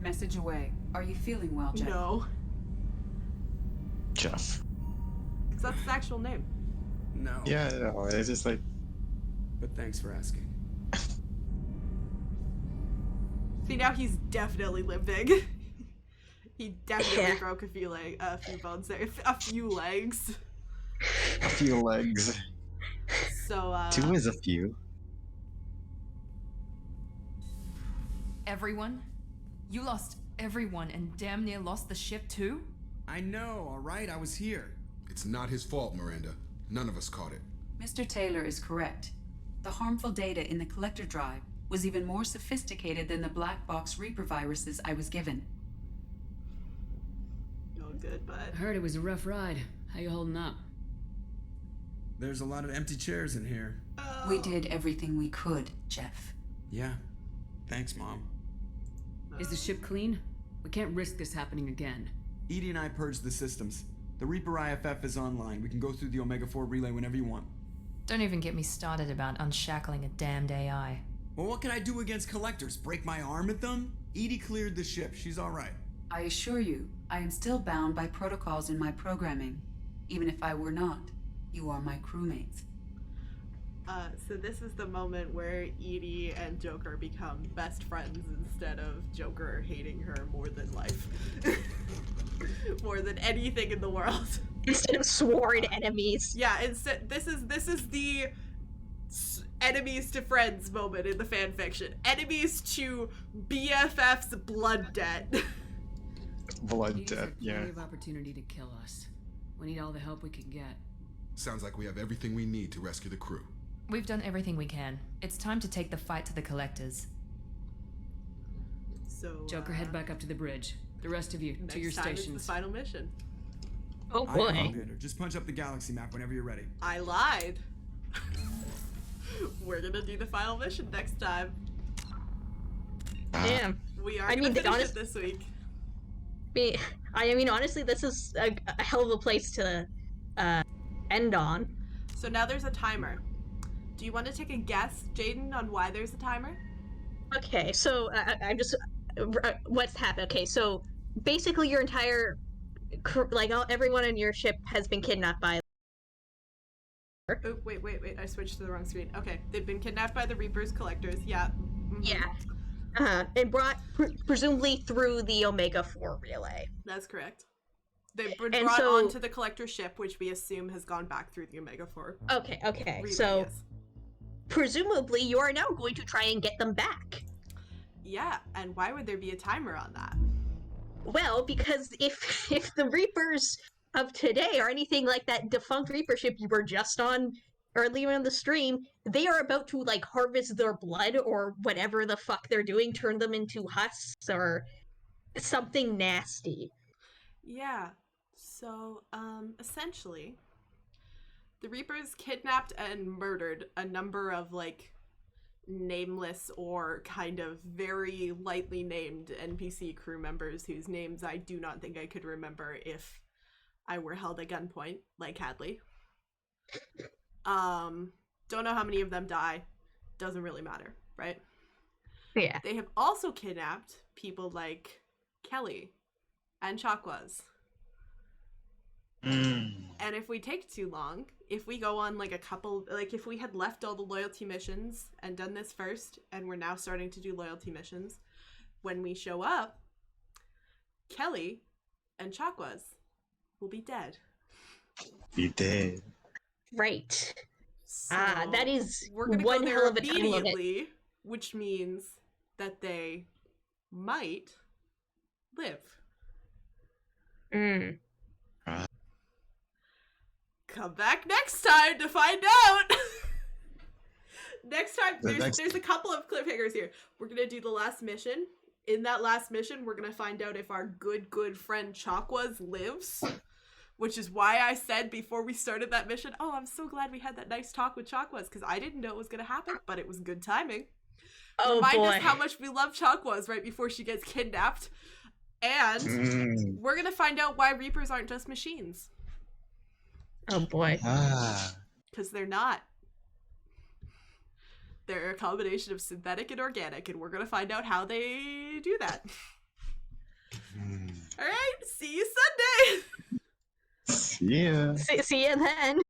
Message away. Are you feeling well, Jeff? No. Jeff. Because that's his actual name. No. Yeah, no, it's just like... But thanks for asking. See, now he's definitely limping. He definitely broke a few bones there. A few legs. A few legs. So, 2 is a few. Everyone? You lost everyone and damn near lost the ship too? I know, alright? I was here. It's not his fault, Miranda. None of us caught it. Mr. Taylor is correct. The harmful data in the collector drive was even more sophisticated than the black box Reaper viruses I was given. Oh, good, bud. I heard it was a rough ride. How you holding up? There's a lot of empty chairs in here. We did everything we could, Jeff. Yeah. Thanks, Mom. Is the ship clean? We can't risk this happening again. Edie and I purged the systems. The Reaper IFF is online. We can go through the Omega-4 relay whenever you want. Don't even get me started about unshackling a damned AI. Well, what can I do against collectors? Break my arm at them? Edie cleared the ship. She's all right. I assure you, I am still bound by protocols in my programming. Even if I were not, you are my crewmates. So this is the moment where Edie and Joker become best friends instead of Joker hating her more than life. More than anything in the world. Instead of sworn enemies. Yeah, instead this is the enemies to friends moment in the fan fiction. Enemies to BFF's blood debt. Blood debt, yeah. Plenty of opportunity to kill us. We need all the help we can get. Sounds like we have everything we need to rescue the crew. We've done everything we can. It's time to take the fight to the collectors. So Joker, head back up to the bridge. The rest of you, to your stations. It's the final mission. Oh I boy. Commander. Just punch up the galaxy map whenever you're ready. I lied. We're gonna do the final mission next time. Damn. We are I gonna mean, finish it this week. I mean, honestly, this is a hell of a place to end on. So now there's a timer. Do you want to take a guess, Jaden, on why there's a timer? Okay, so I'm just what's happened. Okay, so basically your entire everyone in your ship has been kidnapped by. Oh, wait, I switched to the wrong screen. Okay, they've been kidnapped by the Reaper's collectors, yeah. Mm-hmm. Yeah. And brought presumably through the Omega-4 relay. That's correct. They've been brought onto the collector ship, which we assume has gone back through the Omega-4. Okay, relay, so yes. Presumably you are now going to try and get them back. Yeah, and why would there be a timer on that? Well, because if the Reapers of today are anything like that defunct Reaper ship you were just on earlier in the stream, they are about to like harvest their blood or whatever the fuck they're doing, turn them into husks or something nasty. Yeah. So, essentially, the Reapers kidnapped and murdered a number of like nameless or kind of very lightly named NPC crew members whose names I do not think I could remember if I were held at gunpoint, like Hadley. Don't know how many of them die. Doesn't really matter, right? Yeah. They have also kidnapped people like Kelly and Chakwas. And if we take too long, if we go on like a couple, like if we had left all the loyalty missions and done this first, and we're now starting to do loyalty missions, when we show up, Kelly and Chakwas will be dead. Be dead. Right. So that is we're gonna one go there hell of a time limit. immediately, which means that they might live. Come back next time to find out. Next time, there's a couple of cliffhangers here. We're gonna do the last mission. In that last mission, we're gonna find out if our good friend Chakwas lives. Which is why I said before we started that mission, oh, I'm so glad we had that nice talk with Chakwas, because I didn't know it was going to happen, but it was good timing. Remind us how much we love Chakwas right before she gets kidnapped. And we're going to find out why Reapers aren't just machines. Oh boy. Because they're not. They're a combination of synthetic and organic, and we're going to find out how they do that. All right, see you Sunday! See ya. See ya then.